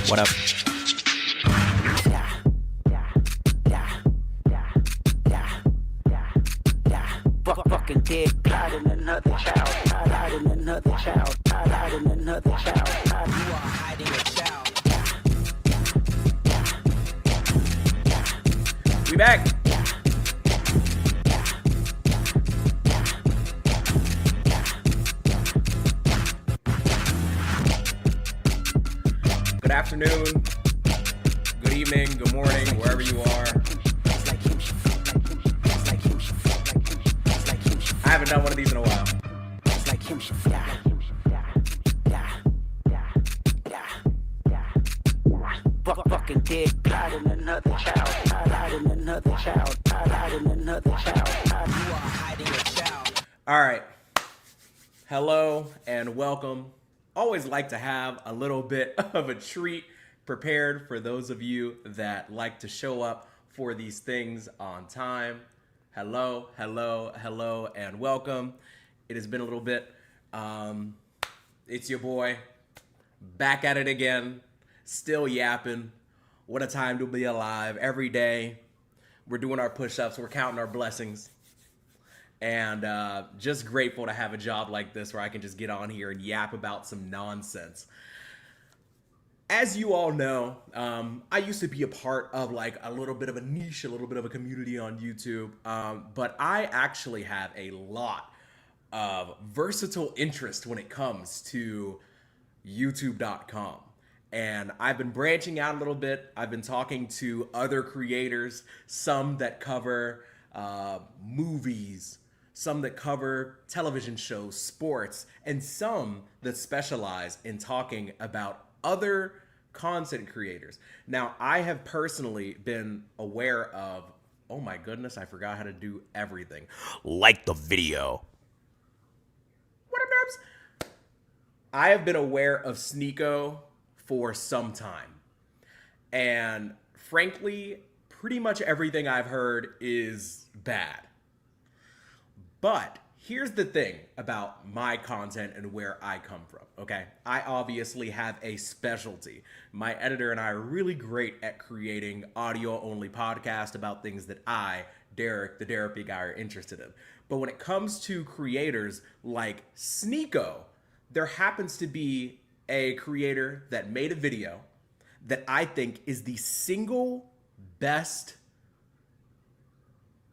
What up? Fucking dead, plotting another child, plotting another child, plotting another child. You are hiding a child. We back. Good afternoon, good evening, good morning, wherever you are. I haven't done one of these in a while. Fucking dead, plotting another child, plotting another child, plotting another child. You are hiding a child. All right. Hello and welcome. Always like to have a little bit of a treat prepared for those of you that like to show up for these things on time. Hello, hello, hello, and welcome. It has been a little bit. It's your boy, back at it again, still yapping. What a time to be alive. Every day, we're doing our push-ups, we're counting our blessings, and just grateful to have a job like this where I can just get on here and yap about some nonsense. As you all know, I used to be a part of like a little bit of a niche, a little bit of a community on YouTube, but I actually have a lot of versatile interest when it comes to YouTube.com. And I've been branching out a little bit. I've been talking to other creators, some that cover movies, some that cover television shows, sports, and some that specialize in talking about other content creators. Now, I have personally been aware of, oh my goodness, I forgot how to do everything. Like the video. What up, derps? I have been aware of Sneako for some time. And frankly, pretty much everything I've heard is bad. But here's the thing about my content and where I come from, okay? I obviously have a specialty. My editor and I are really great at creating audio-only podcasts about things that I, Derek, the Derapy guy, are interested in. But when it comes to creators like Sneako, there happens to be a creator that made a video that I think is the single best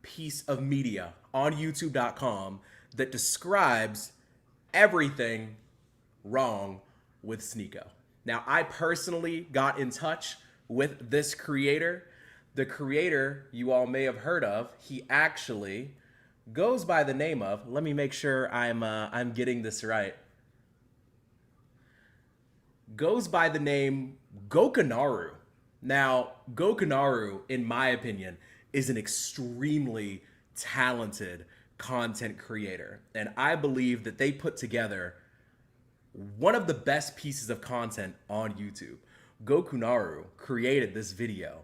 piece of media on YouTube.com that describes everything wrong with Sneako. Now, I personally got in touch with this creator. The creator you all may have heard of, he actually goes by the name of, let me make sure I'm getting this right, goes by the name Gokanaru. Now, Gokanaru, in my opinion, is an extremely talented content creator. And I believe that they put together one of the best pieces of content on YouTube. Gokanaru created this video.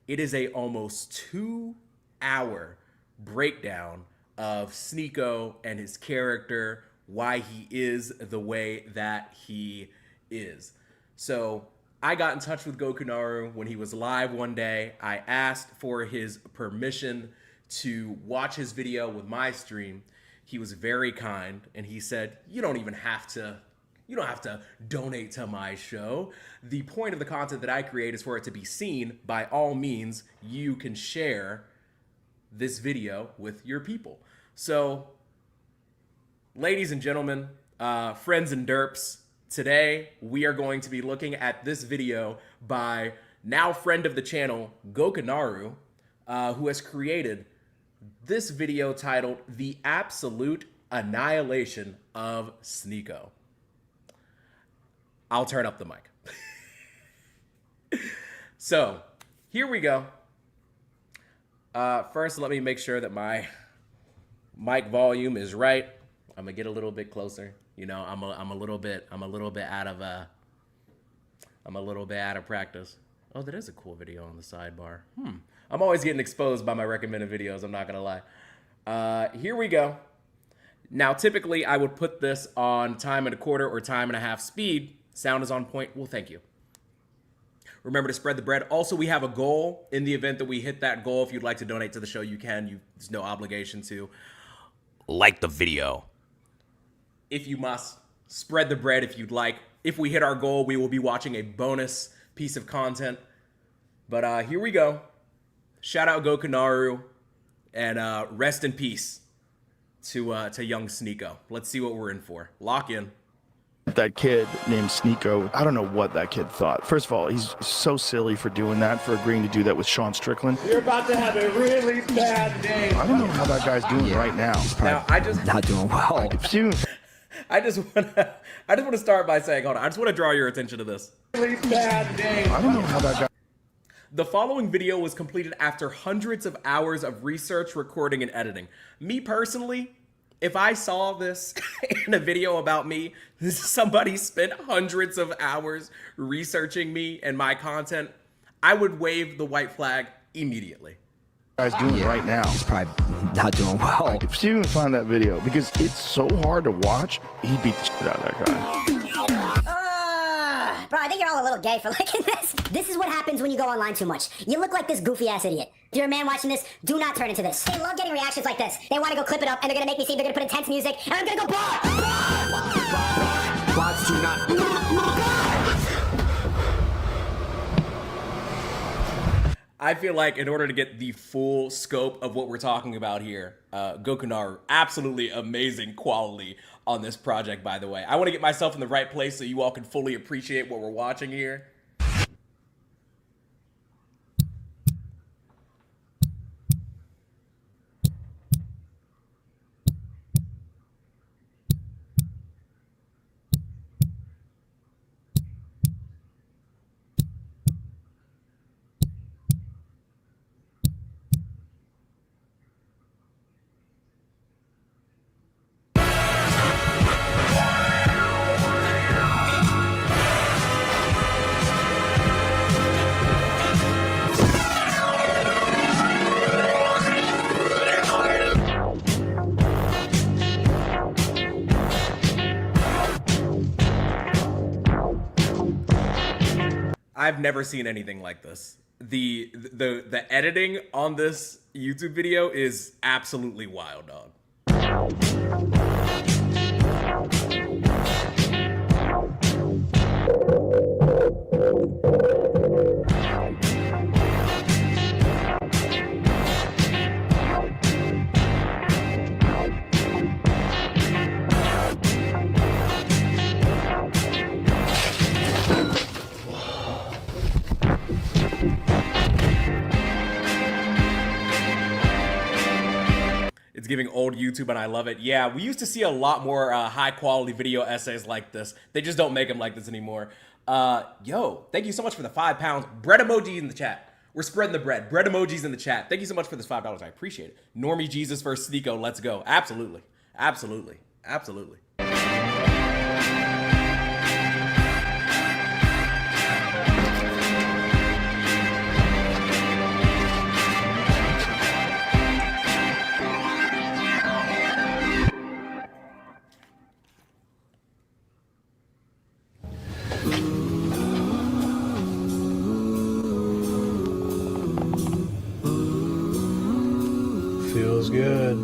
It is a almost 2-hour breakdown of Sneako and his character, why he is the way that he is. So I got in touch with Gokanaru when he was live one day. I asked for his permission to watch his video with my stream. He was very kind and he said, you don't have to donate to my show. The point of the content that I create is for it to be seen. By all means, you can share this video with your people. So, ladies and gentlemen, friends and derps, today we are going to be looking at this video by now friend of the channel, Gokanaru, who has created this video titled The Absolute Annihilation of Sneako. I'll turn up the mic. So, here we go. First, let me make sure that my mic volume is right. I'm gonna get a little bit closer. You know, I'm a little bit out of practice. Oh, that is a cool video on the sidebar. I'm always getting exposed by my recommended videos, I'm not gonna lie. Here we go. Now, typically I would put this on 1.25 or 1.5 speed. Sound is on point. Well, thank you. Remember to spread the bread. Also, we have a goal. In the event that we hit that goal, if you'd like to donate to the show, you can. There's no obligation to like the video. If you must, spread the bread if you'd like. If we hit our goal, we will be watching a bonus piece of content. But here we go. Shout out gokanaru, and rest in peace to young Sneako. Let's see what we're in for. Lock in. That kid named Sneako, I don't know what that kid thought. First of all, he's so silly for doing that, for agreeing to do that with Sean Strickland. You're about to have a really bad day. I don't know how that guy's doing right now. Now, I just Not doing well. Soon. I just want to start by saying, hold on, I just want to draw your attention to this. Really bad day. I don't know how that guy. The following video was completed after hundreds of hours of research, recording, and editing. Me personally, if I saw this in a video about me, somebody spent hundreds of hours researching me and my content, I would wave the white flag immediately. Guy's doing right now. He's probably not doing well. If Steven find that video, because it's so hard to watch, he beat the shit out of that guy. Bro, I think you're all a little gay for liking this. This is what happens when you go online too much. You look like this goofy ass idiot. If you're a man watching this, do not turn into this. They love getting reactions like this. They want to go clip it up, and they're gonna make me seem they're gonna put intense music, and I'm gonna go blah. Bots do not. I feel like in order to get the full scope of what we're talking about here, gokanaru, absolutely amazing quality on this project, by the way. I want to get myself in the right place so you all can fully appreciate what we're watching here. I've never seen anything like this. The editing on this YouTube video is absolutely wild, dog. It's giving old YouTube and I love it. Yeah, we used to see a lot more high quality video essays like this. They just don't make them like this anymore. Yo, thank you so much for the £5. Bread emoji in the chat. We're spreading the bread. Bread emojis in the chat. Thank you so much for this $5. I appreciate it. Normie Jesus versus Sneako. Let's go. Absolutely. Absolutely. Absolutely. Feels good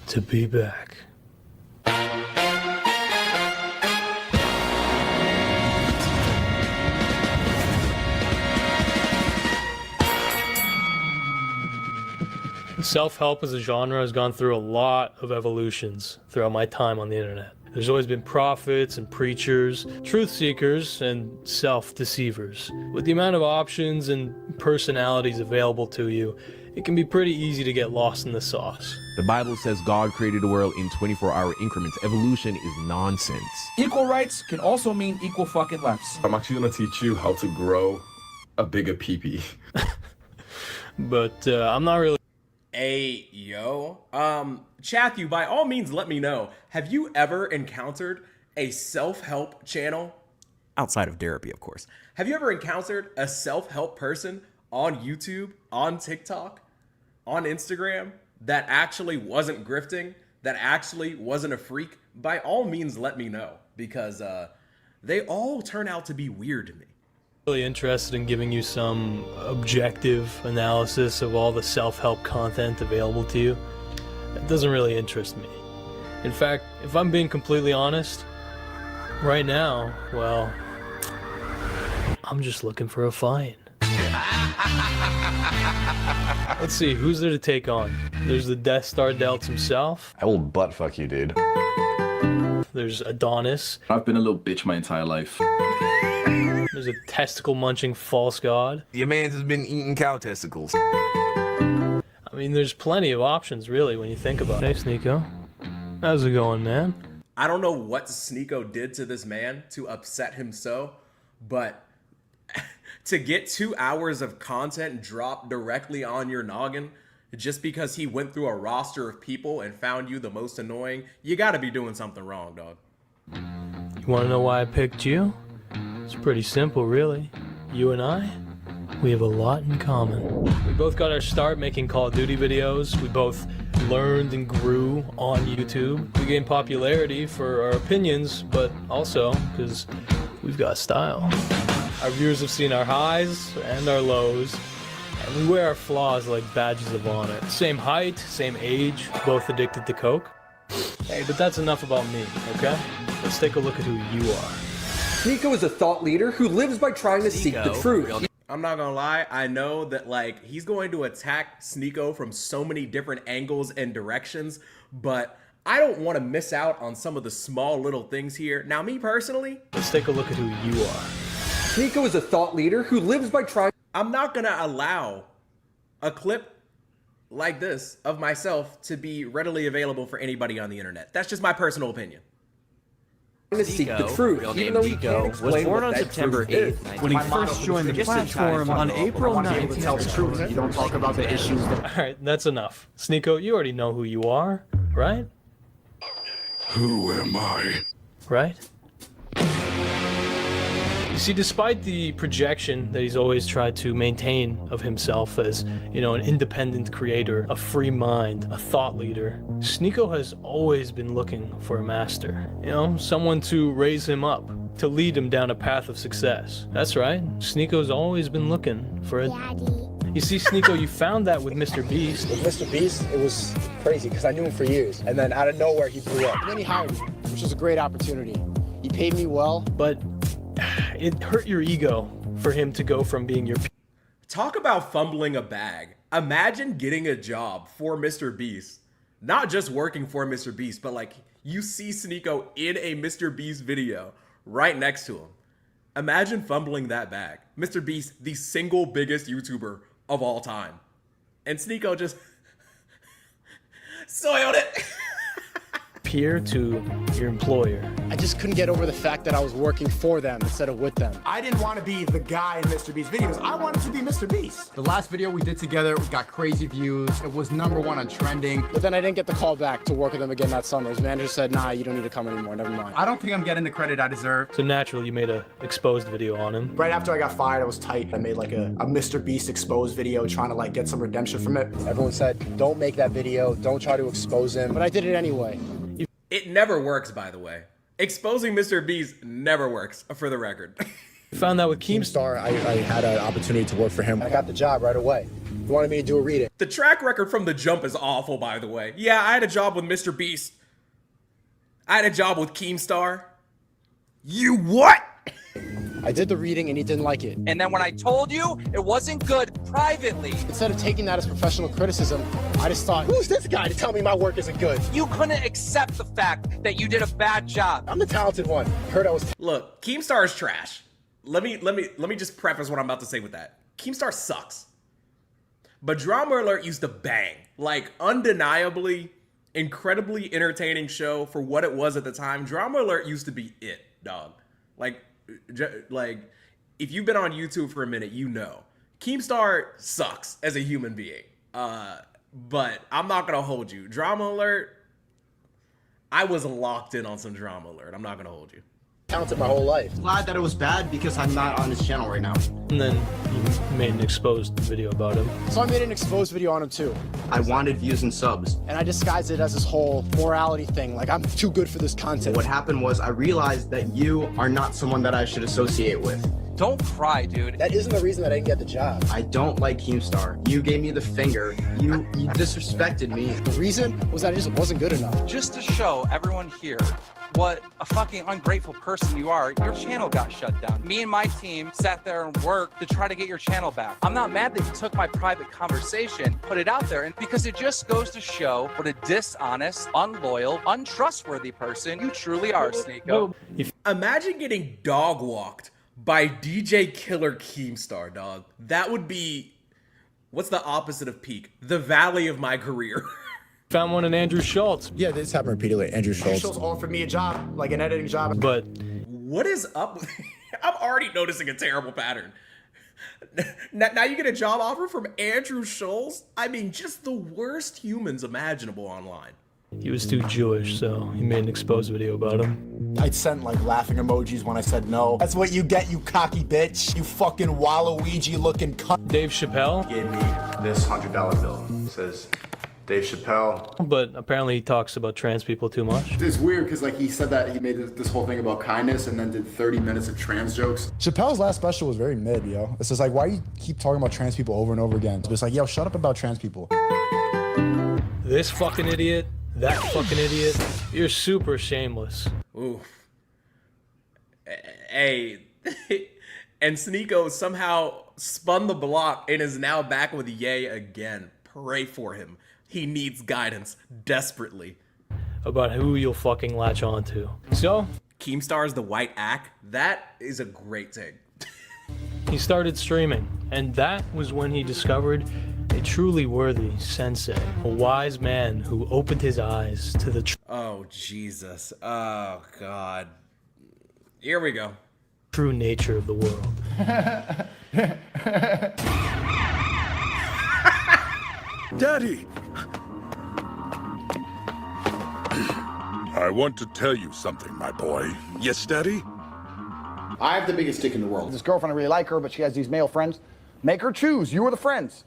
to be back. Self-help as a genre has gone through a lot of evolutions throughout my time on the internet. There's always been prophets and preachers, truth seekers, and self-deceivers. With the amount of options and personalities available to you, it can be pretty easy to get lost in the sauce. The Bible says God created the world in 24-hour increments. Evolution is nonsense. Equal rights can also mean equal fucking lefts. I'm actually gonna teach you how to grow a bigger peepee. But I'm not really. Hey, yo. Chathu, by all means, let me know. Have you ever encountered a self-help channel? Outside of Derapy, of course. Have you ever encountered a self-help person on YouTube, on TikTok, on Instagram that actually wasn't grifting, that actually wasn't a freak? By all means, let me know, because they all turn out to be weird to me. Really interested in giving you some objective analysis of all the self-help content available to you. It doesn't really interest me. In fact, if I'm being completely honest, right now, well, I'm just looking for a fight. Let's see, who's there to take on? There's the Death Star Delts himself. I will butt fuck you, dude. There's Adonis. I've been a little bitch my entire life. There's a testicle-munching false god. Your man has been eating cow testicles. I mean, there's plenty of options, really, when you think about it. Hey, Sneako. How's it going, man? I don't know what Sneako did to this man to upset him so, but to get 2 hours of content dropped directly on your noggin just because he went through a roster of people and found you the most annoying, you gotta be doing something wrong, dog. You wanna know why I picked you? It's pretty simple, really. You and I, we have a lot in common. We both got our start making Call of Duty videos. We both learned and grew on YouTube. We gained popularity for our opinions, but also because we've got style. Our viewers have seen our highs and our lows, and we wear our flaws like badges of honor. Same height, same age, both addicted to coke. Hey, but that's enough about me, okay? Let's take a look at who you are. Sneako is a thought leader who lives by trying to seek the truth. I'm not gonna lie, I know that like he's going to attack Sneako from so many different angles and directions, but I don't want to miss out on some of the small little things here. Now, me personally, let's take a look at who you are. Sneako is a thought leader who lives by trying. I'm not gonna allow a clip like this of myself to be readily available for anybody on the internet. That's just my personal opinion. To seek the truth, even though he can't explain was born what on that September truth 8th. is. When he first joined the platform on April 9th. Tell the truth. You don't talk about the issues. Alright, that's enough. Sneako, you already know who you are, right? Who am I? Right? You see, despite the projection that he's always tried to maintain of himself as, you know, an independent creator, a free mind, a thought leader, Sneako has always been looking for a master. You know, someone to raise him up, to lead him down a path of success. That's right, Sneako's always been looking for a... You see, Sneako, you found that with Mr. Beast. With Mr. Beast, it was crazy because I knew him for years. And then out of nowhere, he blew up. And then he hired me, which was a great opportunity. He paid me well. But it hurt your ego for him to go from being your... Talk about fumbling a bag. Imagine getting a job for Mr. Beast. Not just working for Mr. Beast, but like you see Sneako in a Mr. Beast video right next to him. Imagine fumbling that bag. Mr. Beast, the single biggest YouTuber of all time. And Sneako just soiled it. Peer to your employer. I just couldn't get over the fact that I was working for them instead of with them. I didn't want to be the guy in Mr. Beast's videos. I wanted to be Mr. Beast. The last video we did together got crazy views. It was #1 on trending. But then I didn't get the call back to work with them again that summer. His manager said, nah, you don't need to come anymore, never mind. I don't think I'm getting the credit I deserve. So naturally, you made a exposed video on him. Right after I got fired, I was tight. I made like a Mr. Beast exposed video trying to like get some redemption from it. Everyone said, don't make that video, don't try to expose him. But I did it anyway. It never works, by the way. Exposing Mr. Beast never works, for the record. You found that with Keemstar. I had an opportunity to work for him. I got the job right away. He wanted me to do a reading. The track record from the jump is awful, by the way. Yeah, I had a job with Mr. Beast. I had a job with Keemstar. You what? I did the reading and he didn't like it. And then when I told you it wasn't good privately, instead of taking that as professional criticism, I just thought, who's this guy to tell me my work isn't good? You couldn't accept the fact that you did a bad job. I'm the talented one. Heard I was. Look, Keemstar is trash. Let me just preface what I'm about to say with that. Keemstar sucks. But Drama Alert used to bang. Like, undeniably, incredibly entertaining show for what it was at the time. Drama Alert used to be it, dog. Like, if you've been on YouTube for a minute, you know. Keemstar sucks as a human being. But I'm not gonna hold you. Drama Alert, I was locked in on some Drama Alert. I'm not gonna hold you. Talented my whole life. Glad that it was bad because I'm not on his channel right now. And then you made an exposed video about him. So I made an exposed video on him too. I wanted views and subs. And I disguised it as this whole morality thing. Like, I'm too good for this content. What happened was I realized that you are not someone that I should associate with. Don't cry, dude. That isn't the reason that I didn't get the job. I don't like Keemstar. You gave me the finger. You disrespected me. The reason was that I just wasn't good enough. Just to show everyone here what a fucking ungrateful person you are, your channel got shut down. Me and my team sat there and worked to try to get your channel back. I'm not mad that you took my private conversation, put it out there, and because it just goes to show what a dishonest, unloyal, untrustworthy person you truly are, Sneako. Imagine getting dog walked by DJ Killer Keemstar, dog. That would be, what's the opposite of peak? The valley of my career. Found one in Andrew Schultz. Yeah, this happened repeatedly. Andrew Schultz offered me a job, like an editing job. But what is up with I'm already noticing a terrible pattern. Now you get a job offer from Andrew Schultz? I mean, just the worst humans imaginable online. he was too Jewish, so he made an exposed video about him. I'd send like laughing emojis when I said no. That's what you get, you cocky bitch. You fucking Waluigi looking cunt. Dave Chappelle gave me this $100 bill. It says, Dave Chappelle. But apparently he talks about trans people too much. It's weird because like he said that he made this whole thing about kindness and then did 30 minutes of trans jokes. Chappelle's last special was very mid, yo. It's just like, why do you keep talking about trans people over and over again? It's just like, yo, shut up about trans people. This fucking idiot, that fucking idiot, you're super shameless. Ooh. Hey, and Sneako somehow spun the block and is now back with Ye again. Pray for him. He needs guidance desperately. About who you'll fucking latch on to. So, Keemstar's the white ack. That is a great take. he started streaming, and that was when he discovered a truly worthy sensei, a wise man who opened his eyes to the oh, Jesus. Oh, God. Here we go. True nature of the world. Daddy! I want to tell you something, my boy. Yes, Daddy? I have the biggest dick in the world. This girlfriend, I really like her, but she has these male friends. Make her choose. You are the friends.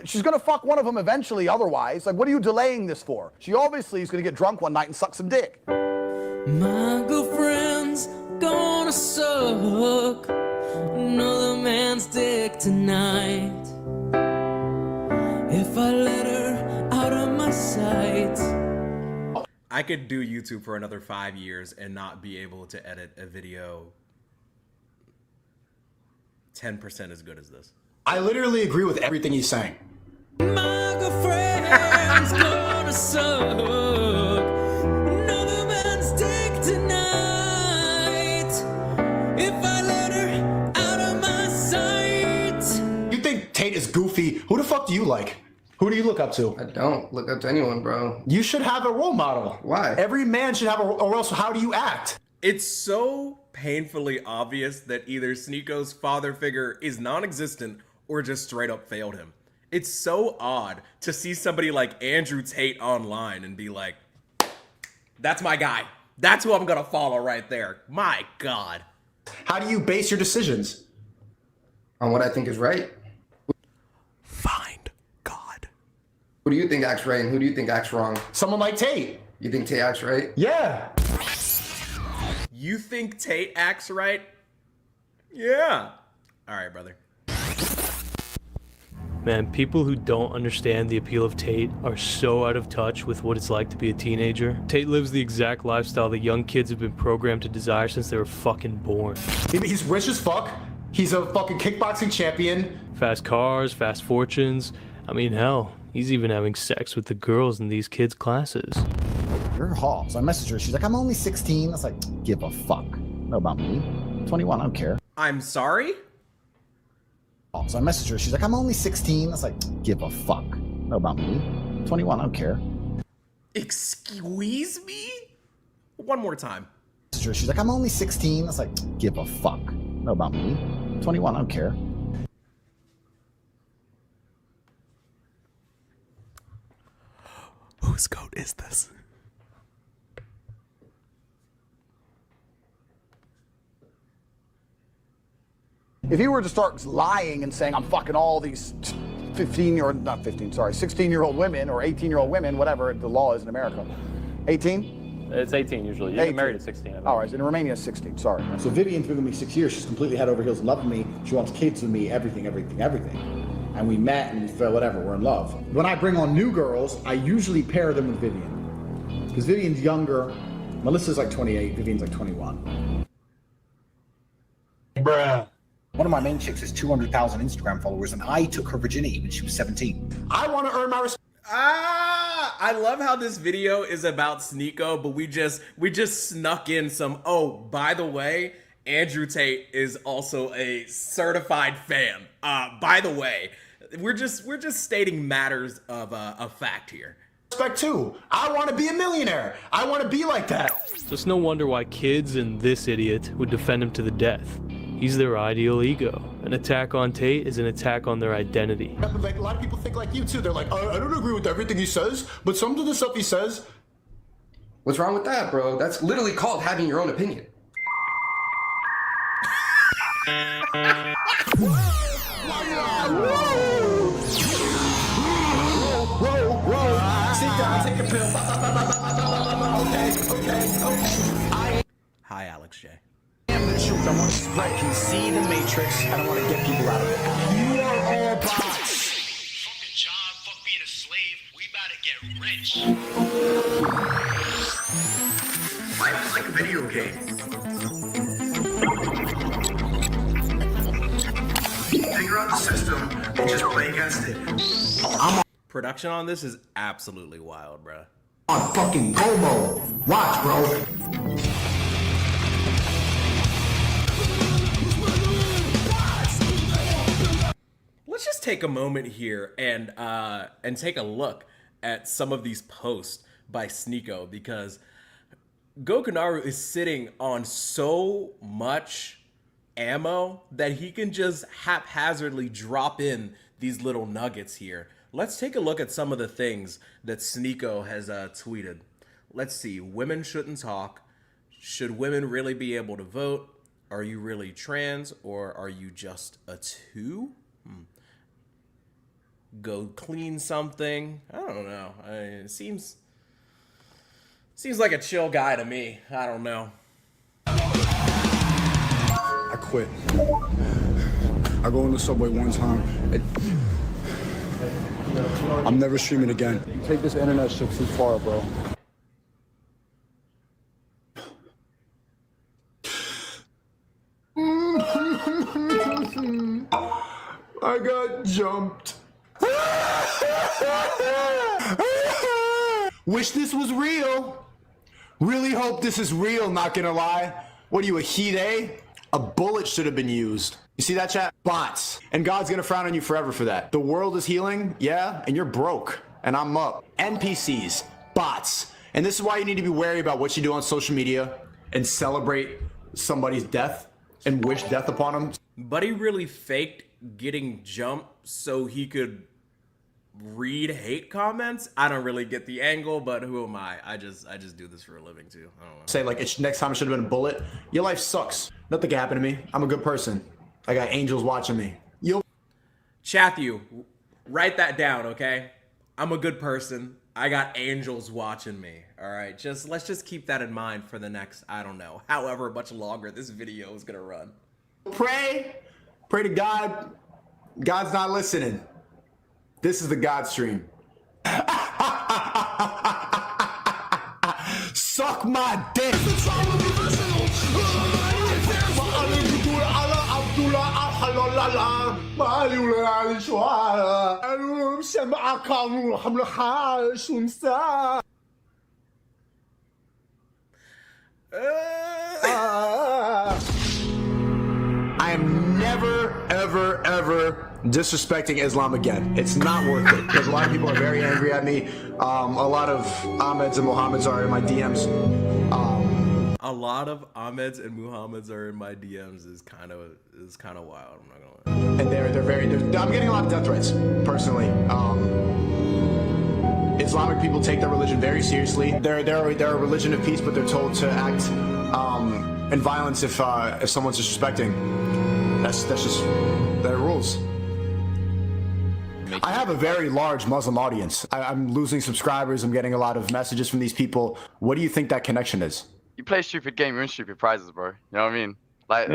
She's gonna fuck one of them eventually otherwise. Like, what are you delaying this for? She obviously is gonna get drunk one night and suck some dick. My girlfriend's gonna suck another man's dick tonight. If I let her out of my sight. I could do YouTube for another 5 years and not be able to edit a video 10% as good as this. I literally agree with everything he's saying. My girlfriend's gonna suck another man's dick tonight. If I let her out of my sight. You think Tate is goofy? Who the fuck do you like? Who do you look up to? I don't look up to anyone, bro. You should have a role model. Why? Every man should have a, or else how do you act? It's so painfully obvious that either Sneako's father figure is non-existent or just straight up failed him. It's so odd to see somebody like Andrew Tate online and be like, that's my guy. That's who I'm gonna follow right there. My God. How do you base your decisions? On what I think is right. Find God. Who do you think acts right and who do you think acts wrong? Someone like Tate. You think Tate acts right? Yeah. You think Tate acts right? Yeah. All right, brother. Man, people who don't understand the appeal of Tate are so out of touch with what it's like to be a teenager. Tate lives the exact lifestyle that young kids have been programmed to desire since they were fucking born. He's rich as fuck. He's a fucking kickboxing champion. Fast cars, fast fortunes. I mean, hell, he's even having sex with the girls in these kids' classes. You're hot. So I messaged her. She's like, I'm only 16. I was like, give a fuck. Know about me. 21, I don't care. I'm sorry? So I messaged her. She's like, I'm only 16. I was like, give a fuck. Know about me. 21, I don't care. Excuse me? One more time. She's like, I'm only 16. I was like, give a fuck. Know about me. 21, I don't care. Whose goat is this? If he were to start lying and saying, I'm fucking all these 16-year-old women or 18-year-old women, whatever the law is in America. 18? It's 18 usually. You get married at 16. All right, in Romania, 16. Sorry. So Vivian's been with me 6 years. She's completely head over heels in love with me. She wants kids with me, everything. And we met and we felt whatever, we're in love. When I bring on new girls, I usually pair them with Vivian. Because Vivian's younger. Melissa's like 28, Vivian's like 21. Bruh. One of my main chicks has 200,000 Instagram followers, and I took her virginity when she was 17. I want to earn my respect. I love how this video is about Sneako, but we just snuck in some, oh, by the way, Andrew Tate is also a certified fan. By the way, we're just stating matters of fact here. Respect too. I want to be a millionaire. I want to be like that. So it's no wonder why kids and this idiot would defend him to the death. He's their ideal ego. An attack on Tate is an attack on their identity. Like, a lot of people think like you too. They're like, I don't agree with everything he says, but some of the stuff he says. What's wrong with that, bro? That's literally called having your own opinion. Whoa. Sit down, take a pill. Okay. Hi, Alex J. I can see the matrix. I don't want to get people out of it. You are all bots. Fucking job, fuck being a slave. We about to get rich. Life is like a video game. Figure out the system and just play against it. Production on this is absolutely wild, bro. On fucking Como. Watch, bro. Let's just take a moment here and take a look at some of these posts by Sneako, because Gokanaru is sitting on so much ammo that he can just haphazardly drop in these little nuggets here. Let's take a look at some of the things that Sneako has tweeted. Let's see. Women shouldn't talk. Should women really be able to vote? Are you really trans, or are you just a two? Go clean something. I don't know. It seems like a chill guy to me. I don't know. I quit. I go in the subway one time. I'm never streaming again. Take this internet shit too far, bro. I got jumped. Wish this was real. Really hope this is real, not gonna lie. What are you, a Hide? A bullet should have been used. You see that, chat? Bots. And God's gonna frown on you forever for that. The world is healing, yeah, and you're broke. And I'm up. NPCs. Bots. And this is why you need to be wary about what you do on social media and celebrate somebody's death and wish death upon them. But he really faked getting jumped so he could read hate comments. I don't really get the angle, but who am I? I just do this for a living too. I don't know. Say like next time it should have been a bullet. Your life sucks. Nothing can happen to me. I'm a good person. I got angels watching me. Chathu, write that down, okay? I'm a good person. I got angels watching me. All right, let's just keep that in mind for the next, I don't know, however much longer this video is gonna run. Pray to God. God's not listening. This is the God stream. Suck my dick. I am never, ever disrespecting Islam again. It's not worth it, because a lot of people are very angry at me. A lot of Ahmeds and Mohammeds are in my DMs. A lot of Ahmeds and Muhammads are in my DMs is kind of wild. I'm not gonna lie. And I'm getting a lot of death threats personally. Islamic people take their religion very seriously. They're a religion of peace, but they're told to act in violence if someone's disrespecting. That's just their rules. I have a very large Muslim audience. I'm losing subscribers. I'm getting a lot of messages from these people. What do you think that connection is? You play a stupid game, you win stupid prizes, bro. You know what I mean? Like,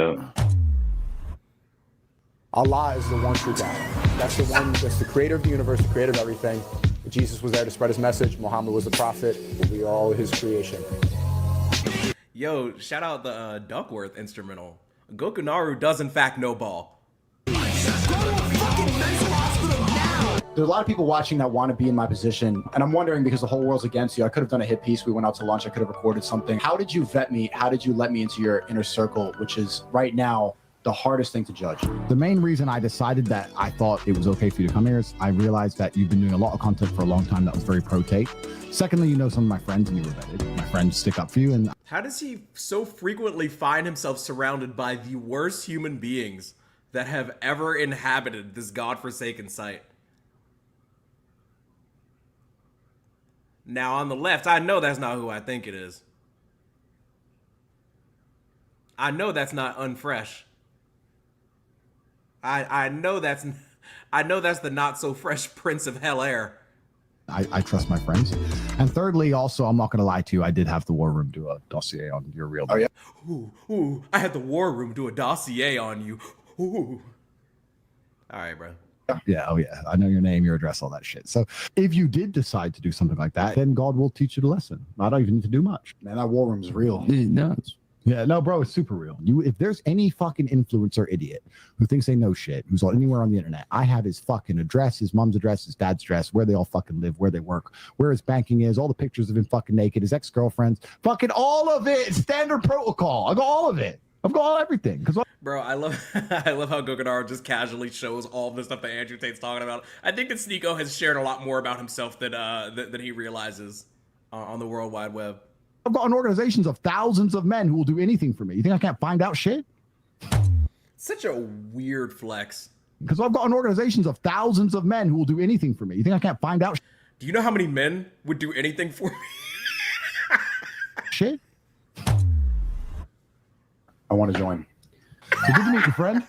Allah is the one true God. That's the one, that's the creator of the universe, the creator of everything. Jesus was there to spread his message. Muhammad was the prophet. We are all his creation. Yo, shout out the Duckworth instrumental. Gokanaru does in fact know ball. There's a lot of people watching that want to be in my position, and I'm wondering, because the whole world's against you, I could have done a hit piece. We went out to lunch. I could have recorded something. How did you vet me? How did you let me into your inner circle, which is right now the hardest thing to judge? The main reason I decided that I thought it was okay for you to come here is I realized that you've been doing a lot of content for a long time that was very pro-Tate. Secondly, you know some of my friends and you were vetted. My friends stick up for you. And how does he so frequently find himself surrounded by the worst human beings that have ever inhabited this godforsaken site? Now, on the left, I know that's not who I think it is. I know that's not Unfresh. I know that's the not so fresh Prince of Hell Air. I trust my friends. And thirdly, also, I'm not going to lie to you, I did have the War Room do a dossier on your real. Oh, yeah? Ooh, I had the War Room do a dossier on you. Ooh. All right, bro. Yeah, oh yeah. I know your name, your address, all that shit. So if you did decide to do something like that, then God will teach you the lesson. I don't even need to do much. Man, that War Room is real. No. Yeah, no, bro, it's super real. If there's any fucking influencer idiot who thinks they know shit, who's anywhere on the internet, I have his fucking address, his mom's address, his dad's address, where they all fucking live, where they work, where his banking is, all the pictures of him fucking naked, his ex-girlfriends, fucking all of it. Standard protocol. I got all of it. I've got all everything. Bro, I love how Gokanaru just casually shows all of the stuff that Andrew Tate's talking about. I think that Sneako has shared a lot more about himself than he realizes on the World Wide Web. I've got an organization of thousands of men who will do anything for me. You think I can't find out shit? Such a weird flex. Because I've got an organization of thousands of men who will do anything for me. You think I can't find out? Do you know how many men would do anything for me? Shit. I want to join. So good to meet you, friend.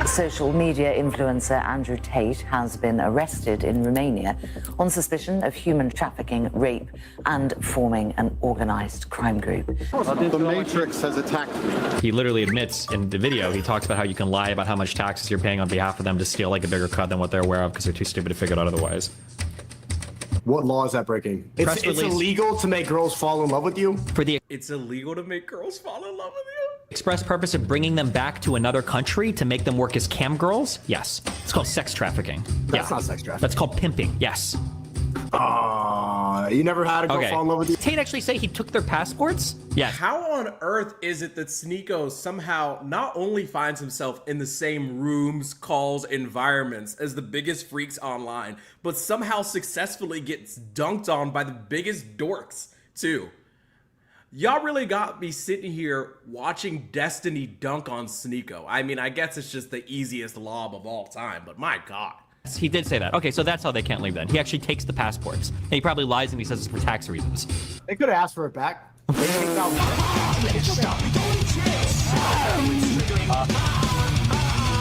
Social media influencer Andrew Tate has been arrested in Romania on suspicion of human trafficking, rape, and forming an organized crime group. The Matrix has attacked me. He literally admits in the video, he talks about how you can lie about how much taxes you're paying on behalf of them to steal like a bigger cut than what they're aware of because they're too stupid to figure it out otherwise. What law is that breaking? It's illegal to make girls fall in love with you? It's illegal to make girls fall in love with you? Express purpose of bringing them back to another country to make them work as cam girls? Yes. It's called sex trafficking. That's not sex trafficking. That's called pimping. Yes. You never had a girl fall in love with you? Tate actually say he took their passports? Yes. How on earth is it that Sneako somehow not only finds himself in the same rooms, calls, environments as the biggest freaks online, but somehow successfully gets dunked on by the biggest dorks, too? Y'all really got me sitting here watching Destiny dunk on Sneako. I mean, I guess it's just the easiest lob of all time, but my God. He did say that. Okay, so that's how they can't leave then. He actually takes the passports. And he probably lies and he says it's for tax reasons. They could have asked for it back.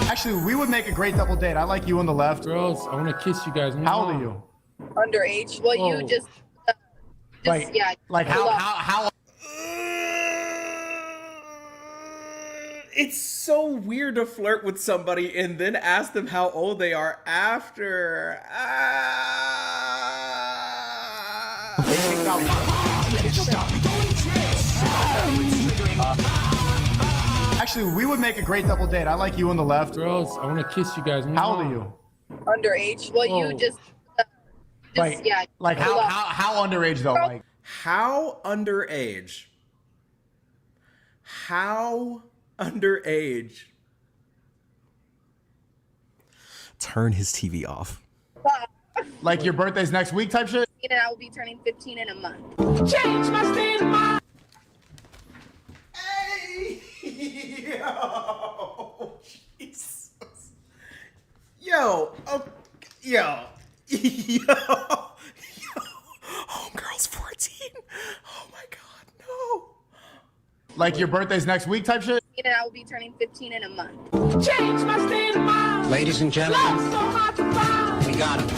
Actually, we would make a great double date. I like you on the left. Girls, I want to kiss you guys. How old are you? Underage. Well, you just yeah. Like how? It's so weird to flirt with somebody and then ask them how old they are after. Actually, we would make a great double date. I like you on the left. Girls, I want to kiss you guys. How old are you? Underage. Well, you just yeah. Like how underage though? Like how underage? How underage? Turn his TV off. Like your birthday's next week type shit? And I will be turning 15 in a month. Change my state of mind. Hey, yo, Jesus, yo, homegirl's 14. Oh my God, no. Like your birthday's next week type shit? and I will be turning 15 in a month. Change my state of mind. Ladies and gentlemen, So hard to find. we got him.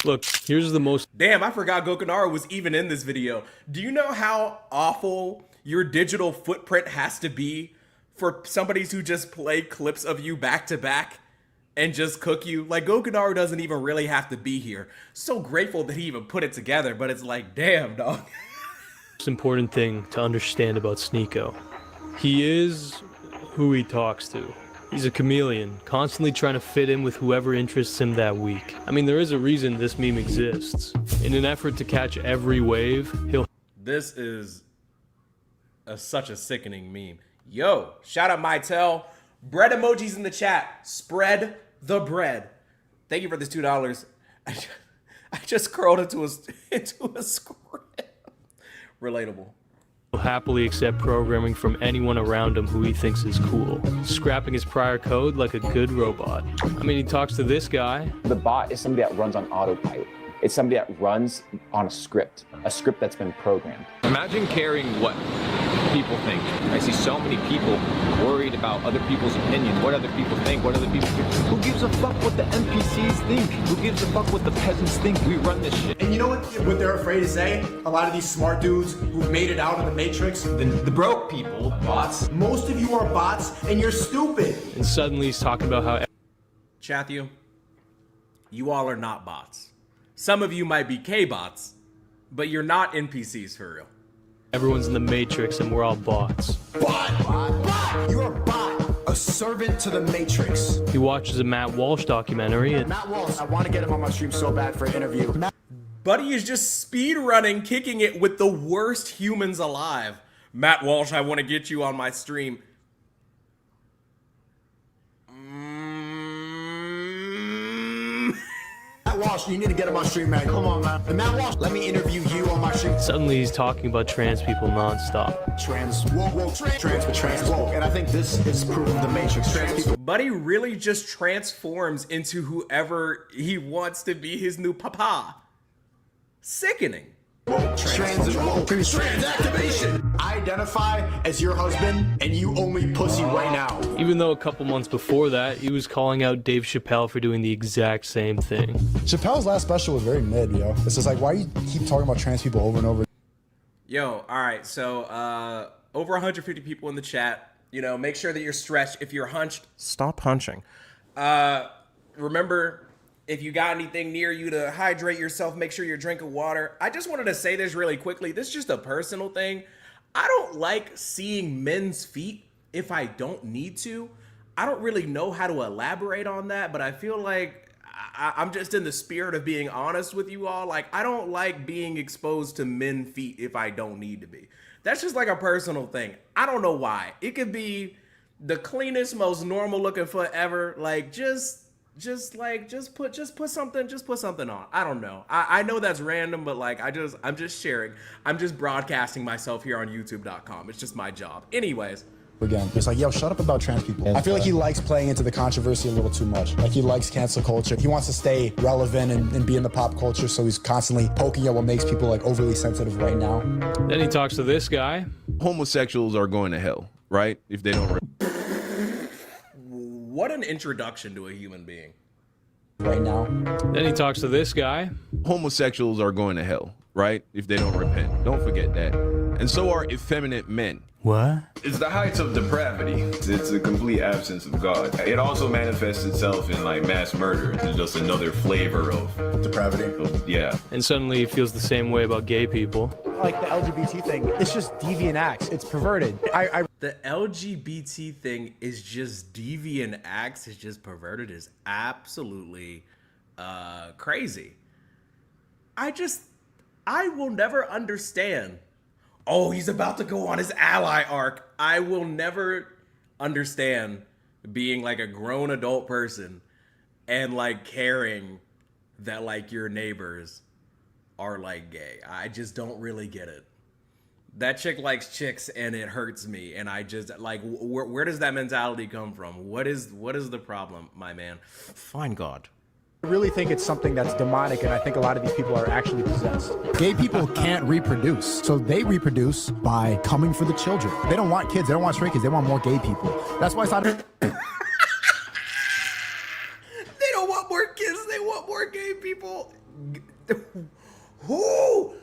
Look, here's the most... Damn, I forgot Gokanaru was even in this video. Do you know how awful your digital footprint has to be for somebody who just play clips of you back to back and just cook you? Like, Gokanaru doesn't even really have to be here. So grateful that he even put it together, but it's like, damn, dog. Most important thing to understand about Sneako. He is who he talks to. He's a chameleon, constantly trying to fit in with whoever interests him that week. I mean, there is a reason this meme exists. In an effort to catch every wave, he'll... This is such a sickening meme. Yo, shout out Mytel. Bread emojis in the chat. Spread the bread. Thank you for this $2. I just curled into a script. Relatable. happily accept programming from anyone around him who he thinks is cool, scrapping his prior code like a good robot. I mean, he talks to this guy. The bot is somebody that runs on autopilot. It's somebody that runs on a script that's been programmed. Imagine caring what people think. I see so many people worried about other people's opinion, what other people think, what other people think. Who gives a fuck what the NPCs think? Who gives a fuck what the peasants think? We run this shit. And you know what they're afraid to say? A lot of these smart dudes who've made it out of the Matrix, The broke people, bots. most of you are bots and you're stupid. And suddenly he's talking about how... Chathu, you all are not bots. Some of you might be K-bots, but you're not NPCs for real. Everyone's in the Matrix and we're all bots. Bot! You're a bot. A servant to the Matrix. He watches a Matt Walsh documentary and... Matt Walsh, I want to get him on my stream so bad for an interview. Buddy is just speed running, kicking it with the worst humans alive. Matt Walsh, I want to get you on my stream. Matt Walsh, you need to get him on stream, man. Come on, man. And Matt Walsh, let me interview you on my stream. Suddenly he's talking about trans people nonstop. Trans woke. And I think this is proof of the Matrix. Trans people. Buddy really just transforms into whoever he wants to be his new papa. Sickening. Trans activation. I identify as your husband and you only pussy right now. Even though a couple months before that, he was calling out Dave Chappelle for doing the exact same thing. Chappelle's last special was very mid, yo. It's just like, why you keep talking about trans people over and over? Yo, all right, so over 150 people in the chat. You know, make sure that you're stretched. If you're hunched, stop hunching. Remember, if you got anything near you to hydrate yourself, make sure you're drinking water. I just wanted to say this really quickly. This is just a personal thing. I don't like seeing men's feet if I don't need to. I don't really know how to elaborate on that, but I feel like I'm just in the spirit of being honest with you all. Like, I don't like being exposed to men's feet if I don't need to be. That's just like a personal thing. I don't know why. It could be the cleanest, most normal looking foot ever. Like, just put something on. I don't know. I know that's random, but like I'm just sharing. I'm just broadcasting myself here on youtube.com. It's just my job. Anyways. Again, it's like, yo, shut up about trans people. I feel like he likes playing into the controversy a little too much. Like, he likes cancel culture. He wants to stay relevant and be in the pop culture, so he's constantly poking at what makes people like overly sensitive right now. Then he talks to this guy. Homosexuals are going to hell, right? If they don't... What an introduction to a human being. Right now. Then he talks to this guy. Homosexuals are going to hell, right? If they don't repent. Don't forget that. And so are effeminate men. What? It's the heights of depravity. It's a complete absence of God. It also manifests itself in like mass murder. It's just another flavor of depravity. Yeah. And suddenly he feels the same way about gay people. Like the LGBT thing, it's just deviant acts. It's perverted. The LGBT thing is just deviant acts. It's just perverted. Is absolutely crazy. I will never understand. Oh, he's about to go on his ally arc. I will never understand being like a grown adult person and like caring that like your neighbors are like gay. I just don't really get it. That chick likes chicks and it hurts me. And I just like, where does that mentality come from? What is the problem, my man? Find God. I really think it's something that's demonic, and I think a lot of these people are actually possessed. Gay people can't reproduce, so they reproduce by coming for the children. They don't want kids. They don't want straight kids. They want more gay people. That's why it's not. They don't want more kids. They want more gay people. Who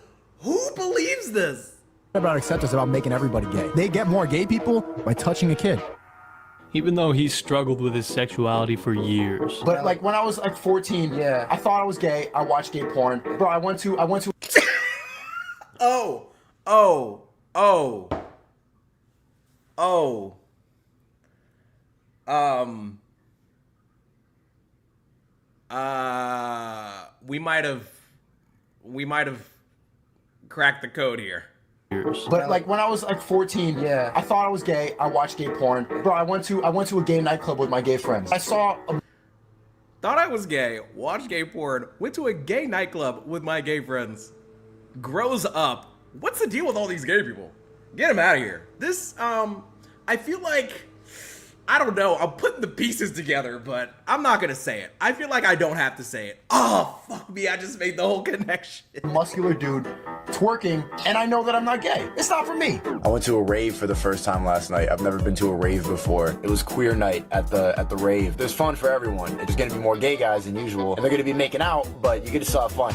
believes this? About acceptance, about making everybody gay. They get more gay people by touching a kid. Even though he struggled with his sexuality for years. But like when I was like 14, yeah, I thought I was gay. I watched gay porn. Bro, I went to we might have cracked the code here. But like when I was like 14, yeah, I thought I was gay. I watched gay porn. Bro, I went to a gay nightclub with my gay friends. I saw Thought I was gay, watched gay porn, went to a gay nightclub with my gay friends. Grows up. What's the deal with all these gay people? Get them out of here. This, I feel like, I don't know, I'm putting the pieces together, but I'm not gonna say it. I feel like I don't have to say it. Oh, fuck me, I just made the whole connection. muscular dude twerking, and I know that I'm not gay. It's not for me. I went to a rave for the first time last night. I've never been to a rave before. It was queer night at the rave. There's fun for everyone. There's gonna be more gay guys than usual, and they're gonna be making out, but you get to still have fun.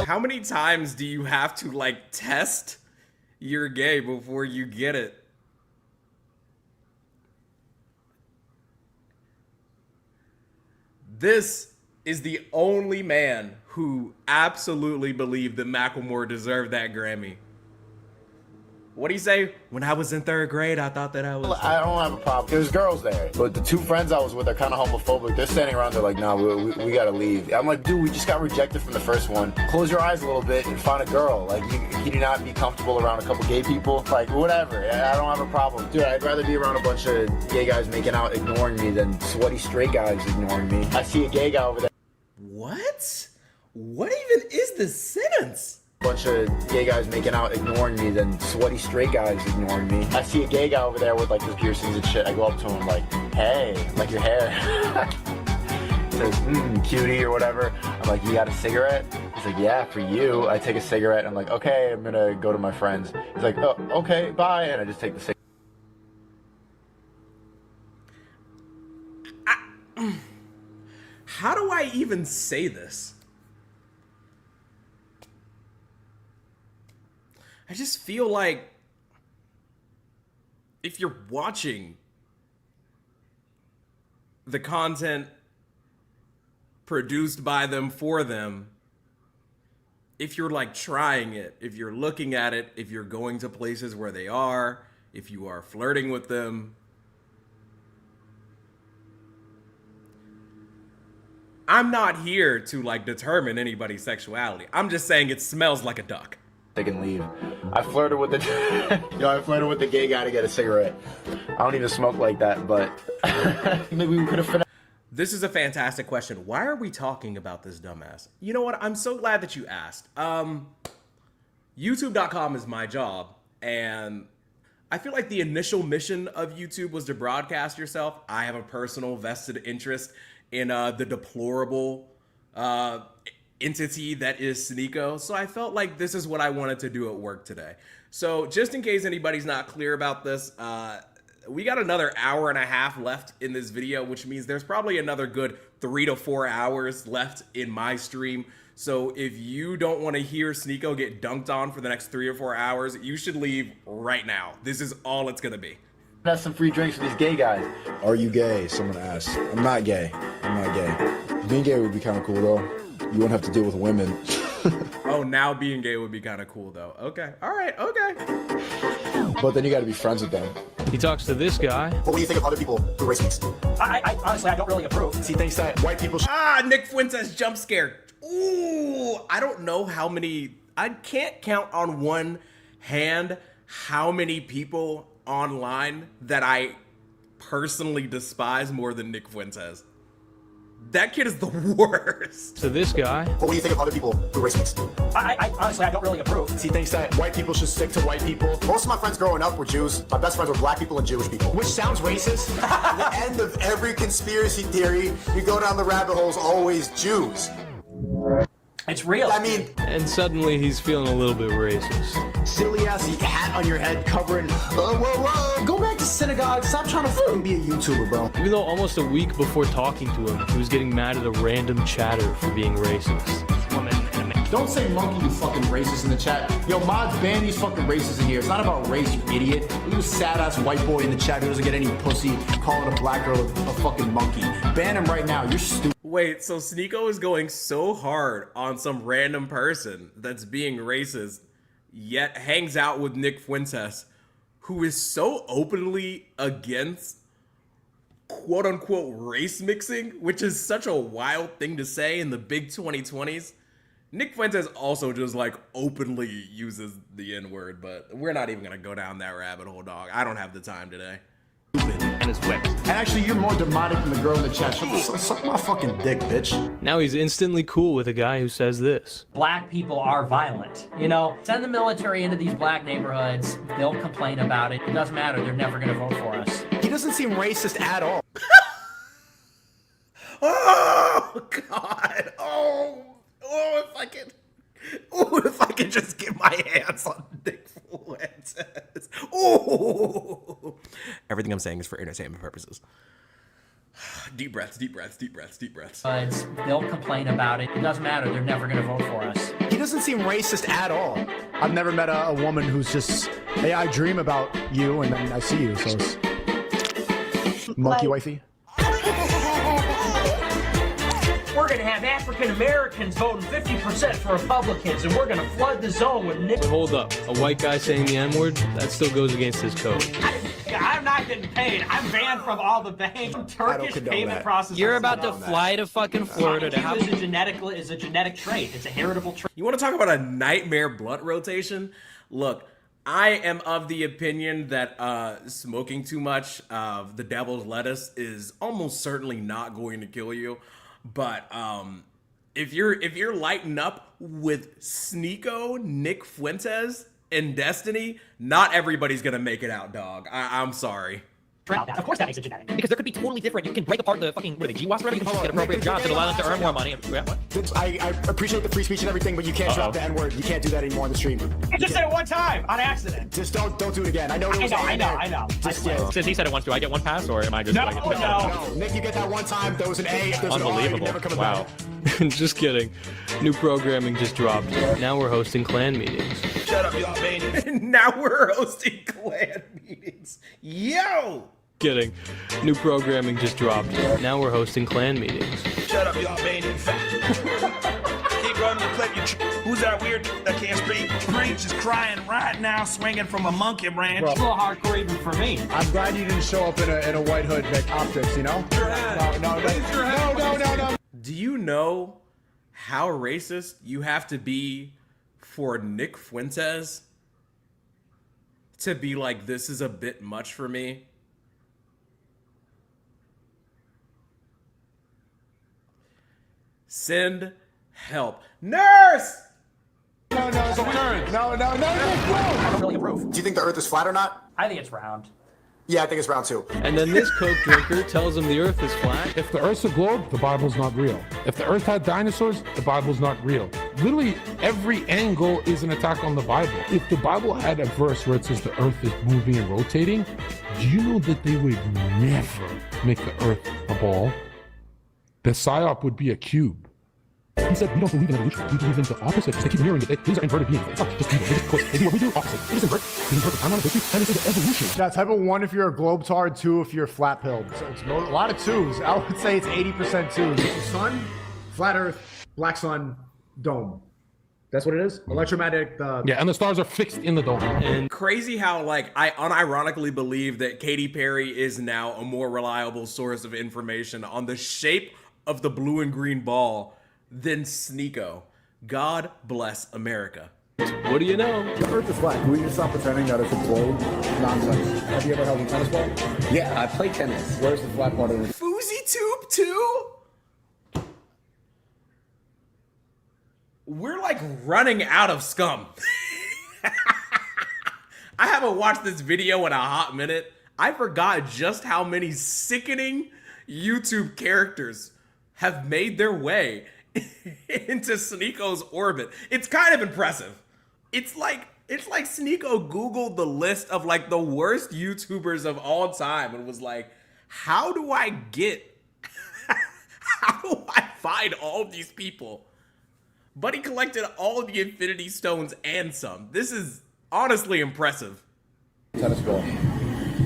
How many times do you have to like test you're gay before you get it? This is the only man who absolutely believed that Macklemore deserved that Grammy. What'd he say? When I was in 3rd grade, I thought that I was... I don't have a problem. There's girls there, but the two friends I was with are kind of homophobic. They're standing around, they're like, nah, we gotta leave. I'm like, dude, we just got rejected from the first one. Close your eyes a little bit and find a girl. Like, you do not be comfortable around a couple gay people. Like, whatever. I don't have a problem. Dude, I'd rather be around a bunch of gay guys making out, ignoring me than sweaty straight guys ignoring me. I see a gay guy over there. What? What even is this sentence? Bunch of gay guys making out, ignoring me, than sweaty straight guys ignoring me. I see a gay guy over there with like his piercings and shit. I go up to him like, hey, like your hair. He says, cutie or whatever. I'm like, you got a cigarette? He's like, yeah, for you. I take a cigarette. I'm like, okay, I'm gonna go to my friends. He's like, oh, okay, bye. And I just take the cigarette. How do I even say this? I just feel like if you're watching the content produced by them for them, if you're like trying it, if you're looking at it, if you're going to places where they are, if you are flirting with them, I'm not here to like determine anybody's sexuality. I'm just saying it smells like a duck. They can leave. I flirted with the gay guy to get a cigarette. I don't even smoke like that, but maybe we could have finished. This is a fantastic question. Why are we talking about this dumbass? You know what? I'm so glad that you asked. YouTube.com is my job, and I feel like the initial mission of YouTube was to broadcast yourself. I have a personal vested interest in the deplorable entity that is Sneako, so I felt like this is what I wanted to do at work today. So just in case anybody's not clear about this, we got another hour and a half left in this video, which means there's probably another good 3 to 4 hours left in my stream. So if you don't want to hear Sneako get dunked on for the next 3 or 4 hours, you should leave right now. This is all it's gonna be. Have some free drinks for these gay guys. Are you gay? Someone asked. I'm not gay. I'm not gay. Being gay would be kind of cool though. You won't have to deal with women. Oh, now being gay would be kind of cool though. Okay, all right, okay. But then you got to be friends with them. He talks to this guy. What do you think of other people who race mix? I honestly, I don't really approve. He thinks that white people Nick Fuentes jump scare. Ooh, I don't know how many, I can't count on one hand how many people online that I personally despise more than Nick Fuentes. That kid is the worst. So this guy. But what do you think of other people who race mix? I honestly, I don't really approve. He thinks that white people should stick to white people. Most of my friends growing up were Jews. My best friends were black people and Jewish people. Which sounds racist. The end of every conspiracy theory, you go down the rabbit hole, is always Jews. It's real. I mean, And suddenly he's feeling a little bit racist. silly ass hat on your head covering. Whoa. Go back to synagogue. Stop trying to fucking be a YouTuber, bro. Even though almost a week before talking to him, he was getting mad at a random chatter for being racist. Don't say monkey, you fucking racist in the chat. Yo, mods, ban these fucking racists in here. It's not about race, you idiot. Look at this sad-ass white boy in the chat who doesn't get any pussy calling a black girl a fucking monkey. Ban him right now. You're stupid. Wait, so Sneako is going so hard on some random person that's being racist, yet hangs out with Nick Fuentes, who is so openly against quote-unquote race mixing, which is such a wild thing to say in the big 2020s. Nick Fuentes also just like openly uses the N-word, but we're not even gonna go down that rabbit hole, dog. I don't have the time today. And his whip. And actually, you're more demonic than the girl in the chat. Suck my fucking dick, bitch. Now he's instantly cool with a guy who says this. Black people are violent. You know, send the military into these black neighborhoods. They'll complain about it. It doesn't matter. They're never going to vote for us. He doesn't seem racist at all. Oh God! If I could just get my hands on Nick Fuentes. Oh! Everything I'm saying is for entertainment purposes. Deep breaths. They'll complain about it. It doesn't matter. They're never going to vote for us. He doesn't seem racist at all. I've never met a woman who's just, hey, I dream about you and then I see you, so it's monkey wifey. We're going to have African Americans voting 50% for Republicans, and we're going to flood the zone with Nick. Hold up, a white guy saying the N-word? That still goes against his code. I'm not getting paid. I'm banned from all the banks. Turkish payment processing. You're about to fly to fucking Florida to have is a genetic trait. It's a heritable trait. You want to talk about a nightmare blunt rotation? Look, I am of the opinion that smoking too much of the devil's lettuce is almost certainly not going to kill you. But if you're lighting up with Sneako, Nick Fuentes, and Destiny, not everybody's gonna make it out, dog. I'm sorry. Of course that makes it genetic. Because there could be totally different. You can break apart the fucking, what are they, GWAS or whatever? You can get appropriate jobs that allow them to earn more money. I appreciate the free speech and everything, but you can't drop the N-word. You can't do that anymore on the stream. I just said it one time, on accident. Just don't do it again. I know. I know. Since he said it once, do I get one pass or am I just No. Nick, you get that one time. There was an A. If there's an R, you're never coming back. Just kidding. New programming just dropped. Now we're hosting clan meetings. Shut up, y'all, man. Now we're hosting clan meetings. Yo! Kidding. New programming just dropped. Now we're hosting clan meetings. Shut up, y'all, man. Keep running the clip. Who's that weird that can't speak? Preach is crying right now, swinging from a monkey branch. It's a little hardcore even for me. I'm glad you didn't show up in a white hood like optics, you know? No. Do you know how racist you have to be for Nick Fuentes to be like, this is a bit much for me? Send help. Nurse! No, it's overturned. No. I don't really approve. Do you think the Earth is flat or not? I think it's round. Yeah, I think it's round too. And then this Coke drinker tells him the Earth is flat. If the Earth's a globe, the Bible's not real. If the Earth had dinosaurs, the Bible's not real. Literally, every angle is an attack on the Bible. If the Bible had a verse where it says the Earth is moving and rotating, do you know that they would never make the Earth a ball? The psyop would be a cube. He said, we don't believe in evolution. We believe in the opposite. They keep mirroring it. Things are inverted beings. It's not just people. They do what we do, opposite. It is invert. They invert the timeline of history, and it's the evolution. Yeah, type of 1 if you're a globetard, 2 if you're flat-pilled. So it's a lot of 2s. I would say it's 80% 2s. Sun, flat Earth, black sun, dome. That's what it is? Electromagnetic. Yeah, and the stars are fixed in the dome. And crazy how, like, I unironically believe that Katy Perry is now a more reliable source of information on the shape of the blue and green ball than Sneako. God bless America. What do you know? The Earth is flat. Can we just stop pretending that it's a globe? Nonsense. Have you ever held a tennis ball? Yeah, I play tennis. Where's the flat part of it? Fousey Tube 2? like running out of scum. I haven't watched this video in a hot minute. I forgot just how many sickening YouTube characters have made their way into Sneako's orbit. It's kind of impressive. It's like Sneako Googled the list of like the worst YouTubers of all time and was like, how do I find all of these people? But he collected all of the Infinity Stones and some. This is honestly impressive. Tennis ball.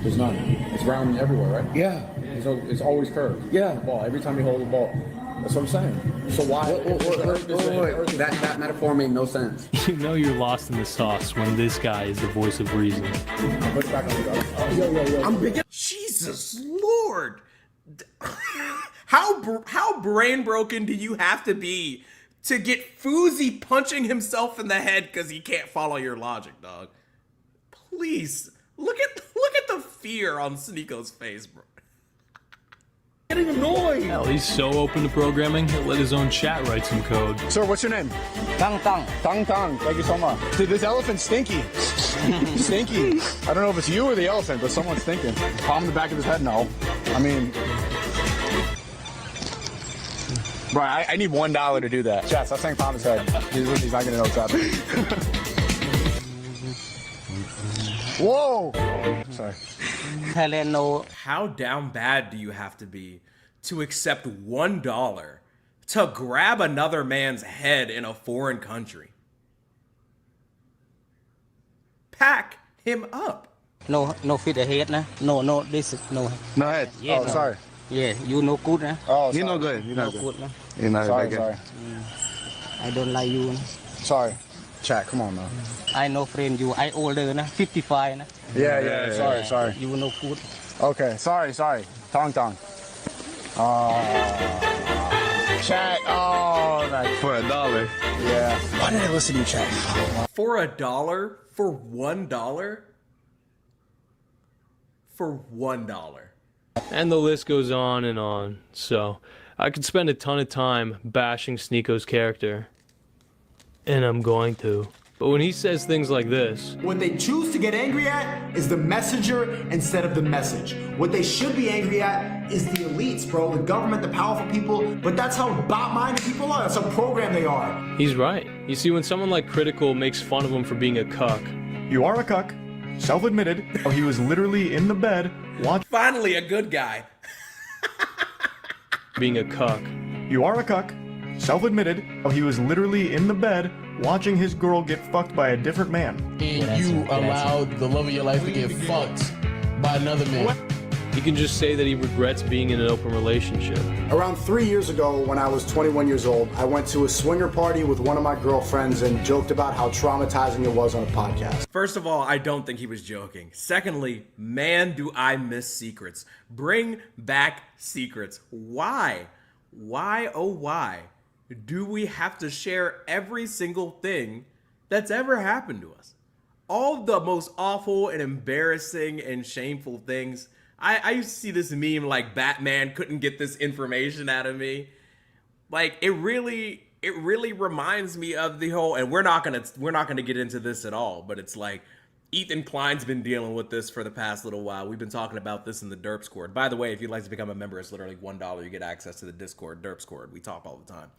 There's none. It's round everywhere, right? Yeah. It's always curved. Yeah. The ball. Every time you hold the ball. That's what I'm saying. So why? Wait. That metaphor made no sense. You know you're lost in the sauce when this guy is the voice of reason. Put it back on the guard. Yo. I'm big. Jesus Lord. How brain broken do you have to be to get Fousey punching himself in the head because he can't follow your logic, dog? Please, look at the fear on Sneako's face, bro. Getting annoyed. Hell, he's so open to programming, he'll let his own chat write some code. Sir, what's your name? Tang. Thank you so much. Dude, this elephant's stinky. Stinky. I don't know if it's you or the elephant, but someone's stinking. Palm the back of his head, no. I mean... Bro, I need $1 to do that. Chats, I'm saying palm his head. He's not gonna know what's happening. Whoa! Sorry. How down bad do you have to be to accept $1 to grab another man's head in a foreign country? Pack him up. No fit ahead, nah. No, this is no. No head. Yeah, oh, no. Sorry. Yeah, you no good, nah. Oh, you sorry. no good. You're No not good. good, nah. You're not sorry. I don't like you. Nah. Sorry. Chat, come on now. I know friend you. I older, nah. 55, nah. Yeah. Sorry. You no good. Okay, sorry. Tong. Chat, that's for $1. Yeah. Why did I listen to you, chat? For $1? For $1? For $1. And the list goes on and on. So I could spend a ton of time bashing Sneako's character. And I'm going to. But when he says things like this... What they choose to get angry at is the messenger instead of the message. What they should be angry at is the elites, bro. The government, the powerful people. But that's how bot-minded people are. That's how programmed they are. He's right. You see, when someone like Critical makes fun of him for being a cuck... You are a cuck. Self-admitted. He was literally in the bed watching... Finally, a good guy. being a cuck. You are a cuck. Self-admitted. He was literally in the bed watching his girl get fucked by a different man. And you allowed the love of your life to get fucked by another man. He can just say that he regrets being in an open relationship. Around 3 years ago, when I was 21 years old, I went to a swinger party with one of my girlfriends and joked about how traumatizing it was on a podcast. First of all, I don't think he was joking. Secondly, man, do I miss secrets. Bring back secrets. Why? Why, oh why, do we have to share every single thing that's ever happened to us? All the most awful and embarrassing and shameful things. I used to see this meme like Batman couldn't get this information out of me. Like it really reminds me of the whole, and we're not gonna get into this at all, but it's like Ethan Klein's been dealing with this for the past little while. We've been talking about this in the Derps Cord. By the way, if you'd like to become a member, it's literally $1. You get access to the Discord, Derps Cord. We talk all the time.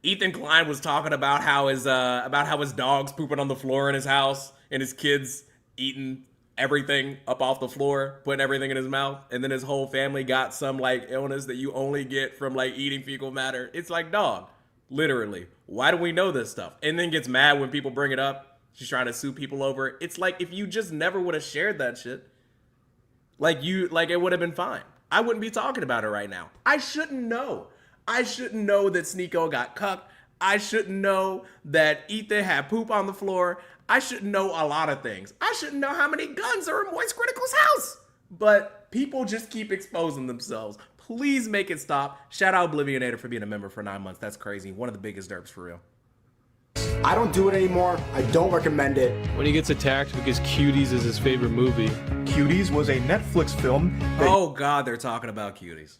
Ethan Klein was talking about how his dog's pooping on the floor in his house and his kids eating everything up off the floor, putting everything in his mouth, and then his whole family got some like illness that you only get from like eating fecal matter. It's like, dog, literally, why do we know this stuff? And then gets mad when people bring it up. She's trying to sue people over it. It's like if you just never would have shared that shit, like it would have been fine. I wouldn't be talking about it right now. I shouldn't know. I shouldn't know that Sneako got cucked. I shouldn't know that Ethan had poop on the floor. I shouldn't know a lot of things. I shouldn't know how many guns are in Moist Critical's house. But people just keep exposing themselves. Please make it stop. Shout out Oblivionator for being a member for 9 months. That's crazy. One of the biggest derps for real. I don't do it anymore. I don't recommend it. When he gets attacked because Cuties is his favorite movie. Cuties was a Netflix film. Oh God, they're talking about Cuties.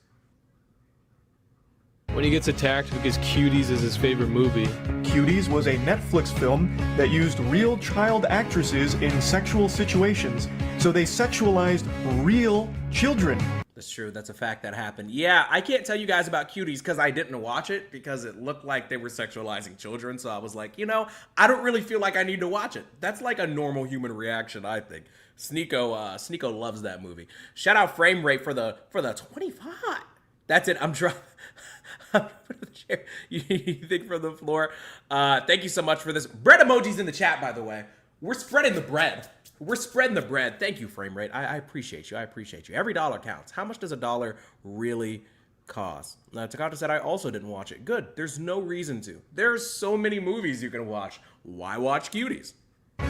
when he gets attacked because Cuties is his favorite movie. Cuties was a Netflix film that used real child actresses in sexual situations, so they sexualized real children. That's true. That's a fact that happened. Yeah, I can't tell you guys about Cuties because I didn't watch it because it looked like they were sexualizing children. So I was like, you know, I don't really feel like I need to watch it. That's like a normal human reaction, I think. Sneako loves that movie. Shout out Frame Rate for the 25. That's it. I'm trying. You think from the floor. Thank you so much for this. Bread emojis in the chat, by the way. We're spreading the bread. We're spreading the bread. Thank you, Frame Rate. I appreciate you. I appreciate you. Every dollar counts. How much does a dollar really cost? Takata said I also didn't watch it. Good. There's no reason to. There's so many movies you can watch. Why watch Cuties?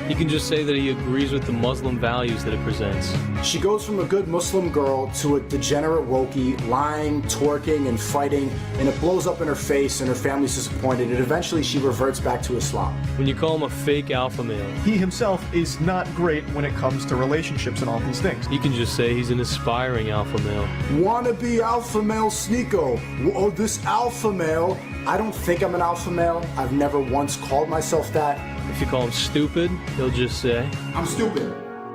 He can just say that he agrees with the Muslim values that it presents. She goes from a good Muslim girl to a degenerate wokey, lying, twerking, and fighting, and it blows up in her face, and her family's disappointed, and eventually she reverts back to Islam. When you call him a fake alpha male, He himself is not great when it comes to relationships and all these things. you can just say he's an aspiring alpha male. Wanna be alpha male Sneako? Oh, this alpha male. I don't think I'm an alpha male. I've never once called myself that. If you call him stupid, he'll just say, I'm stupid.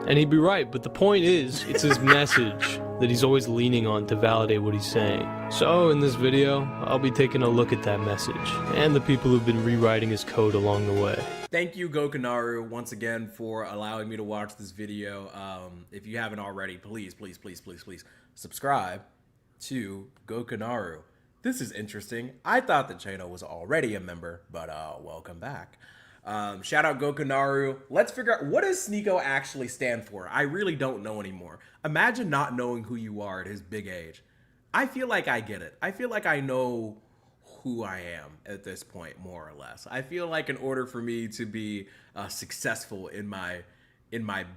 and he'd be right, but the point is, it's his message that he's always leaning on to validate what he's saying. So in this video, I'll be taking a look at that message, and the people who've been rewriting his code along the way. Thank you, gokanaru, once again for allowing me to watch this video. If you haven't already, please subscribe to gokanaru. This is interesting. I thought the channel was already a member, but welcome back. Shout out gokanaru. Let's figure out, what does Sneako actually stand for? I really don't know anymore. Imagine not knowing who you are at his big age. I feel like I get it. I feel like I know who I am at this point, more or less. I feel like in order for me to be successful in my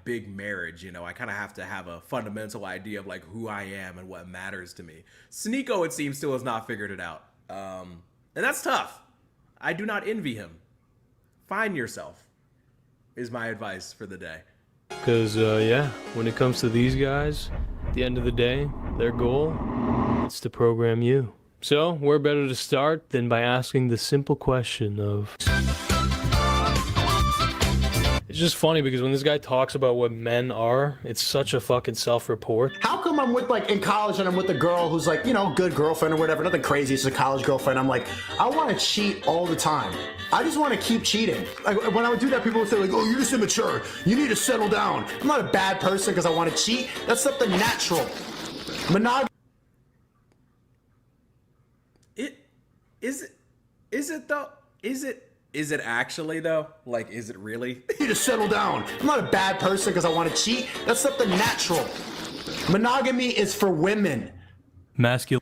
big marriage, you know, I kind of have to have a fundamental idea of like who I am and what matters to me. Sneako, it seems, still has not figured it out. And that's tough. I do not envy him. Find yourself is my advice for the day. Because, yeah, when it comes to these guys, at the end of the day, their goal is to program you. So, where better to start than by asking the simple question of... It's just funny because when this guy talks about what men are, it's such a fucking self-report. How come I'm with, like, in college and I'm with a girl who's like, you know, good girlfriend or whatever, nothing crazy, it's a college girlfriend. I'm like, I want to cheat all the time. I just want to keep cheating. Like, when I would do that, people would say like, oh, you're just immature. You need to settle down. I'm not a bad person because I want to cheat. That's something natural. Monogamy. Is it actually though? Like, is it really? You need to settle down. I'm not a bad person because I want to cheat. That's something natural. Monogamy is for women. Masculine.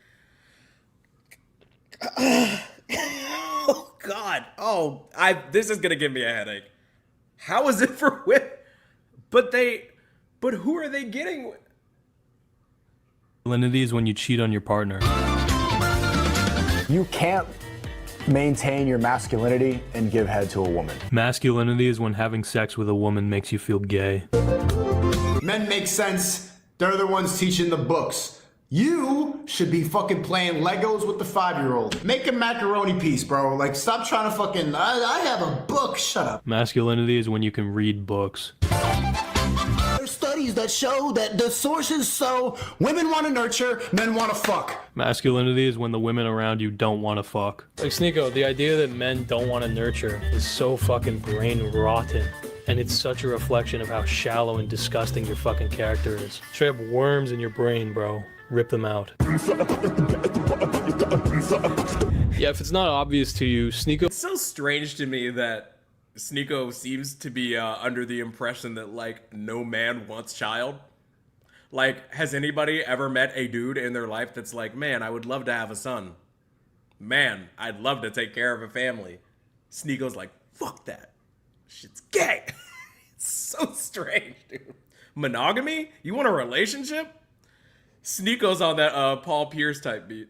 Oh God. Oh, this is gonna give me a headache. How is it for women? But who are they getting? Masculinity is when you cheat on your partner. You can't maintain your masculinity and give head to a woman. Masculinity is when having sex with a woman makes you feel gay. Men make sense. They're the ones teaching the books. You should be fucking playing Legos with the 5-year-old. Make a macaroni piece, bro. Like, stop trying to fucking, I have a book. Shut up. Masculinity is when you can read books. There's studies that show that the sources so women want to nurture, men want to fuck. Masculinity is when the women around you don't want to fuck. Like, Sneako, the idea that men don't want to nurture is so fucking brain rotten. And it's such a reflection of how shallow and disgusting your fucking character is. Straight up worms in your brain, bro. Rip them out. Yeah, if it's not obvious to you, Sneako... It's so strange to me that Sneako seems to be under the impression that, like, no man wants child. Like, has anybody ever met a dude in their life that's like, man, I would love to have a son. Man, I'd love to take care of a family. Sneako's like, fuck that. Shit's gay. It's so strange, dude. Monogamy? You want a relationship? Sneako's on that Paul Pierce type beat.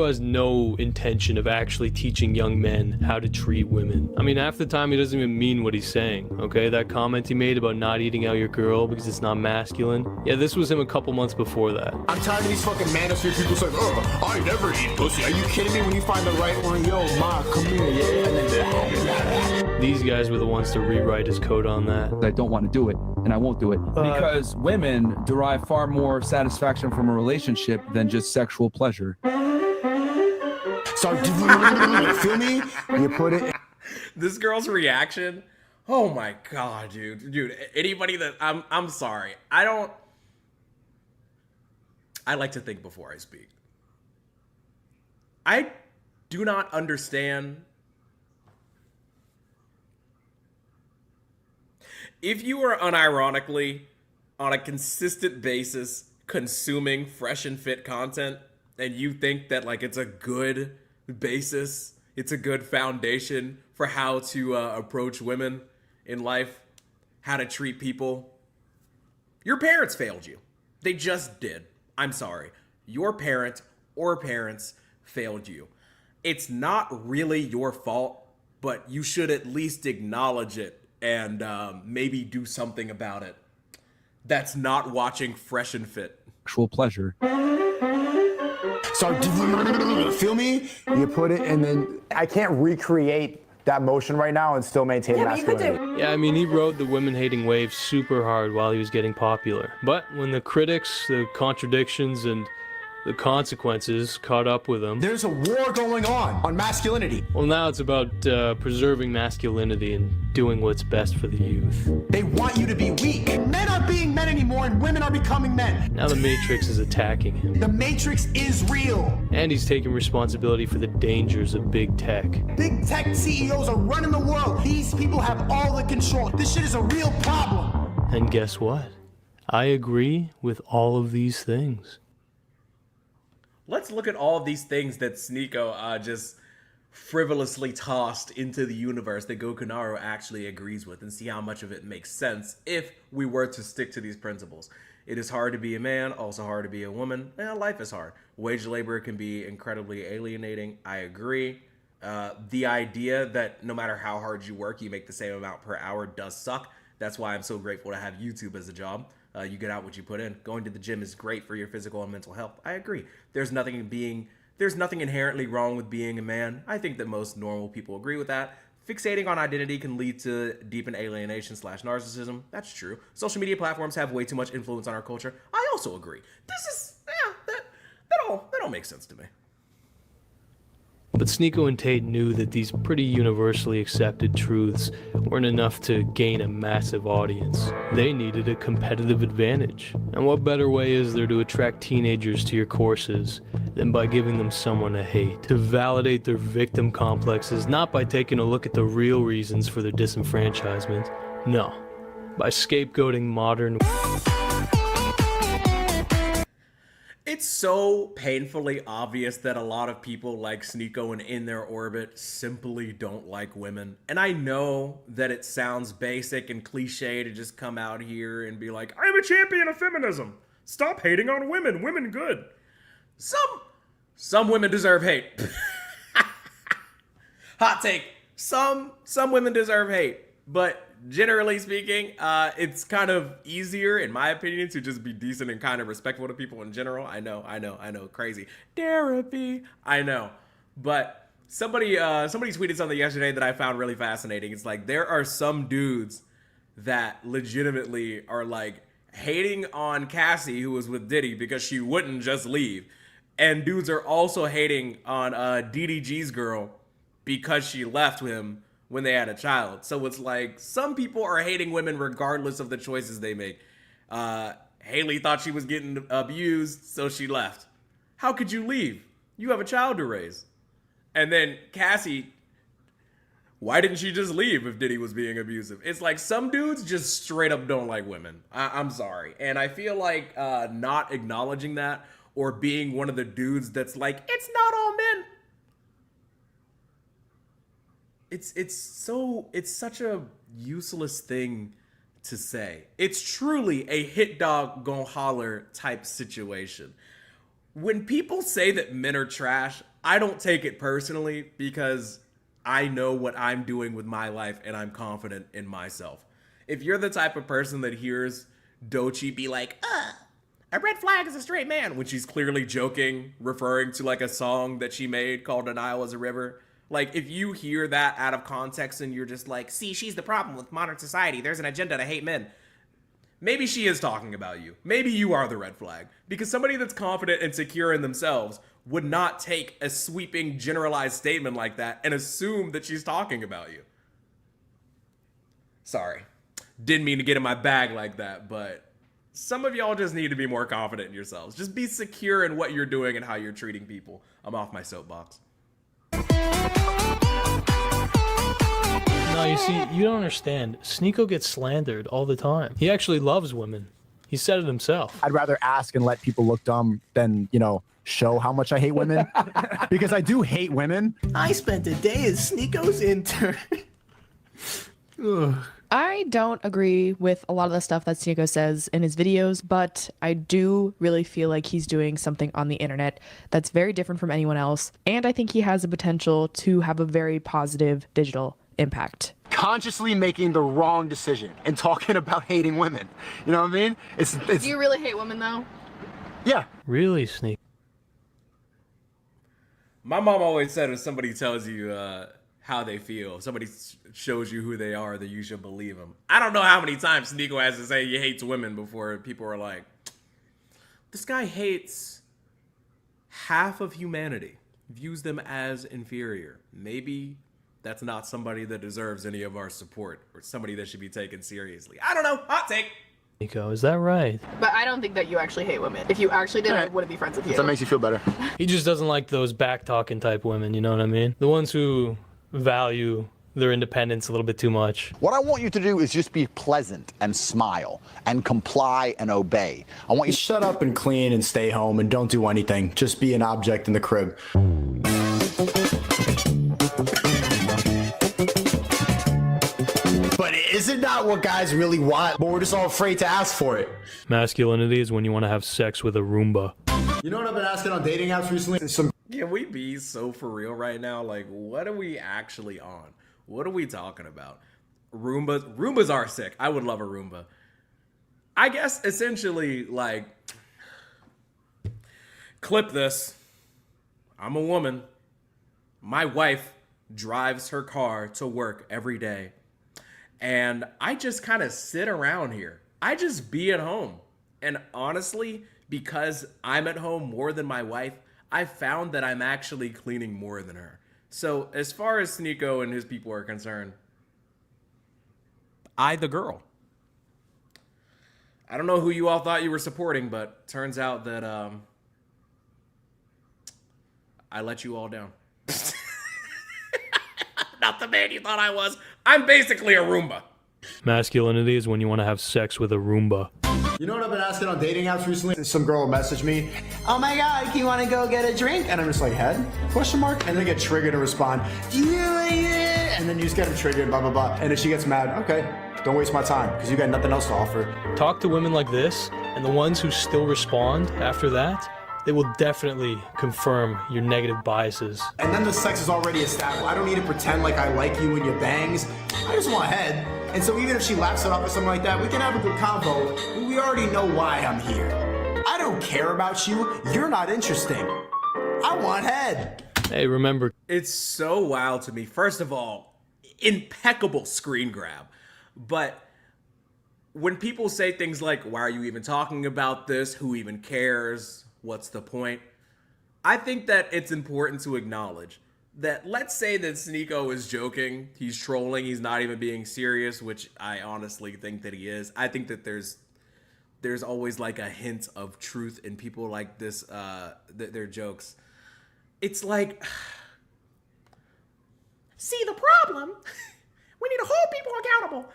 has no intention of actually teaching young men how to treat women. I mean, half the time he doesn't even mean what he's saying, okay? That comment he made about not eating out your girl because it's not masculine. Yeah, this was him a couple months before that. I'm tired of these fucking manosphere people saying, oh, I never eat pussy. Are you kidding me? When you find the right one, yo, ma, come here, yeah. These guys were the ones to rewrite his code on that. I don't want to do it, and I won't do it. Because women derive far more satisfaction from a relationship than just sexual pleasure. So, feel me? You put it. This girl's reaction. Oh my god, dude. Anybody that I'm sorry. I like to think before I speak. I do not understand. If you are unironically, on a consistent basis, consuming fresh and fit content, and you think that like it's a good basis, it's a good foundation for how to approach women in life, how to treat people, your parents failed you. They just did. I'm sorry. Your parent or parents failed you. It's not really your fault, but you should at least acknowledge it and maybe do something about it. That's not watching Fresh and Fit. Actual pleasure. So, feel me? You put it, and then I can't recreate that motion right now and still maintain masculinity. Yeah, I mean, he rode the women-hating wave super hard while he was getting popular. But when the critics, the contradictions, and the consequences caught up with him... There's a war going on masculinity. Well, now it's about preserving masculinity and doing what's best for the youth. They want you to be weak. Men aren't being men anymore, and women are becoming men. Now the Matrix is attacking him. The Matrix is real. And he's taking responsibility for the dangers of big tech. Big tech CEOs are running the world. These people have all the control. This shit is a real problem. And guess what? I agree with all of these things. Let's look at all of these things that Sneako just frivolously tossed into the universe that Gokanaru actually agrees with and see how much of it makes sense if we were to stick to these principles. It is hard to be a man, also hard to be a woman. Life is hard. Wage labor can be incredibly alienating. I agree. The idea that no matter how hard you work, you make the same amount per hour does suck. That's why I'm so grateful to have YouTube as a job. You get out what you put in. Going to the gym is great for your physical and mental health. I agree. There's nothing inherently wrong with being a man. I think that most normal people agree with that. Fixating on identity can lead to deepened alienation / narcissism. That's true. Social media platforms have way too much influence on our culture. I also agree. That all makes sense to me. But Sneako and Tate knew that these pretty universally accepted truths weren't enough to gain a massive audience. They needed a competitive advantage. And what better way is there to attract teenagers to your courses than by giving them someone to hate, to validate their victim complexes, not by taking a look at the real reasons for their disenfranchisement. No, by scapegoating modern... It's so painfully obvious that a lot of people like Sneako and in their orbit simply don't like women. And I know that it sounds basic and cliche to just come out here and be like, I'm a champion of feminism. Stop hating on women. Women good. Some women deserve hate. Hot take. Some women deserve hate. But generally speaking, it's kind of easier, in my opinion, to just be decent and kind of respectful to people in general. I know, crazy. Derapy, I know. But somebody tweeted something yesterday that I found really fascinating. It's like, there are some dudes that legitimately are like hating on Cassie, who was with Diddy, because she wouldn't just leave. And dudes are also hating on DDG's girl because she left him when they had a child. So it's like, some people are hating women regardless of the choices they make. Haley thought she was getting abused, so she left. How could you leave? You have a child to raise. And then Cassie, why didn't she just leave if Diddy was being abusive? It's like, some dudes just straight up don't like women. I'm sorry. And I feel like not acknowledging that, or being one of the dudes that's like, it's not all men. It's such a useless thing to say. It's truly a hit dog gon' holler type situation. when people say that men are trash, I don't take it personally because I know what I'm doing with my life and I'm confident in myself. If you're the type of person that hears Doechii be like, a red flag is a straight man, when she's clearly joking, referring to like a song that she made called "The Nile is a River," like if you hear that out of context and you're just like, see, she's the problem with modern society, there's an agenda to hate men. Maybe she is talking about you. Maybe you are the red flag. Because somebody that's confident and secure in themselves would not take a sweeping, generalized statement like that and assume that she's talking about you. Sorry. Didn't mean to get in my bag like that, but some of y'all just need to be more confident in yourselves. Just be secure in what you're doing and how you're treating people. I'm off my soapbox. No, you see, you don't understand. Sneako gets slandered all the time. He actually loves women. He said it himself. I'd rather ask and let people look dumb than, you know, show how much I hate women. Because I do hate women. I spent a day as Sneako's intern. I don't agree with a lot of the stuff that Sneako says in his videos, but I do really feel like he's doing something on the internet that's very different from anyone else. And I think he has the potential to have a very positive digital impact. Consciously making the wrong decision and talking about hating women. You know what I mean? It's Do you really hate women though? Yeah. Really, Sneak? My mom always said if somebody tells you how they feel, somebody shows you who they are, that you should believe them. I don't know how many times Sneako has to say he hates women before people are like, this guy hates half of humanity, views them as inferior. Maybe that's not somebody that deserves any of our support or somebody that should be taken seriously. I don't know. Hot take. Sneako, is that right? But I don't think that you actually hate women. If you actually did, I wouldn't be friends with you. If that makes you feel better. He just doesn't like those back-talking type women, you know what I mean? The ones who value their independence a little bit too much. What I want you to do is just be pleasant and smile and comply and obey. I want you to shut up and clean and stay home and don't do anything. Just be an object in the crib. But isn't that what guys really want? But we're just all afraid to ask for it. Masculinity is when you want to have sex with a Roomba. You know what I've been asking on dating apps recently? Can we be so for real right now? Like, what are we actually on? What are we talking about? Roombas are sick. I would love a Roomba. I guess essentially, like, clip this. I'm a woman. My wife drives her car to work every day. And I just kind of sit around here. I just be at home. And honestly, because I'm at home more than my wife, I found that I'm actually cleaning more than her. So as far as Sneako and his people are concerned, I the girl. I don't know who you all thought you were supporting, but turns out that I let you all down. Not the man you thought I was. I'm basically a Roomba. Masculinity is when you want to have sex with a Roomba. You know what I've been asking on dating apps recently? Some girl will message me, oh my god, you want to go get a drink? And I'm just like, head? Question mark? And they get triggered to respond, yeah. And then you just get them triggered, blah, blah, blah. And if she gets mad, okay, don't waste my time because you got nothing else to offer. Talk to women like this, and the ones who still respond after that, they will definitely confirm your negative biases. And then the sex is already established. I don't need to pretend like I like you and your bangs. I just want head. And so even if she laughs it off or something like that, we can have a good convo. We already know why I'm here. I don't care about you. You're not interesting. I want head. Hey, remember. It's so wild to me. First of all, impeccable screen grab. But when people say things like, why are you even talking about this? Who even cares? What's the point? I think that it's important to acknowledge that, let's say that Sneako is joking, he's trolling, he's not even being serious, which I honestly think that he is. I think that there's always like a hint of truth in people like this, their jokes. It's like, see the problem? We need to hold people accountable.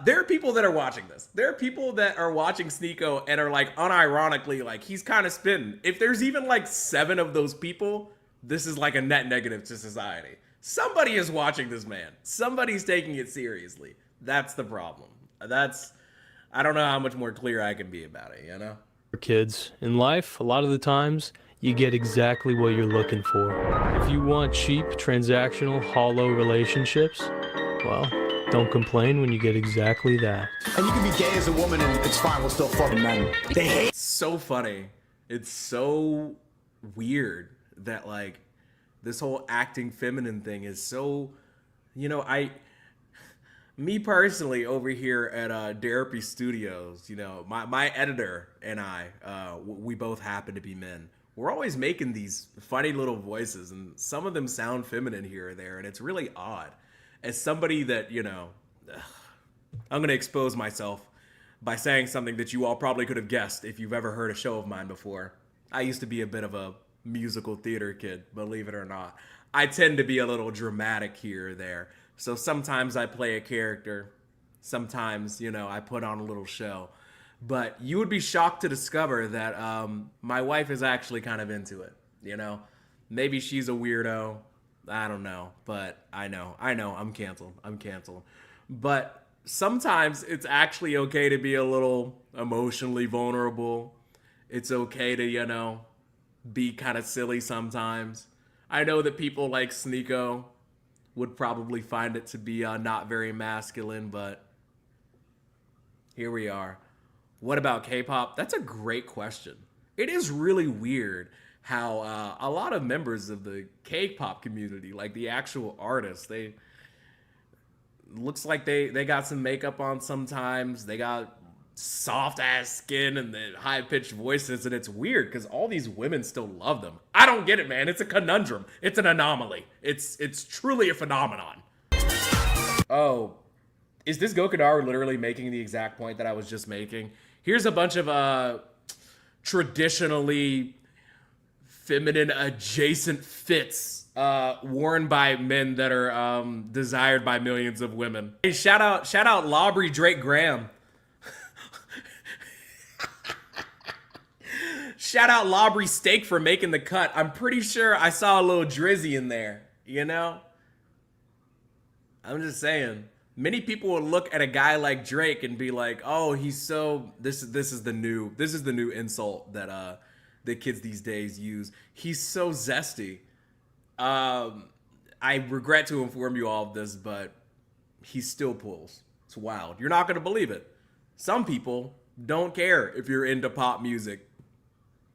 There are people that are watching this. There are people that are watching Sneako and are like, unironically, like, he's kind of spinning. If there's even like 7 of those people, this is like a net negative to society. Somebody is watching this man. Somebody's taking it seriously. That's the problem. I don't know how much more clear I can be about it, you know? Kids, in life, a lot of the times, you get exactly what you're looking for. If you want cheap, transactional, hollow relationships, well, don't complain when you get exactly that. And you can be gay as a woman and it's fine, we'll still fucking men. They hate. It's so funny. It's so weird that like this whole acting feminine thing is so, you know, me personally over here at Derapy Studios, you know, my editor and I, we both happen to be men. We're always making these funny little voices, and some of them sound feminine here or there, and it's really odd. As somebody that, you know, I'm going to expose myself by saying something that you all probably could have guessed if you've ever heard a show of mine before. I used to be a bit of a musical theater kid, believe it or not. I tend to be a little dramatic here or there. So sometimes I play a character. Sometimes, you know, I put on a little show. But you would be shocked to discover that my wife is actually kind of into it, you know? Maybe she's a weirdo. I don't know. But I know. I'm canceled. But sometimes it's actually okay to be a little emotionally vulnerable. It's okay to, you know, be kind of silly sometimes. I know that people like Sneako would probably find it to be not very masculine, but here we are. What about K-pop? That's a great question. It is really weird how a lot of members of the K-pop community, like the actual artists, looks like they got some makeup on sometimes. They got soft ass skin and the high pitched voices, and it's weird because all these women still love them. I don't get it, man. It's a conundrum. It's an anomaly. It's truly a phenomenon. Oh, is this gokanaru literally making the exact point that I was just making? Here's a bunch of traditionally feminine adjacent fits worn by men that are desired by millions of women. Hey, shout out Laubrie Drake Graham. Shout out Laubrie Steak for making the cut. I'm pretty sure I saw a little drizzy in there, you know? I'm just saying. Many people will look at a guy like Drake and be like, "Oh, he's so this is the new insult that the kids these days use. He's so zesty." I regret to inform you all of this, but he still pulls. It's wild. You're not going to believe it. Some people don't care if you're into pop music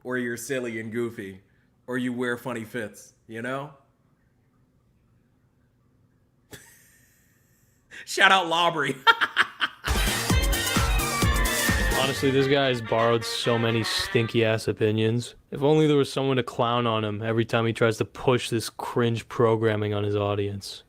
or you're silly and goofy or you wear funny fits, you know? Shout out Laubrie. Honestly, this guy has borrowed so many stinky ass opinions. If only there was someone to clown on him every time he tries to push this cringe programming on his audience.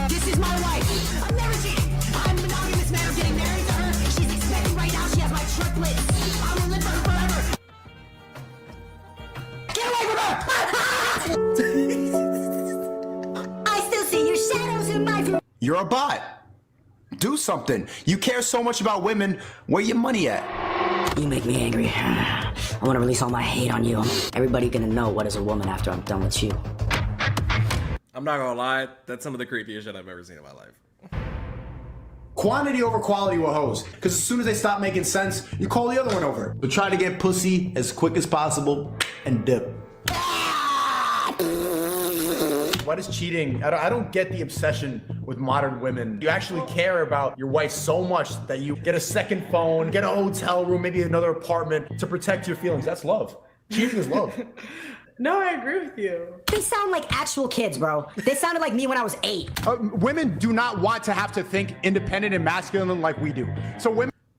This is my wife. I'm never cheating. I'm a monogamous man. I'm getting married to her. She's expecting right now. She has my triplets. I will live for her forever. Get away from her! I still see your shadows in my view. You're a bot. Do something. You care so much about women. Where your money at? You make me angry. I want to release all my hate on you. Everybody gonna know what is a woman after I'm done with you. I'm not gonna lie, that's some of the creepiest shit I've ever seen in my life. Quantity over quality with hoes. Because as soon as they stop making sense, you call the other one over. But try to get pussy as quick as possible and dip. What is cheating? I don't get the obsession with modern women. You actually care about your wife so much that you get a second phone, get a hotel room, maybe another apartment to protect your feelings. That's love. Cheating is love. No, I agree with you. They sound like actual kids, bro. They sounded like me when I was 8. Women do not want to have to think independent and masculine like we do. So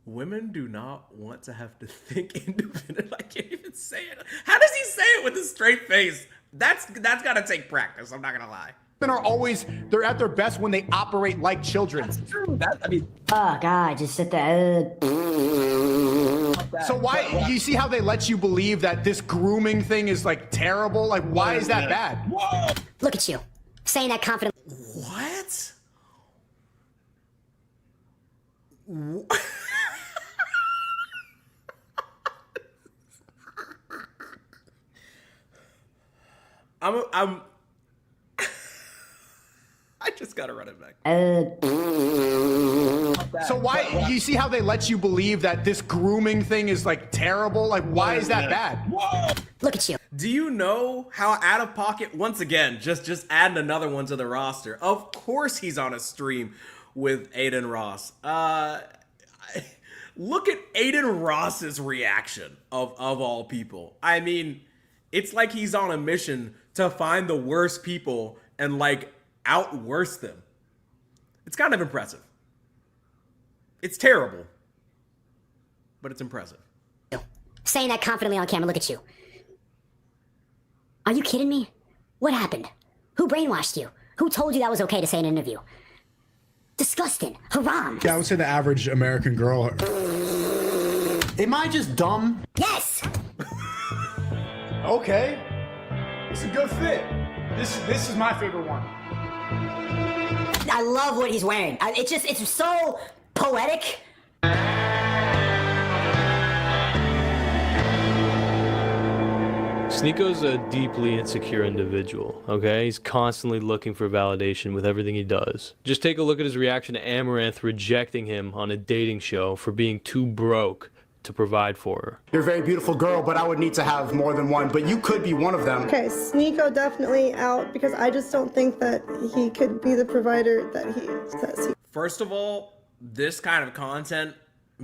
Women do not want to have to think independent. I can't even say it. How does he say it with a straight face? That's gotta take practice. I'm not gonna lie. Women are always, they're at their best when they operate like children. That's true. Oh, God, just sit there. So why, you see how they let you believe that this grooming thing is like terrible? Like, why is that bad? Whoa. Look at you, saying that confidently. What? I just gotta run it back. So why, you see how they let you believe that this grooming thing is like terrible? Like, why is that bad? Look at you. Do you know how out of pocket, once again, just adding another one to the roster. Of course he's on a stream with Aiden Ross. Look at Aiden Ross's reaction of all people. I mean, it's like he's on a mission to find the worst people and like out-worse them. It's kind of impressive. It's terrible, but it's impressive. Saying that confidently on camera, look at you. Are you kidding me? What happened? Who brainwashed you? Who told you that was okay to say in an interview? Disgusting. Haram. Yeah, I would say the average American girl. Am I just dumb? Yes! Okay. It's a good fit. This is my favorite one. I love what he's wearing. It's so poetic. Sneako's a deeply insecure individual, okay? He's constantly looking for validation with everything he does. Just take a look at his reaction to Amaranth rejecting him on a dating show for being too broke to provide for her. You're a very beautiful girl, but I would need to have more than one, but you could be one of them. Okay, Sneako definitely out because I just don't think that he could be the provider that he says he. First of all, this kind of content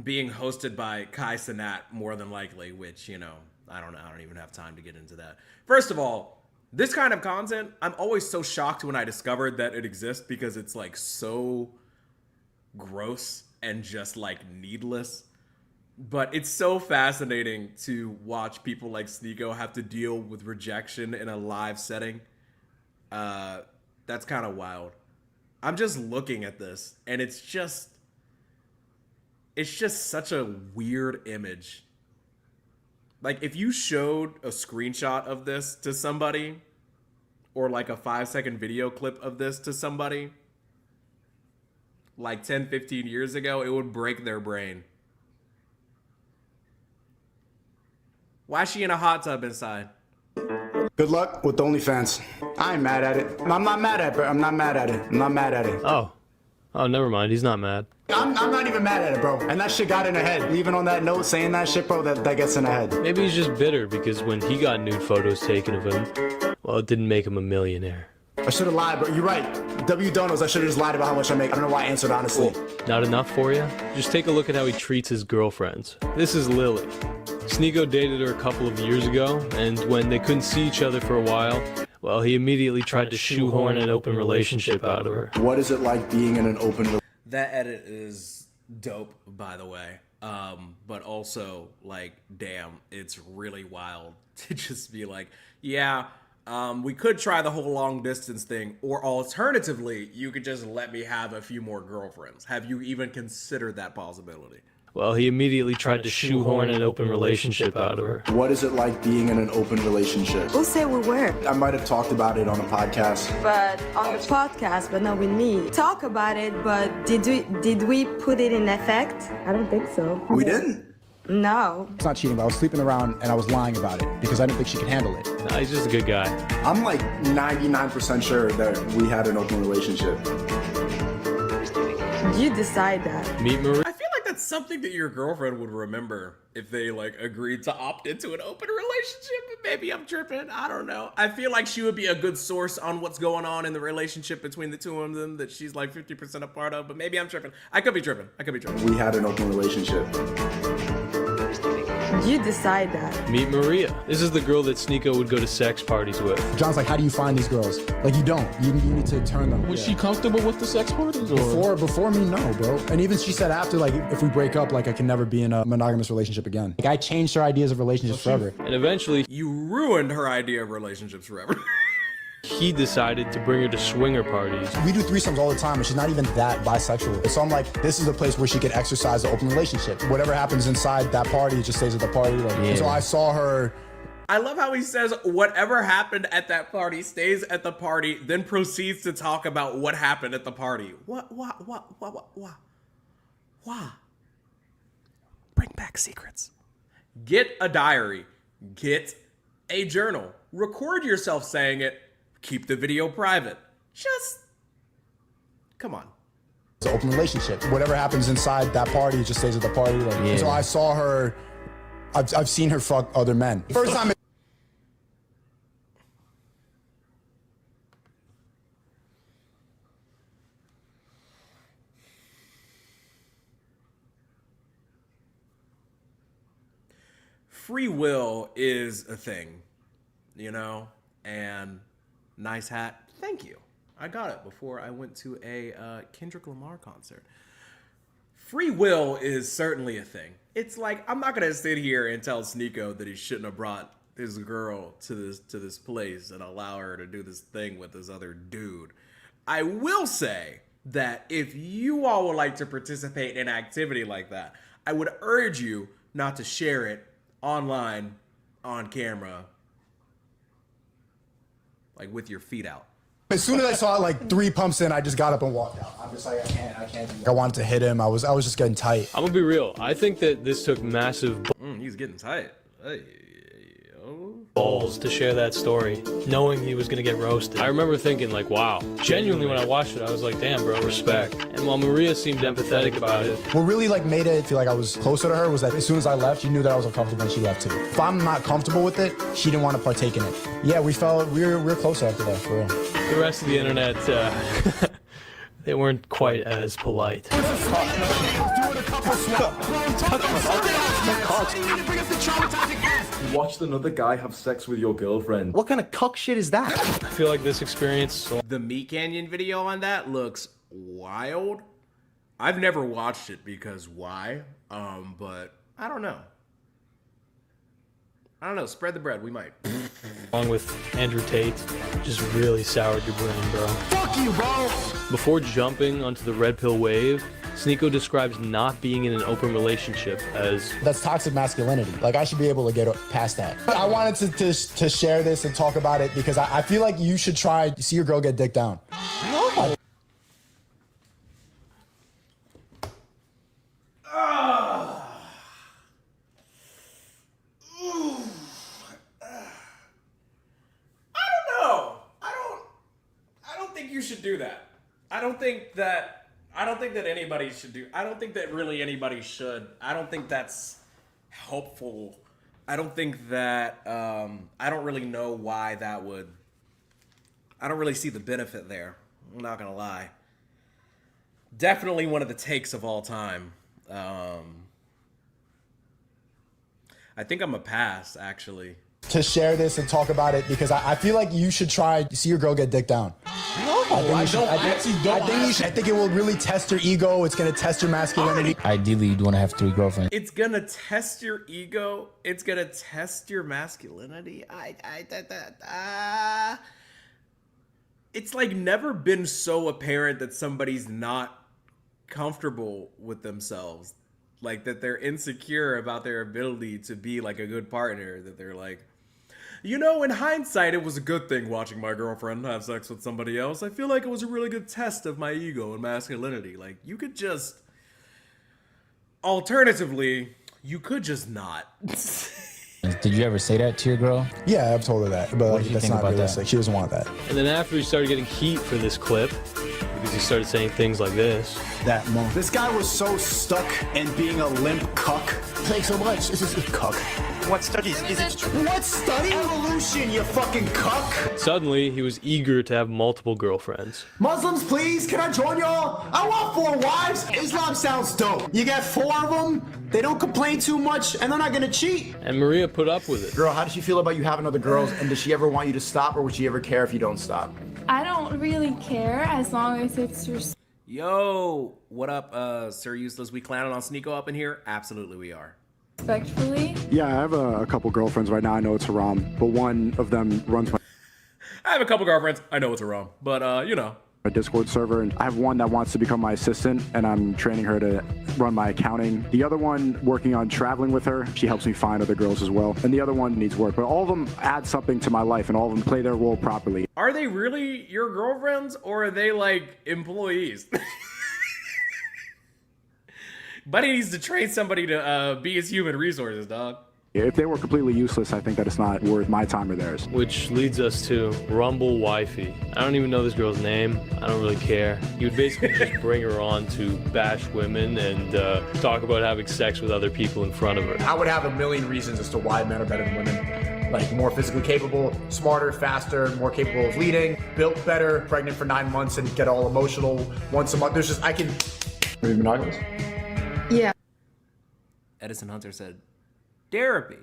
being hosted by Kai Cenat more than likely, which, you know, I don't even have time to get into that. First of all, this kind of content, I'm always so shocked when I discovered that it exists because it's like so gross and just like needless. But it's so fascinating to watch people like Sneako have to deal with rejection in a live setting. That's kind of wild. I'm just looking at this and it's just such a weird image. Like, if you showed a screenshot of this to somebody, or like a 5-second video clip of this to somebody, like 10, 15 years ago, it would break their brain. Why is she in a hot tub inside? Good luck with OnlyFans. I ain't mad at it. I'm not mad at it, but I'm not mad at it. I'm not mad at it. Oh, never mind. He's not mad. I'm not even mad at it, bro. And that shit got in her head. Even on that note, saying that shit, bro, that gets in her head. Maybe he's just bitter because when he got nude photos taken of him, well, it didn't make him a millionaire. I should have lied, but you're right. W Donos, I should have just lied about how much I make. I don't know why I answered honestly. Not enough for you? Just take a look at how he treats his girlfriends. This is Lily. Sneako dated her a couple of years ago, and when they couldn't see each other for a while, well, he immediately tried to shoehorn an open relationship out of her. What is it like being in an open relationship? That edit is dope, by the way. But also, like, damn, it's really wild to just be like, yeah, we could try the whole long distance thing, or alternatively, you could just let me have a few more girlfriends. Have you even considered that possibility? Well, he immediately tried to shoehorn an open relationship out of her. What is it like being in an open relationship? Who said we were? I might have talked about it on a podcast. But on the podcast, but not with me. Talk about it, but did we put it in effect? I don't think so. We didn't? No. It's not cheating, but I was sleeping around and I was lying about it because I didn't think she could handle it. Nah, he's just a good guy. I'm like 99% sure that we had an open relationship. You decide that. Meet Marie. I feel like that's something that your girlfriend would remember if they like agreed to opt into an open relationship. But maybe I'm tripping. I don't know. I feel like she would be a good source on what's going on in the relationship between the two of them that she's like 50% a part of. But maybe I'm tripping. I could be tripping. We had an open relationship. You decide that. Meet Maria. This is the girl that Sneako would go to sex parties with. John's like, how do you find these girls? Like, you don't. You need to turn them. Was she comfortable with the sex parties? Or? Before me, no, bro. And even she said after, like, if we break up, like, I can never be in a monogamous relationship again. Like, I changed her ideas of relationships forever. And eventually, you ruined her idea of relationships forever. he decided to bring her to swinger parties. We do threesomes all the time, and she's not even that bisexual. So I'm like, this is a place where she can exercise the open relationship. Whatever happens inside that party, it just stays at the party. Like, So I saw her. I love how he says whatever happened at that party stays at the party, then proceeds to talk about what happened at the party. What? Bring back secrets. Get a diary. Get a journal. Record yourself saying it. Keep the video private. Come on. It's an open relationship. Whatever happens inside that party just stays at the party. Like, so I saw her. I've seen her fuck other men. First time. Free will is a thing, you know, and nice hat. Thank you. I got it before I went to a Kendrick Lamar concert. Free will is certainly a thing. It's like, I'm not gonna sit here and tell Sneako that he shouldn't have brought his girl to this place and allow her to do this thing with this other dude. I will say that if you all would like to participate in an activity like that, I would urge you not to share it online, on camera, like with your feet out. As soon as I saw it like 3 pumps in, I just got up and walked out. I'm just like, I can't do that. I wanted to hit him. I was just getting tight. I'm gonna be real. I think that this took massive He's getting tight. Hey, balls to share that story, knowing he was gonna get roasted. I remember thinking like, wow. Genuinely, when I watched it, I was like, damn, bro, respect. And while Maria seemed empathetic about it, What really like made it feel like I was closer to her was that as soon as I left, she knew that I was uncomfortable and she left too. If I'm not comfortable with it, she didn't want to partake in it. Yeah, we were closer after that, for real. the rest of the internet, they weren't quite as polite. You watched another guy have sex with your girlfriend. What kind of cuck shit is that? I feel like this experience... The Meat Canyon video on that looks wild. I've never watched it because why? But I don't know. Spread the bread. We might. Along with Andrew Tate, just really soured your brain, bro. Fuck you, bro! Before jumping onto the red pill wave, Sneako describes not being in an open relationship as... That's toxic masculinity. Like, I should be able to get past that. I wanted to share this and talk about it because I feel like you should try to see your girl get dick down. No. You should do that. I don't think that anybody should do. I don't think that really anybody should. I don't think that's helpful. I don't think that I don't really know why that would. I don't really see the benefit there. I'm not gonna lie. Definitely one of the takes of all time. I think I'm a pass, actually. To share this and talk about it because I feel like you should try to see your girl get dick down. No, I think it will really test your ego. It's gonna test your masculinity. Ideally, you'd want to have 3 girlfriends. It's gonna test your ego. It's gonna test your masculinity. It's like never been so apparent that somebody's not comfortable with themselves. Like that they're insecure about their ability to be like a good partner. That they're like, you know, in hindsight, it was a good thing watching my girlfriend have sex with somebody else. I feel like it was a really good test of my ego and masculinity. Like, you could just... Alternatively, you could just not. Did you ever say that to your girl? Yeah, I've told her that, but like, that's not realistic. She doesn't want that. And then after he started getting heat for this clip, because he started saying things like this. That moment. This guy was so stuck in being a limp cuck. Thanks so much. This is a cuck. What studies is it? What study? Evolution, you fucking cuck. Suddenly, he was eager to have multiple girlfriends. Muslims, please, can I join y'all? I want 4 wives. Islam sounds dope. You get 4 of them, they don't complain too much, and they're not gonna cheat. And Maria put up with it. Girl, how does she feel about you having other girls, and does she ever want you to stop, or would she ever care if you don't stop? I don't really care as long as it's respect. Yo, what up, Sir Useless? We clowning on Sneako up in here? Absolutely we are. Respectfully. Yeah, I have a couple girlfriends right now. I know it's haram, but one of them runs my... I have a couple girlfriends. I know it's haram, but you know. A Discord server, and I have one that wants to become my assistant, and I'm training her to run my accounting. The other one working on traveling with her. She helps me find other girls as well. And the other one needs work, but all of them add something to my life, and all of them play their role properly. Are they really your girlfriends, or are they like employees? Buddy needs to train somebody to be his human resources, dog. If they were completely useless, I think that it's not worth my time or theirs. Which leads us to Rumble Wifey. I don't even know this girl's name. I don't really care. You would basically just bring her on to bash women and talk about having sex with other people in front of her. I would have a million reasons as to why men are better than women. Like more physically capable, smarter, faster, more capable of leading, built better, pregnant for 9 months and get all emotional once a month. There's just, I can... Are you monogamous? Yeah. Edison Hunter said, Derapy.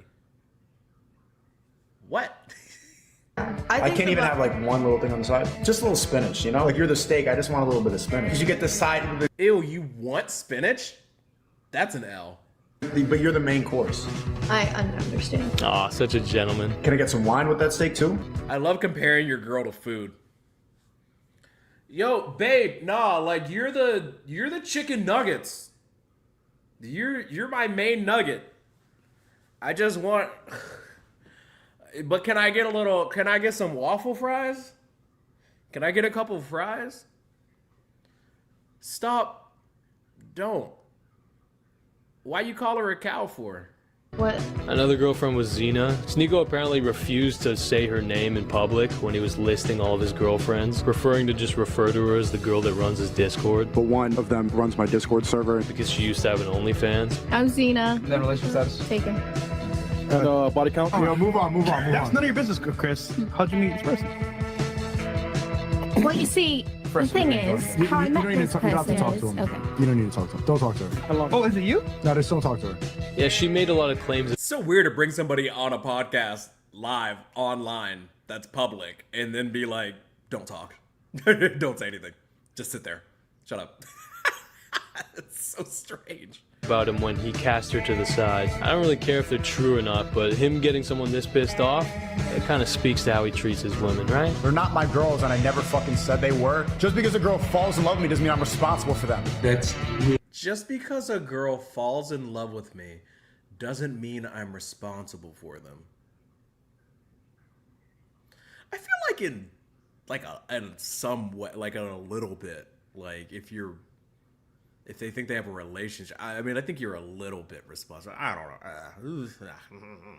What? I can't even have like one little thing on the side. Just a little spinach, you know? Like you're the steak, I just want a little bit of spinach. Because you get the side of the... Ew, you want spinach? That's an L. But you're the main course. I understand. Aw, such a gentleman. Can I get some wine with that steak too? I love comparing your girl to food. Yo, babe, nah, like you're the chicken nuggets. You're my main nugget. I just want, but can I get some waffle fries? Can I get a couple of fries? Stop. Don't. Why you call her a cow for? What? Another girlfriend was Xena. Sneako apparently refused to say her name in public when he was listing all of his girlfriends, preferring to just refer to her as the girl that runs his Discord. But one of them runs my Discord server. Because she used to have an OnlyFans. I'm Xena. And then relationship status? Taken. And body count? Oh, move on. That's none of your business, Chris. How'd you meet this person? Well, you see, the thing is, how I met this person is... Okay. You don't need to talk to him. Don't talk to her. Oh, is it you? No, just don't talk to her. Yeah, she made a lot of claims. It's so weird to bring somebody on a podcast live online that's public and then be like, don't talk. Don't say anything. Just sit there. Shut up. It's so strange. About him when he cast her to the side. I don't really care if they're true or not, but him getting someone this pissed off, it kind of speaks to how he treats his women, right? They're not my girls, and I never fucking said they were. Just because a girl falls in love with me doesn't mean I'm responsible for them. Just because a girl falls in love with me doesn't mean I'm responsible for them. I feel like in some way, like in a little bit, like if they think they have a relationship, I mean, I think you're a little bit responsible. I don't know.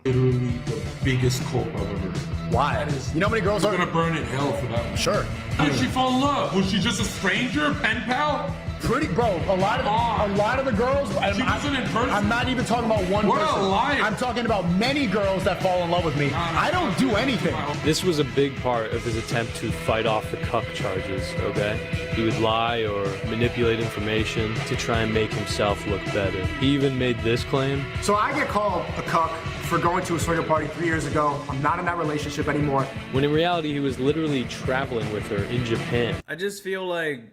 Literally the biggest cult I've ever heard. Why? You know how many girls are gonna burn in hell for that? Sure. How did she fall in love? Was she just a stranger, pen pal? Pretty, bro. A lot of the girls. She wasn't in person. I'm not even talking about one What person. a liar. I'm talking about many girls that fall in love with me. I don't do anything. This was a big part of his attempt to fight off the cuck charges, okay? He would lie or manipulate information to try and make himself look better. He even made this claim. So I get called a cuck for going to a swinger party 3 years ago. I'm not in that relationship anymore. When in reality, he was literally traveling with her in Japan. I just feel like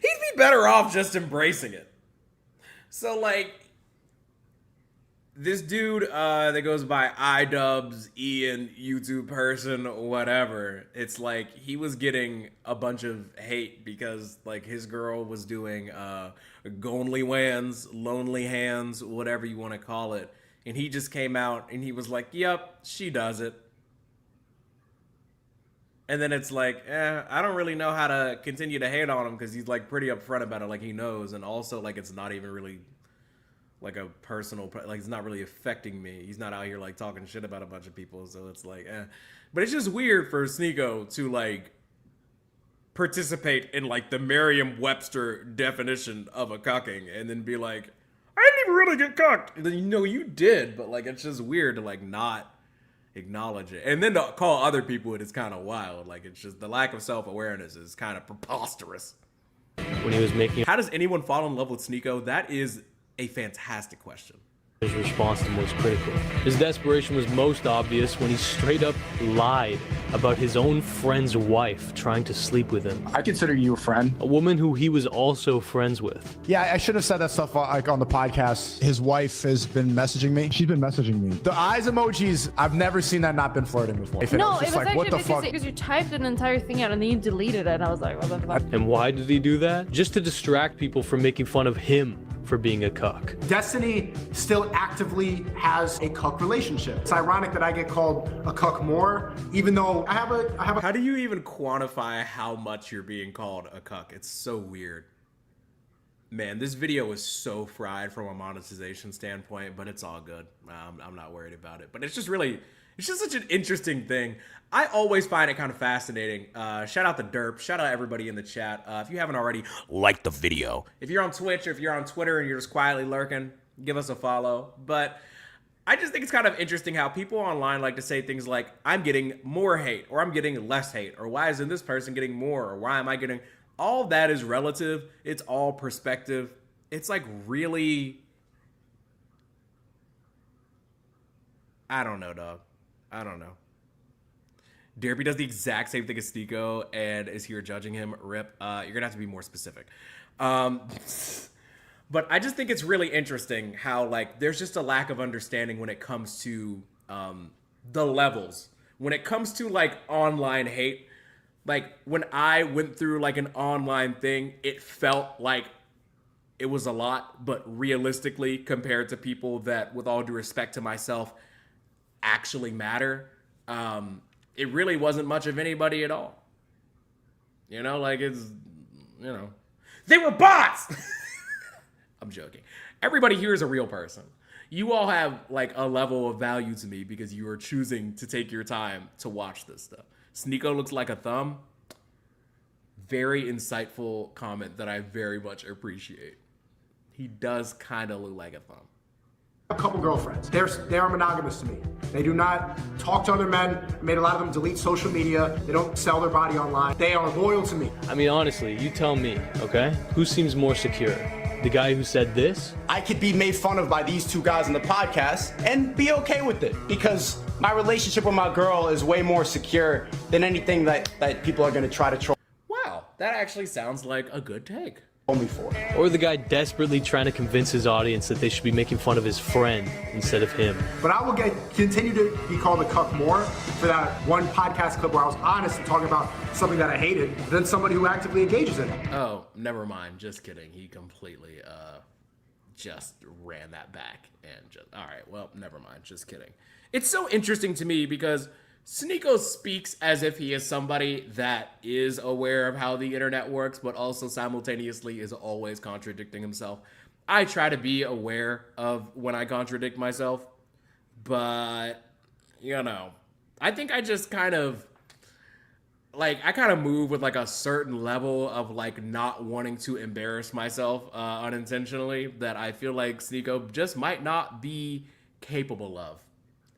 he'd be better off just embracing it. So like this dude that goes by iDubbbz, Ian, YouTube person, whatever, it's like he was getting a bunch of hate because like his girl was doing gonly wands, lonely hands, whatever you want to call it, and he just came out and he was like, yep, she does it. And then it's like, I don't really know how to continue to hate on him because he's like pretty upfront about it, like he knows, and also like it's not even really like a personal, like it's not really affecting me. He's not out here like talking shit about a bunch of people, so it's like, But it's just weird for Sneako to like participate in like the Merriam-Webster definition of a cucking and then be like, I didn't even really get cucked. And then you know you did, but like it's just weird to like not acknowledge it, and then to call other people it is kind of wild. Like it's just the lack of self-awareness is kind of preposterous. When he was making, how does anyone fall in love with Sneako? That is a fantastic question. His response to most critical. His desperation was most obvious when he straight up lied about his own friend's wife trying to sleep with him. I consider you a friend. A woman who he was also friends with. Yeah, I should have said that stuff like on the podcast. His wife has been messaging me. She's been messaging me. The eyes emojis, I've never seen that not been flirting before. No, it was like, actually what the fuck? because you typed an entire thing out and then you deleted it, and I was like, what the fuck? And why did he do that? Just to distract people from making fun of him for being a cuck. Destiny still actively has a cuck relationship. It's ironic that I get called a cuck more, even though I have a How do you even quantify how much you're being called a cuck? It's so weird. Man, this video is so fried from a monetization standpoint, but it's all good. I'm not worried about it. But it's just such an interesting thing. I always find it kind of fascinating. Shout out the derps. Shout out everybody in the chat. If you haven't already, like the video. If you're on Twitch or if you're on Twitter and you're just quietly lurking, give us a follow. But I just think it's kind of interesting how people online like to say things like, I'm getting more hate, or I'm getting less hate, or why isn't this person getting more, or why am I getting... All that is relative. It's all perspective. It's like really... I don't know, dog. I don't know. Derapy does the exact same thing as Sneako and is here judging him. Rip. You're going to have to be more specific. But I just think it's really interesting how, like, there's just a lack of understanding when it comes to the levels. When it comes to, like, online hate, like, when I went through, like, an online thing, it felt like it was a lot, but realistically, compared to people that, with all due respect to myself, actually matter, it really wasn't much of anybody at all. You know, like, it's, you know, they were bots! I'm joking. Everybody here is a real person. You all have, like, a level of value to me because you are choosing to take your time to watch this stuff. Sneako looks like a thumb. Very insightful comment that I very much appreciate. He does kind of look like a thumb. A couple girlfriends. They are monogamous to me. They do not talk to other men. I made a lot of them delete social media. They don't sell their body online. They are loyal to me. I mean, honestly, you tell me, okay? Who seems more secure? The guy who said this? I could be made fun of by these two guys in the podcast and be okay with it because my relationship with my girl is way more secure than anything that people are going to try to troll. Wow, that actually sounds like a good take. Me for. Or the guy desperately trying to convince his audience that they should be making fun of his friend instead of him. But I will continue to be called a cuck more for that one podcast clip where I was honest and talking about something that I hated than somebody who actively engages in it. Oh, never mind. Just kidding. He completely just ran that back and just... All right, well, never mind. Just kidding. It's so interesting to me because Sneako speaks as if he is somebody that is aware of how the internet works, but also simultaneously is always contradicting himself. I try to be aware of when I contradict myself, but, you know, I think I just kind of, like, I kind of move with, like, a certain level of, like, not wanting to embarrass myself unintentionally that I feel like Sneako just might not be capable of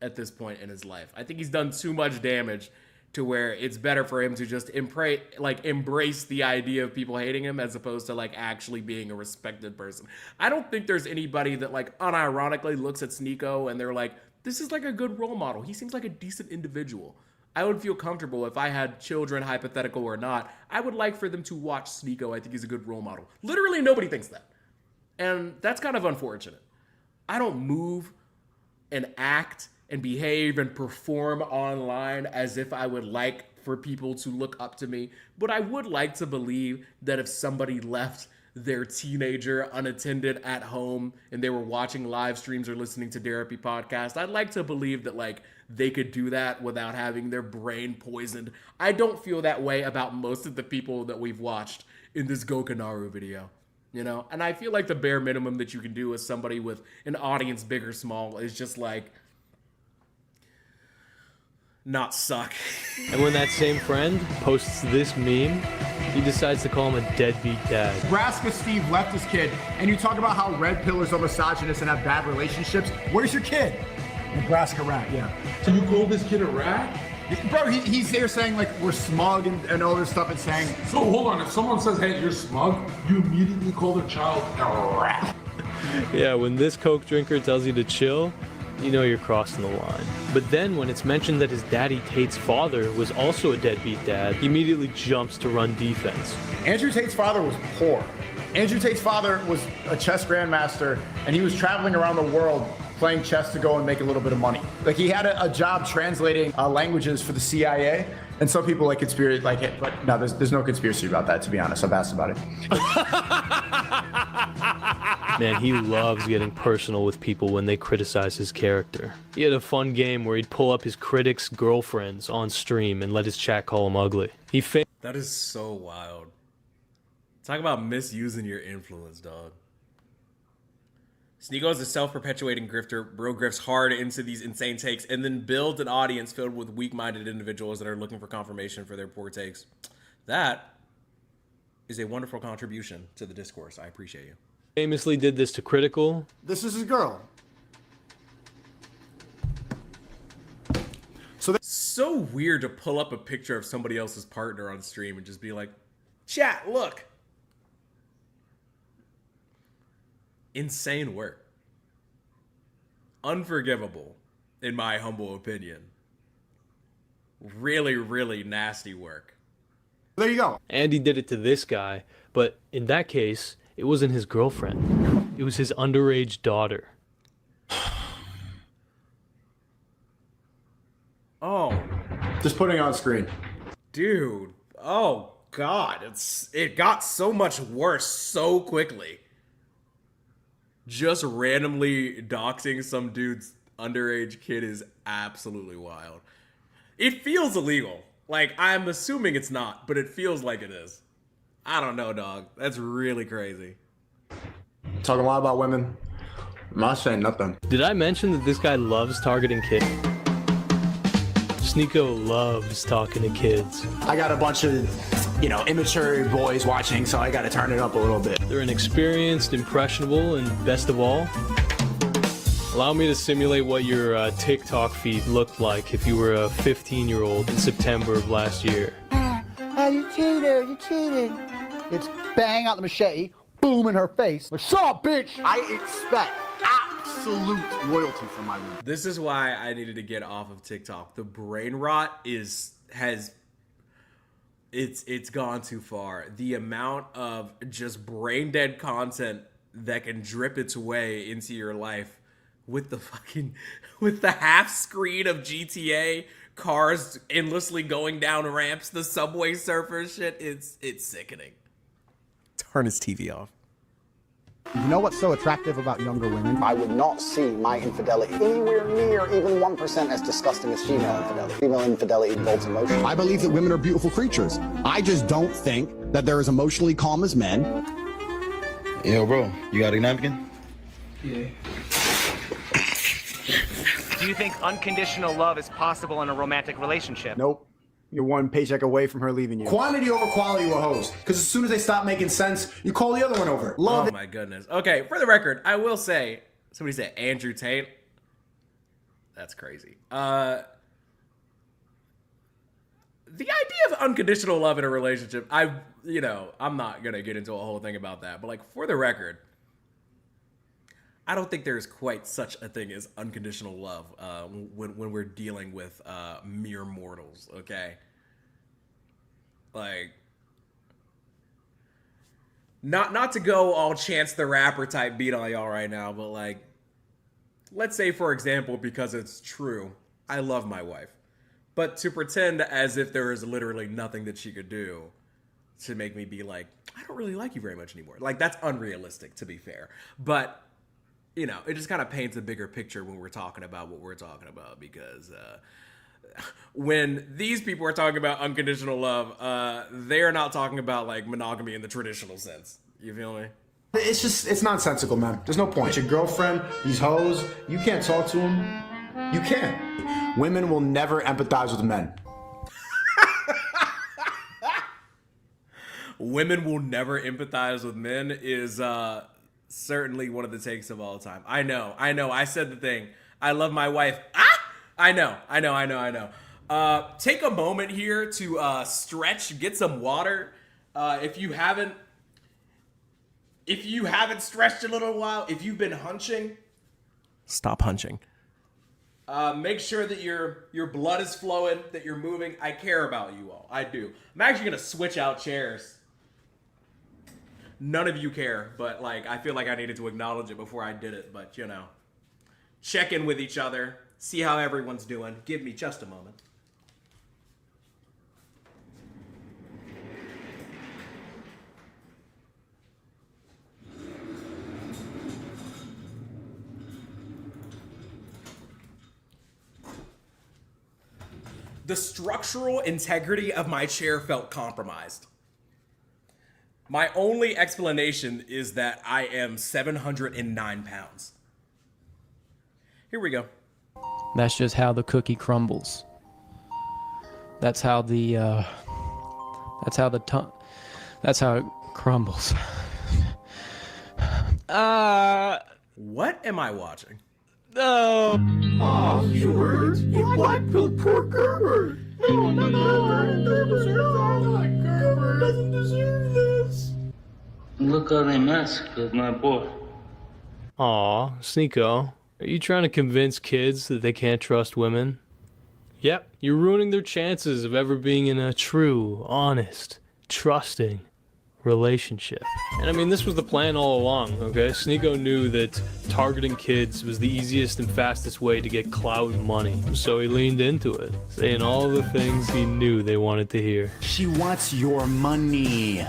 at this point in his life. I think he's done too much damage to where it's better for him to just embrace the idea of people hating him as opposed to, like, actually being a respected person. I don't think there's anybody that, like, unironically looks at Sneako and they're like, this is, like, a good role model. He seems like a decent individual. I would feel comfortable if I had children, hypothetical or not. I would like for them to watch Sneako. I think he's a good role model. Literally nobody thinks that. And that's kind of unfortunate. I don't move and act and behave and perform online as if I would like for people to look up to me. But I would like to believe that if somebody left their teenager unattended at home and they were watching live streams or listening to Derapy podcast, I'd like to believe that, like, they could do that without having their brain poisoned. I don't feel that way about most of the people that we've watched in this gokanaru video, you know? And I feel like the bare minimum that you can do as somebody with an audience big or small is just, like, not suck. And when that same friend posts this meme, he decides to call him a deadbeat dad. Nebraska Steve left his kid, and you talk about how red pillars are misogynist and have bad relationships. Where's your kid? Nebraska rat, yeah. So you call this kid a rat? Bro, he's there saying, like, we're smug and all this stuff and saying... So hold on, if someone says, hey, you're smug, you immediately call their child a rat. Yeah, when this Coke drinker tells you to chill, you know you're crossing the line. But then when it's mentioned that his daddy Tate's father was also a deadbeat dad, he immediately jumps to run defense. Andrew Tate's father was poor. Andrew Tate's father was a chess grandmaster, and he was traveling around the world playing chess to go and make a little bit of money. Like, he had a job translating languages for the CIA, and some people like conspiracy, like it, but no, there's no conspiracy about that, to be honest. I've asked about it. Man, he loves getting personal with people when they criticize his character. He had a fun game where he'd pull up his critics' girlfriends on stream and let his chat call him ugly. That is so wild. Talk about misusing your influence, dog. Sneako is a self-perpetuating grifter. Bro grifts hard into these insane takes and then builds an audience filled with weak-minded individuals that are looking for confirmation for their poor takes. That is a wonderful contribution to the discourse. I appreciate you. Famously did this to Critical. This is his girl. So weird to pull up a picture of somebody else's partner on stream and just be like, chat, look. Insane work. Unforgivable, in my humble opinion. Really, really nasty work. There you go. And he did it to this guy, but in that case, it wasn't his girlfriend. It was his underage daughter. Oh. Just putting it on screen. Dude. Oh, God. It got so much worse so quickly. Just randomly doxing some dude's underage kid is absolutely wild. It feels illegal. Like, I'm assuming it's not, but it feels like it is. I don't know, dog. That's really crazy. Talking a lot about women. I'm not saying nothing. Did I mention that this guy loves targeting kids? Sneako loves talking to kids. I got a bunch of, immature boys watching, so I got to turn it up a little bit. They're inexperienced, impressionable, and best of all, allow me to simulate what your TikTok feed looked like if you were a 15-year-old in September of last year. You cheated, you cheated. It's bang out the machete, boom in her face. What's up, bitch? I expect absolute loyalty from my woman. This is why I needed to get off of TikTok. The brain rot it's gone too far. The amount of just brain dead content that can drip its way into your life with the half screen of GTA, cars endlessly going down ramps, the Subway Surfer shit, it's sickening. Turn his TV off. You know what's so attractive about younger women? I would not see my infidelity anywhere near even 1% as disgusting as female infidelity. Female infidelity involves emotion. I believe that women are beautiful creatures. I just don't think that they're as emotionally calm as men. Yo, bro, you got a napkin? Yeah. Do you think unconditional love is possible in a romantic relationship? Nope. You're one paycheck away from her leaving you. Quantity over quality with hoes. Because as soon as they stop making sense, you call the other one over. Love Oh my goodness. Okay, for the record, I will say, somebody said Andrew Tate. That's crazy. The idea of unconditional love in a relationship, I'm not going to get into a whole thing about that. But like, for the record, I don't think there's quite such a thing as unconditional love when we're dealing with mere mortals, okay? Like, not to go all Chance the Rapper type beat on y'all right now, but like, let's say, for example, because it's true, I love my wife. But to pretend as if there is literally nothing that she could do to make me be like, I don't really like you very much anymore. Like, that's unrealistic, to be fair. But it just kind of paints a bigger picture when we're talking about what we're talking about, because when these people are talking about unconditional love, they're not talking about like monogamy in the traditional sense. You feel me? It's nonsensical, man. There's no point. Your girlfriend, these hoes, you can't talk to them. You can't. Women will never empathize with men. Women will never empathize with men is certainly one of the takes of all time. I know. I said the thing. I love my wife. I know. Take a moment here to stretch, get some water. If you haven't stretched in a little while, if you've been hunching, stop hunching. Make sure that your blood is flowing, that you're moving. I care about you all. I do. I'm actually gonna switch out chairs. None of you care, but like, I feel like I needed to acknowledge it before I did it. But check in with each other, see how everyone's doing. Give me just a moment. The structural integrity of my chair felt compromised. My only explanation is that I am 709 pounds. Here we go. That's just how the cookie crumbles. That's how the that's how it crumbles. What am I watching? No. Oh, Hubert, you black-pilled poor Gerber. No, Gerber deserves all that. Gerber doesn't deserve this. Look how they mess with my boy. Aw, Sneako, are you trying to convince kids that they can't trust women? Yep, you're ruining their chances of ever being in a true, honest, trusting relationship. And I mean, this was the plan all along, okay? Sneako knew that targeting kids was the easiest and fastest way to get clout and money. So he leaned into it, saying all the things he knew they wanted to hear. She wants your money.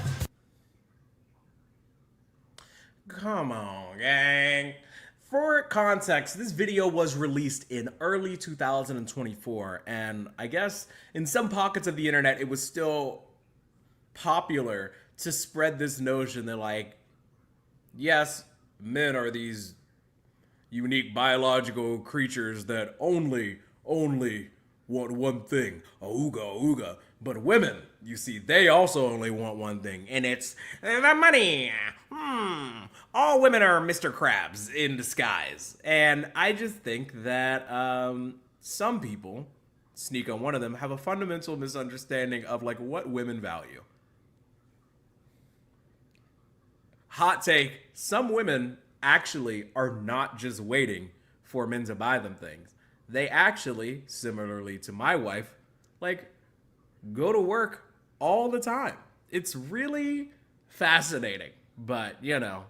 Come on, gang. For context, this video was released in early 2024, and I guess in some pockets of the internet, it was still popular to spread this notion that, like, yes, men are these unique biological creatures that only want one thing, ooga. But women, you see, they also only want one thing, and it's the money. All women are Mr. Krabs in disguise. And I just think that some people, Sneako one of them, have a fundamental misunderstanding of, like, what women value. Hot take, some women actually are not just waiting for men to buy them things. They actually, similarly to my wife, like, go to work all the time. It's really fascinating, but, you know,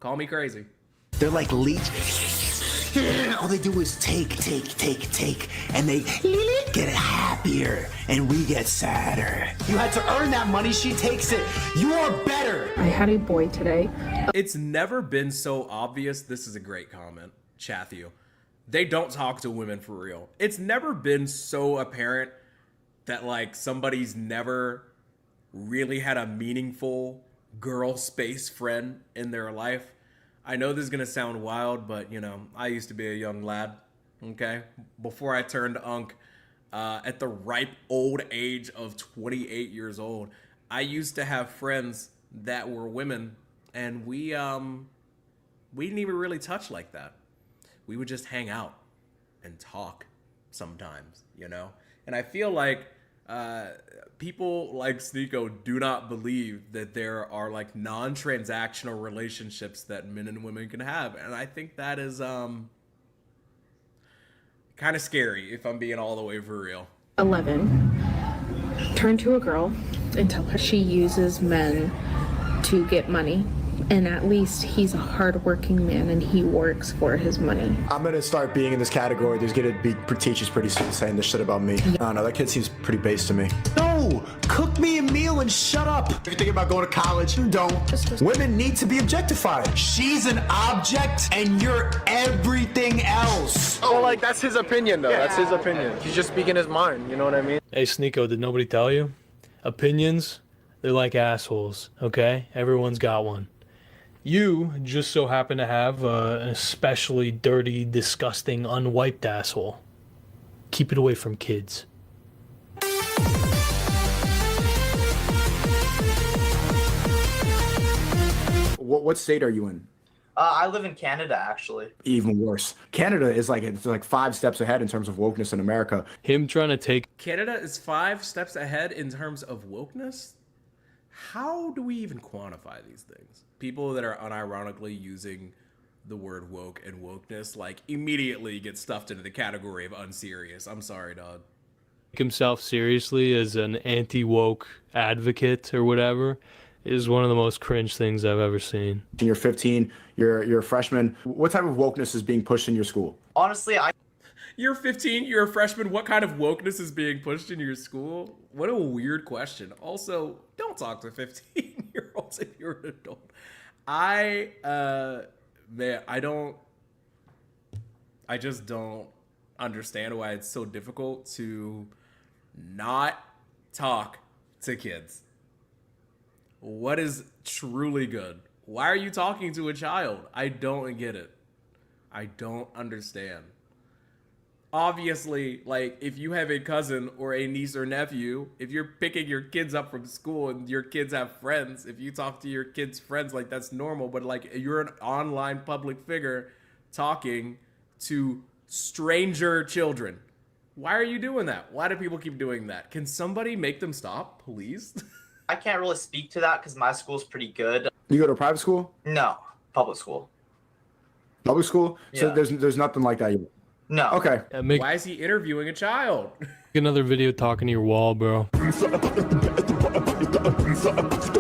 call me crazy. They're like leeches. All they do is take, and they get happier, and we get sadder. You had to earn that money, she takes it. You are better. I had a boy today. It's never been so obvious. This is a great comment, Chathu. They don't talk to women for real. It's never been so apparent that, like, somebody's never really had a meaningful girl space friend in their life. I know this is gonna sound wild, but, you know, I used to be a young lad, okay? Before I turned unk, at the ripe old age of 28 years old, I used to have friends that were women, and we didn't even really touch like that. We would just hang out and talk sometimes, you know? And I feel like people like Sneako do not believe that there are, like, non-transactional relationships that men and women can have. And I think that is kind of scary, if I'm being all the way for real. 11. Turn to a girl and tell her she uses men to get money. And at least he's a hardworking man and he works for his money. I'm gonna start being in this category. There's gonna be teachers pretty soon saying this shit about me. I don't know, that kid seems pretty base to me. No, cook me a meal and shut up. If you're thinking about going to college, don't. Women need to be objectified. She's an object and you're everything else. Well, like, that's his opinion, though. Yeah. That's his opinion. He's just speaking his mind, you know what I mean? Hey, Sneako, did nobody tell you? Opinions, they're like assholes, okay? Everyone's got one. You just so happen to have an especially dirty, disgusting, unwiped asshole. Keep it away from kids. What state are you in? I live in Canada, actually. Even worse. Canada is like 5 steps ahead in terms of wokeness in America. Him trying to take... Canada is 5 steps ahead in terms of wokeness? How do we even quantify these things? People that are unironically using the word woke and wokeness, like, immediately get stuffed into the category of unserious. I'm sorry, dog. Himself seriously as an anti-woke advocate or whatever is one of the most cringe things I've ever seen. You're 15, you're a freshman. What type of wokeness is being pushed in your school? Honestly, You're 15, you're a freshman, what kind of wokeness is being pushed in your school? What a weird question. Also, don't talk to 15-year-olds if you're an adult. I just don't understand why it's so difficult to not talk to kids. What is truly good? Why are you talking to a child? I don't get it. I don't understand. Obviously, like, if you have a cousin or a niece or nephew, if you're picking your kids up from school and your kids have friends, if you talk to your kids' friends, like, that's normal. But, like, you're an online public figure talking to stranger children. Why are you doing that? Why do people keep doing that? Can somebody make them stop, please? I can't really speak to that because my school's pretty good. You go to a private school? No, public school. Public school? So Yeah. there's nothing like that. No. Okay. Why is he interviewing a child? Another video talking to your wall, bro.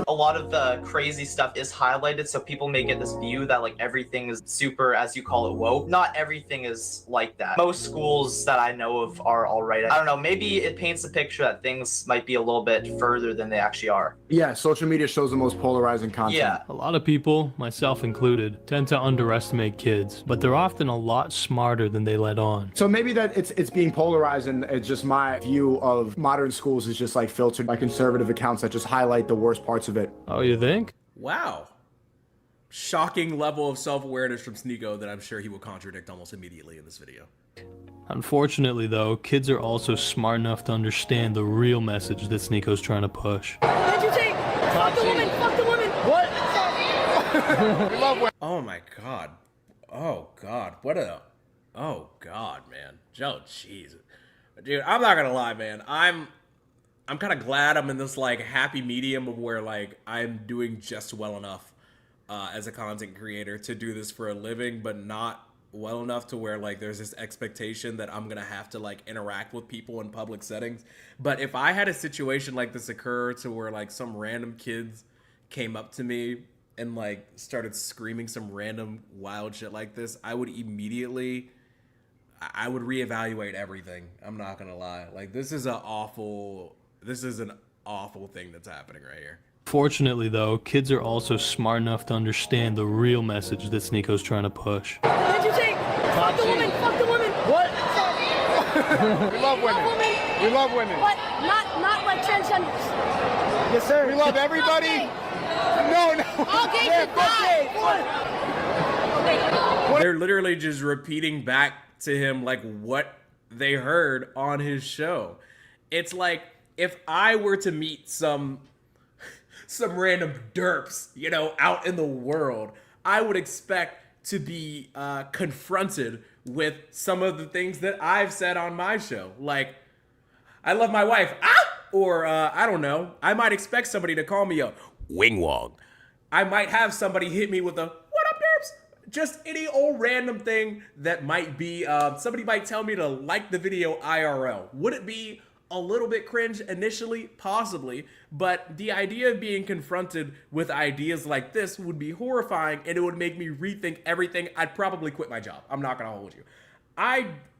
A lot of the crazy stuff is highlighted, so people may get this view that like everything is super, as you call it, woke. Not everything is like that. Most schools that I know of are all right. I don't know, maybe it paints a picture that things might be a little bit further than they actually are. Yeah, social media shows the most polarizing content. Yeah. A lot of people, myself included, tend to underestimate kids, but they're often a lot smarter than they let on. So maybe that it's being polarized, and it's just my view of modern schools is just like filtered by conservative accounts that just highlight the worst parts of it. Oh, you think? Wow. Shocking level of self-awareness from Sneako that I'm sure he will contradict almost immediately in this video. Unfortunately, though, kids are also smart enough to understand the real message that Sneako's trying to push. What did you say? Fuck the woman! Fuck the woman! What? We love women. Oh my god. Oh god. What a... Oh god, man. Oh jeez. Dude, I'm not gonna lie, man. I'm kind of glad I'm in this like happy medium of where like I'm doing just well enough as a content creator to do this for a living, but not well enough to where like there's this expectation that I'm gonna have to like interact with people in public settings. But if I had a situation like this occur to where like some random kids came up to me and like started screaming some random wild shit like this, I would reevaluate everything. I'm not gonna lie. Like this is an awful thing that's happening right here. Fortunately, though, kids are also smart enough to understand the real message that Sneako's trying to push. What did you say? Fuck the woman! Fuck the woman! What? We love women. We love women. What? Not like transgenders. Yes, sir. We love everybody. No. All gays should die. They're literally just repeating back to him like what they heard on his show. It's like if I were to meet some random derps, you know, out in the world, I would expect to be confronted with some of the things that I've said on my show. Like, I love my wife, or I don't know, I might expect somebody to call me a wingwong. I might have somebody hit me with a, what up, derps? Just any old random thing that might be, somebody might tell me to like the video IRL. Would it be a little bit cringe initially? Possibly, but the idea of being confronted with ideas like this would be horrifying, and it would make me rethink everything. I'd probably quit my job. I'm not gonna hold you.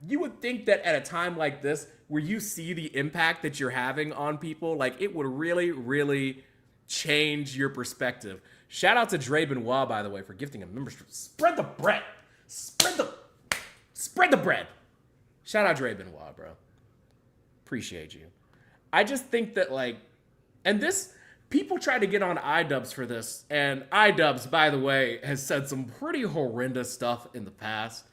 You would think that at a time like this, where you see the impact that you're having on people, like it would really, really change your perspective. Shout out to Dre Benoit, by the way, for gifting a membership. Spread the bread. Spread the bread. Shout out Dre Benoit, bro. Appreciate you. I just think that like, and this, people try to get on iDubbbz for this, and iDubbbz, by the way, has said some pretty horrendous stuff in the past.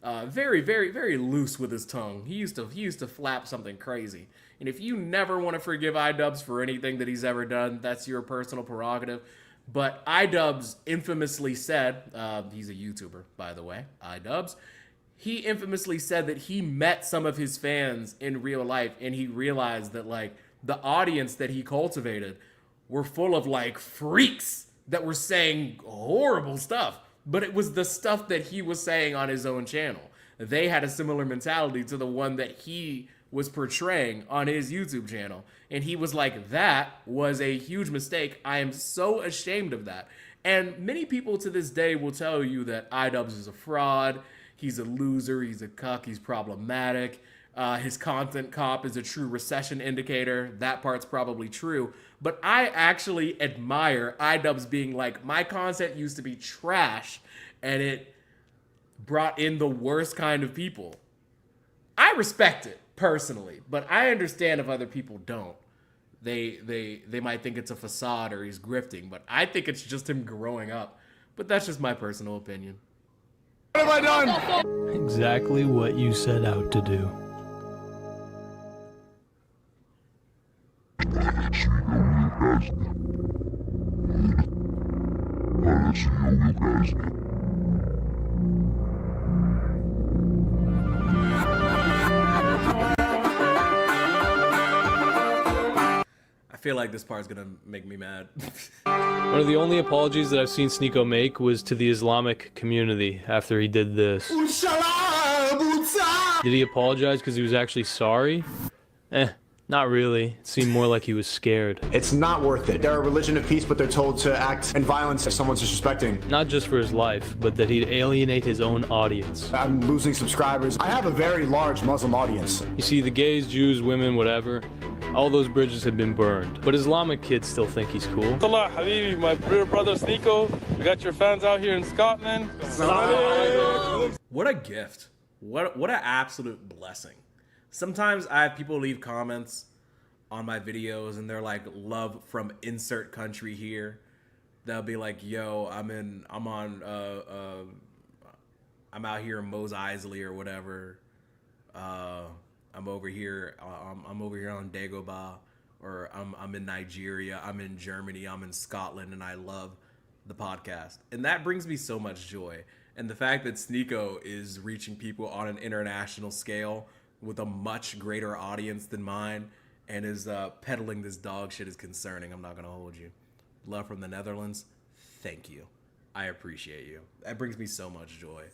Very, very, very loose with his tongue. He used to flap something crazy. And if you never want to forgive iDubbbz for anything that he's ever done, that's your personal prerogative. But iDubbbz infamously said, he's a YouTuber, by the way, iDubbbz. He infamously said that he met some of his fans in real life, and he realized that like the audience that he cultivated were full of like freaks that were saying horrible stuff. But it was the stuff that he was saying on his own channel. They had a similar mentality to the one that he was portraying on his YouTube channel. And he was like, that was a huge mistake. I am so ashamed of that. And many people to this day will tell you that iDubbbz is a fraud. He's a loser. He's a cuck. He's problematic. His content cop is a true recession indicator. That part's probably true. But I actually admire iDubbbz being like, my content used to be trash and it brought in the worst kind of people. I respect it personally, but I understand if other people don't. they might think it's a facade or he's grifting, but I think it's just him growing up. But that's just my personal opinion. What have I done? Exactly what you set out to do. I feel like this part's gonna make me mad. One of the only apologies that I've seen Sneako make was to the Islamic community after he did this. Did he apologize because he was actually sorry? Not really. It seemed more like he was scared. It's not worth it. They're a religion of peace, but they're told to act in violence if someone's disrespecting. Not just for his life, but that he'd alienate his own audience. I'm losing subscribers. I have a very large Muslim audience. You see, the gays, Jews, women, whatever, all those bridges have been burned. But Islamic kids still think he's cool. Salah, Habibi, my dear brother Sneako. We got your fans out here in Scotland. What a gift. What an absolute blessing. Sometimes I have people leave comments on my videos and they're like, love from insert country here. They'll be like, yo, I'm out here in Mos Eisley or whatever. I'm over here on Dagobah, or I'm in Nigeria, I'm in Germany, I'm in Scotland, and I love the podcast. And that brings me so much joy. And the fact that Sneako is reaching people on an international scale with a much greater audience than mine and is peddling this dog shit is concerning. I'm not gonna hold you. Love from the Netherlands, thank you. I appreciate you. That brings me so much joy.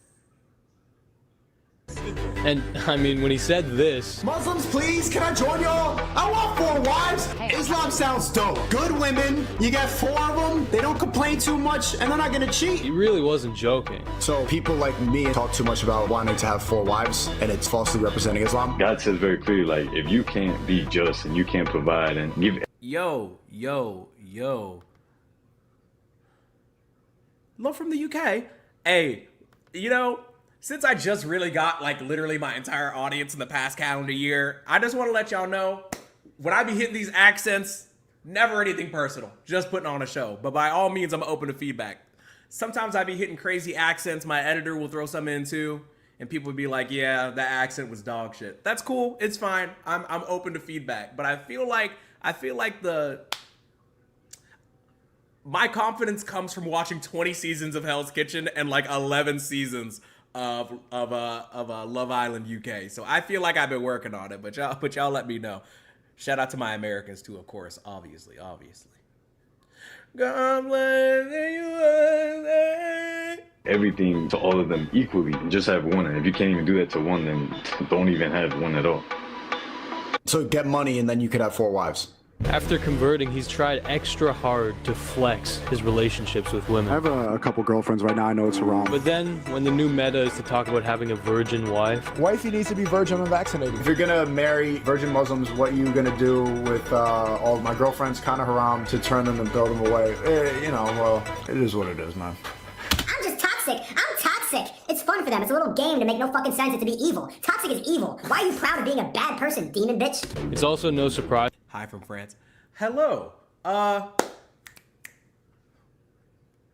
And I mean, when he said this, Muslims, please, can I join y'all? I want 4 wives. Islam sounds dope. Good women, you get 4 of them, they don't complain too much, and they're not gonna cheat. he really wasn't joking. So people like me talk too much about wanting to have 4 wives, and it's falsely representing Islam. God says very clearly, like, if you can't be just and you can't provide and give. Yo. Love from the UK. Hey, you know, since I just really got like literally my entire audience in the past calendar year, I just want to let y'all know, when I be hitting these accents, never anything personal, just putting on a show. But by all means, I'm open to feedback. Sometimes I be hitting crazy accents, my editor will throw something in too, and people would be like, yeah, that accent was dog shit. That's cool, it's fine. I'm open to feedback. But I feel like my confidence comes from watching 20 seasons of Hell's Kitchen and like 11 seasons of Love Island UK. So I feel like I've been working on it, but y'all let me know. Shout out to my Americans too, of course, obviously. God bless the USA. Everything to all of them equally and just have one. And if you can't even do that to one, then don't even have one at all. So get money and then you could have 4 wives. After converting, he's tried extra hard to flex his relationships with women. I have a couple girlfriends right now. I know it's wrong. But then, when the new meta is to talk about having a virgin wife, Wifey needs to be virgin and vaccinated. If you're gonna marry virgin Muslims, what are you gonna do with all of my girlfriends? Kind of haram to turn them and throw them away. Well, it is what it is, man. I'm just toxic. I'm toxic. It's fun for them. It's a little game to make no fucking sense and to be evil. Toxic is evil. Why are you proud of being a bad person, demon bitch? it's also no surprise. Hi from France. Hello.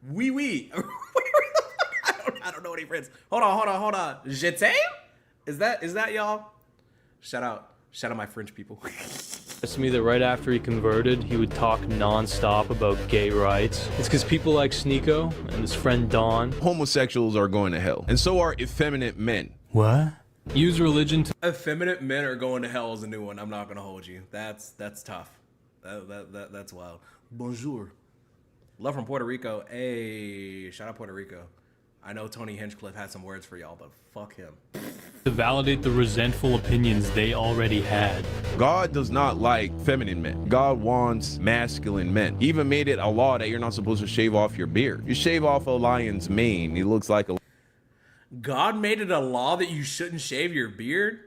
Oui. I don't know any friends. Hold on. Je t'aime? Is that y'all? Shout out my French people. To me that right after he converted, he would talk non-stop about gay rights. It's because people like Sneako and his friend Don. Homosexuals are going to hell, and so are effeminate men. What? Use religion to... Effeminate men are going to hell is a new one. I'm not gonna hold you. That's tough. That's wild. Bonjour. Love from Puerto Rico. Hey, shout out Puerto Rico. I know Tony Hinchcliffe had some words for y'all, but fuck him. To validate the resentful opinions they already had. God does not like feminine men. God wants masculine men. He even made it a law that you're not supposed to shave off your beard. You shave off a lion's mane, he looks like a... God made it a law that you shouldn't shave your beard?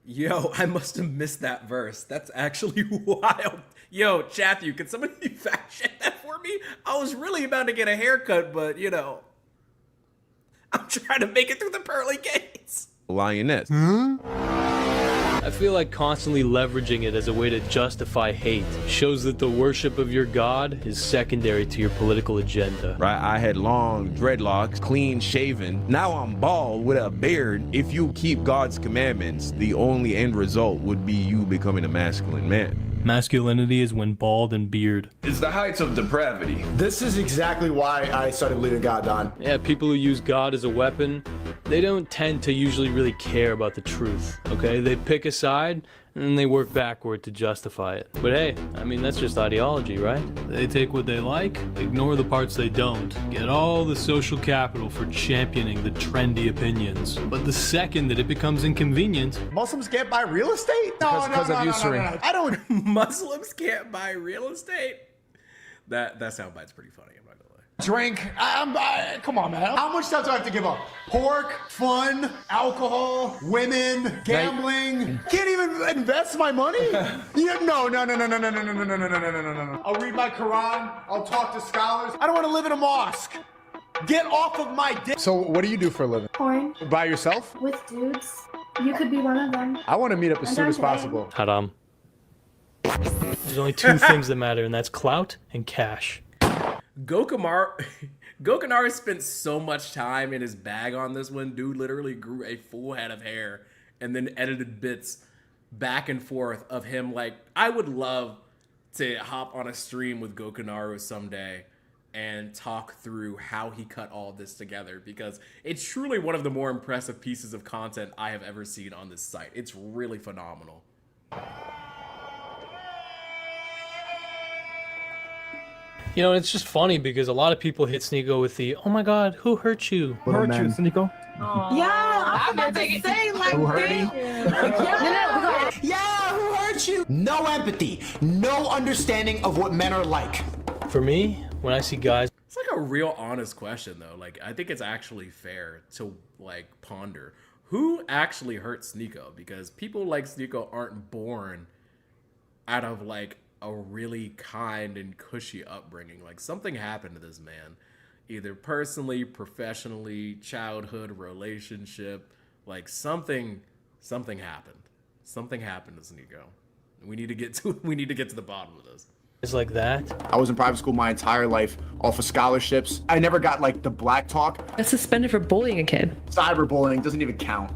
Yo, I must have missed that verse. That's actually wild. Yo, Chathu, could somebody fact check that for me? I was really about to get a haircut, but you know, I'm trying to make it through the pearly gates. lioness. I I feel like constantly leveraging it as a way to justify hate shows that the worship of your God is secondary to your political agenda. Right, I had long dreadlocks, clean shaven. Now I'm bald with a beard. If you keep God's commandments, the only end result would be you becoming a masculine man. Masculinity is when bald and beard. It's the heights of depravity. This is exactly why I started believing God, Don. Yeah, people who use God as a weapon, they don't tend to usually really care about the truth, okay? They pick a side and then they work backward to justify it. But hey, I mean, that's just ideology, right? They take what they like, ignore the parts they don't, get all the social capital for championing the trendy opinions. But the second that it becomes inconvenient, Muslims can't buy real estate? Because of usury. I don't. Muslims can't buy real estate? That soundbite's pretty funny. I'm not gonna lie. Drink. Come on, man. How much stuff do I have to give up? Pork, fun, alcohol, women, gambling. Can't even invest my money? Yeah, no. I'll read my Quran. I'll talk to scholars. I don't want to live in a mosque. Get off of my dick. So what do you do for a living? Porn. By yourself? With dudes. You could be one of them. I want to meet up as And soon I'm as gay. possible. haram. There's only two things that matter, and that's clout and cash. Gokanaru spent so much time in his bag on this one. Dude literally grew a full head of hair and then edited bits back and forth of him. Like, I would love to hop on a stream with Gokanaru someday and talk through how he cut all this together, because it's truly one of the more impressive pieces of content I have ever seen on this site. It's really phenomenal. You know, it's just funny because a lot of people hit Sneako with the, oh my God, who hurt you? Who hurt you, Sneako? Yeah, I'm about to say like Who hurt me? Yeah, who hurt you? No empathy, no understanding of what men are like. For me, when I see guys... It's like a real honest question, though. Like, I think it's actually fair to, like, ponder. Who actually hurt Sneako? Because people like Sneako aren't born out of, like, a really kind and cushy upbringing. Like, something happened to this man. Either personally, professionally, childhood, relationship. Like, something happened. Something happened to Sneako. We need to get to the bottom of this. It's like that. I was in private school my entire life, all for scholarships. I never got like the black talk. That's suspended for bullying a kid. Cyberbullying doesn't even count.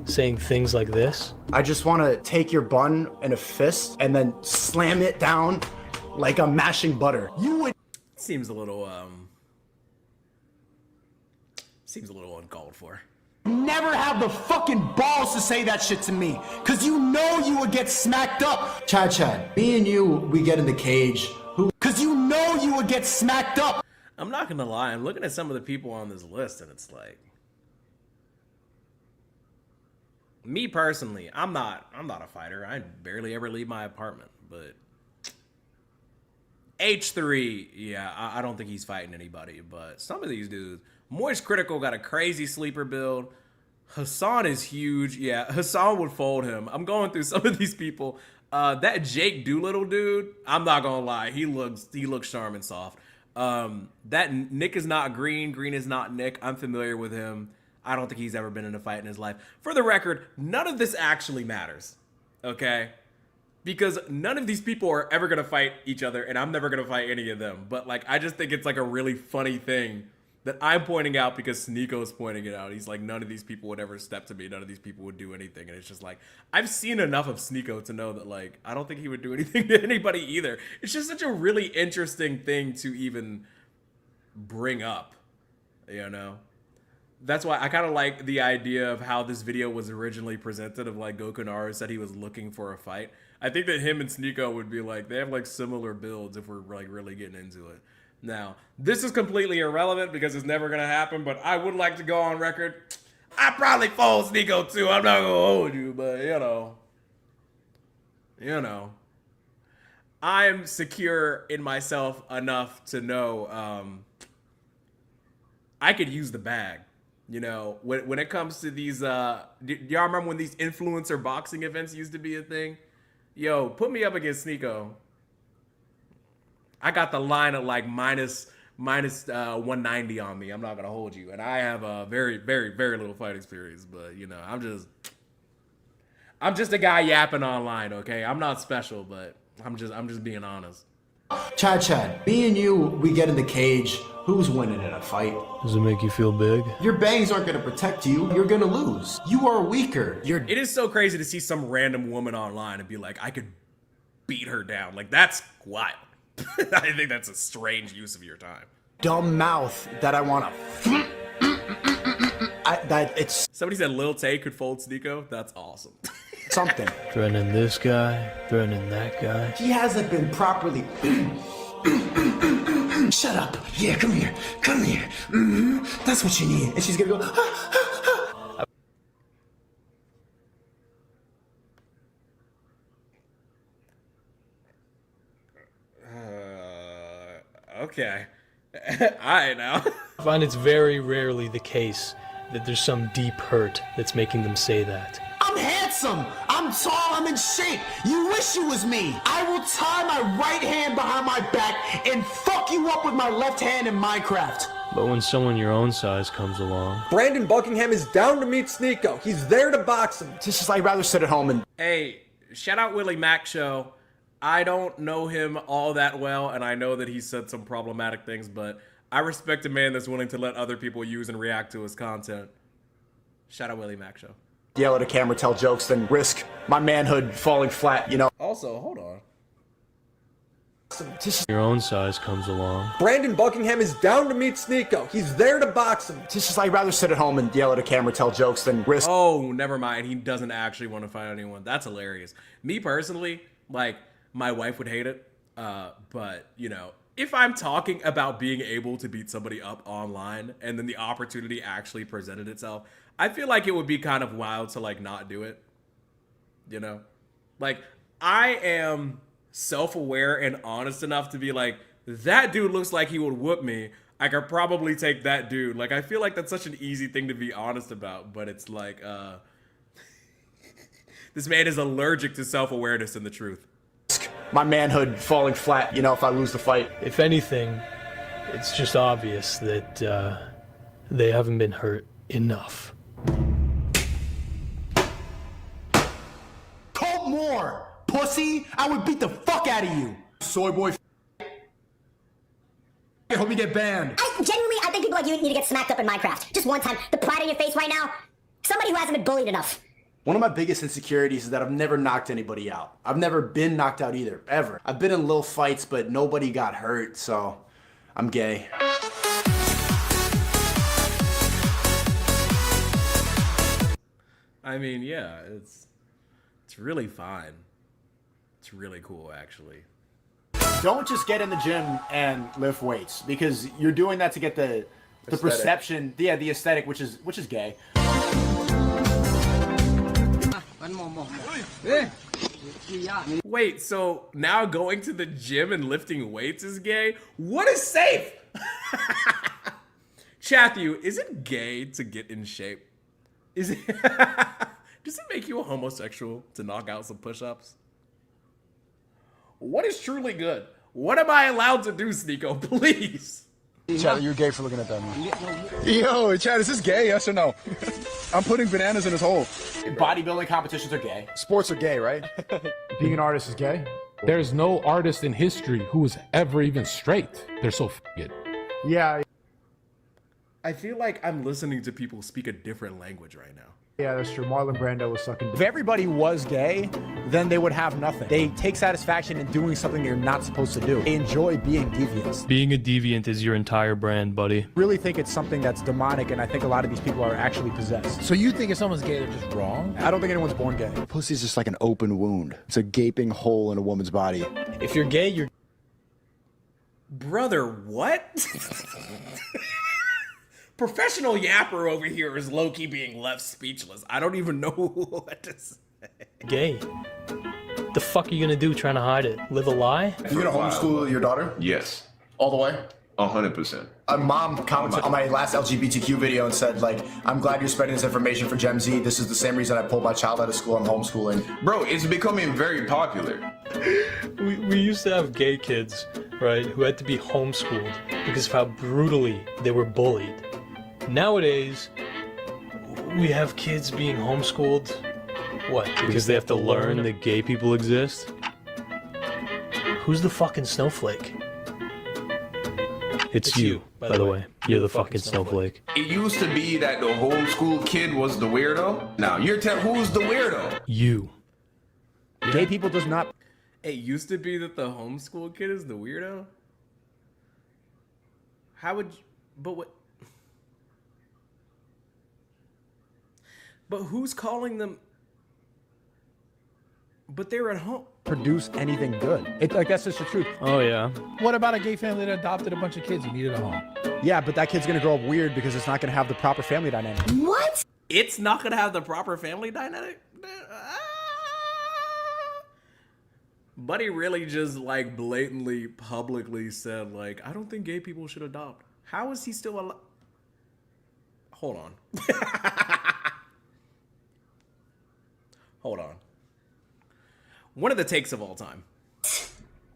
Saying things like this. I just want to take your bun in a fist and then slam it down like I'm mashing butter. You would. Seems a little uncalled for. Never have the fucking balls to say that shit to me, cause you know you would get smacked up. Chad, me and you, we get in the cage. Cause you know you would get smacked up. I'm not gonna lie, I'm looking at some of the people on this list and it's like, me personally, I'm not a fighter. I barely ever leave my apartment, but H3, yeah, I don't think he's fighting anybody, but some of these dudes, Moist Critical got a crazy sleeper build. Hassan is huge. Yeah, Hassan would fold him. I'm going through some of these people. That Jake Doolittle dude, I'm not gonna lie, he looks charm and soft. That Nick is not Green. Green is not Nick. I'm familiar with him. I don't think he's ever been in a fight in his life. For the record, none of this actually matters, okay? Because none of these people are ever gonna fight each other, and I'm never gonna fight any of them. But like, I just think it's like a really funny thing that I'm pointing out because Sneako's pointing it out. He's like, none of these people would ever step to me. None of these people would do anything. And it's just like, I've seen enough of Sneako to know that, like, I don't think he would do anything to anybody either. It's just such a really interesting thing to even bring up, you know? That's why I kind of like the idea of how this video was originally presented, of like Gokanaru said he was looking for a fight. I think that him and Sneako would be like, they have like similar builds if we're like really getting into it. Now, this is completely irrelevant because it's never going to happen, but I would like to go on record. I probably fold Sneako too. I'm not going to hold you, but you know. I'm secure in myself enough to know I could use the bag. You know, when it comes to these, do y'all remember when these influencer boxing events used to be a thing? Yo, put me up against Sneako. I got the line at like minus 190 on me. I'm not gonna hold you, and I have a very, very, very little fight experience. But you know, I'm just a guy yapping online, okay? I'm not special, but I'm just being honest. Chad, me and you, we get in the cage. Who's winning in a fight? Does it make you feel big? Your bangs aren't gonna protect you. You're gonna lose. You are weaker. It is so crazy to see some random woman online and be like, I could beat her down. Like, that's wild. I think that's a strange use of your time. Dumb mouth that I wanna. It's somebody said Lil Tay could fold Sneako. That's awesome. Something. Threatening this guy, threatening that guy. He hasn't been properly. Shut up. Yeah, come here. Come here. That's what you need. And she's gonna go. Okay. Alright now. I find it's very rarely the case that there's some deep hurt that's making them say that. I'm handsome. I'm tall. I'm in shape. You wish you was me. I will tie my right hand behind my back and fuck you up with my left hand in Minecraft. But when someone your own size comes along... Brandon Buckingham is down to meet Sneako. He's there to box him. Just I'd rather sit at home and... Hey, shout out Willie Mac Show. I don't know him all that well, and I know that he said some problematic things, but I respect a man that's willing to let other people use and react to his content. Shout out Willie Mac Show. Yell at a camera, tell jokes, then risk my manhood falling flat, you know? Also, hold on. Your own size comes along. Brandon Buckingham is down to meet Sneako. He's there to box him. Just I'd rather sit at home and yell at a camera, tell jokes, than risk... Oh, never mind. He doesn't actually want to fight anyone. That's hilarious. Me personally, like... My wife would hate it, but, you know, if I'm talking about being able to beat somebody up online and then the opportunity actually presented itself, I feel like it would be kind of wild to, like, not do it, you know? Like, I am self-aware and honest enough to be like, that dude looks like he would whoop me. I could probably take that dude. Like, I feel like that's such an easy thing to be honest about, but it's like, this man is allergic to self-awareness and the truth. My manhood falling flat, you know, if I lose the fight. If anything, it's just obvious that they haven't been hurt enough. Colt Moore, pussy! I would beat the fuck out of you! Soy boy. I hope you get banned. I think people like you need to get smacked up in Minecraft. Just one time. The pride in your face right now. Somebody who hasn't been bullied enough. One of my biggest insecurities is that I've never knocked anybody out. I've never been knocked out either, ever. I've been in little fights, but nobody got hurt, so I'm gay. I mean, yeah, it's really fine. It's really cool, actually. Don't just get in the gym and lift weights, because you're doing that to get the perception, the aesthetic, which is gay. Wait, so now going to the gym and lifting weights is gay? What is safe? Chathu, is it gay to get in shape? Is it? Does it make you a homosexual to knock out some push-ups? What is truly good? What am I allowed to do, Sneako? Please. Chad, you're gay for looking at that, man. Yo, Chad, is this gay? Yes or no? I'm putting bananas in his hole. Bodybuilding competitions are gay. Sports are gay, right? Being an artist is gay? There's no artist in history who was ever even straight. They're so f***ed. Yeah. I feel like I'm listening to people speak a different language right now. Yeah, that's true. Marlon Brando was sucking. If everybody was gay, then they would have nothing. They take satisfaction in doing something they're not supposed to do. They enjoy being deviants. Being a deviant is your entire brand, buddy. I really think it's something that's demonic, and I think a lot of these people are actually possessed. So you think if someone's gay, they're just wrong? I don't think anyone's born gay. Pussy's just like an open wound. It's a gaping hole in a woman's body. If you're gay, you're... Brother, what? Professional yapper over here is low-key being left speechless. I don't even know what to say. Gay. The fuck are you gonna do trying to hide it? Live a lie? You gonna homeschool your daughter? Yes. All the way? 100%. A mom commented on my last LGBTQ video and said, like, I'm glad you're spreading this information for Gen Z. This is the same reason I pulled my child out of school. I'm homeschooling. Bro, it's becoming very popular. We used to have gay kids, right, who had to be homeschooled because of how brutally they were bullied. Nowadays, we have kids being homeschooled What? Because they have to learn that gay people exist? Who's the fucking snowflake? It's you, by the way. You're the fucking snowflake. It used to be that the homeschool kid was the weirdo. Now you're telling who's the weirdo? You. Gay people does not. It used to be that the homeschool kid is the weirdo? How would you, but what? But who's calling them? But they're at home. Produce anything good. Like, that's just the truth. Oh, yeah. What about a gay family that adopted a bunch of kids? You needed a home. Yeah, but that kid's gonna grow up weird because it's not gonna have the proper family dynamic. What? It's not gonna have the proper family dynamic? Buddy really just like blatantly, publicly said like, I don't think gay people should adopt. How is he still alive? Hold on. Hold on. One of the takes of all time.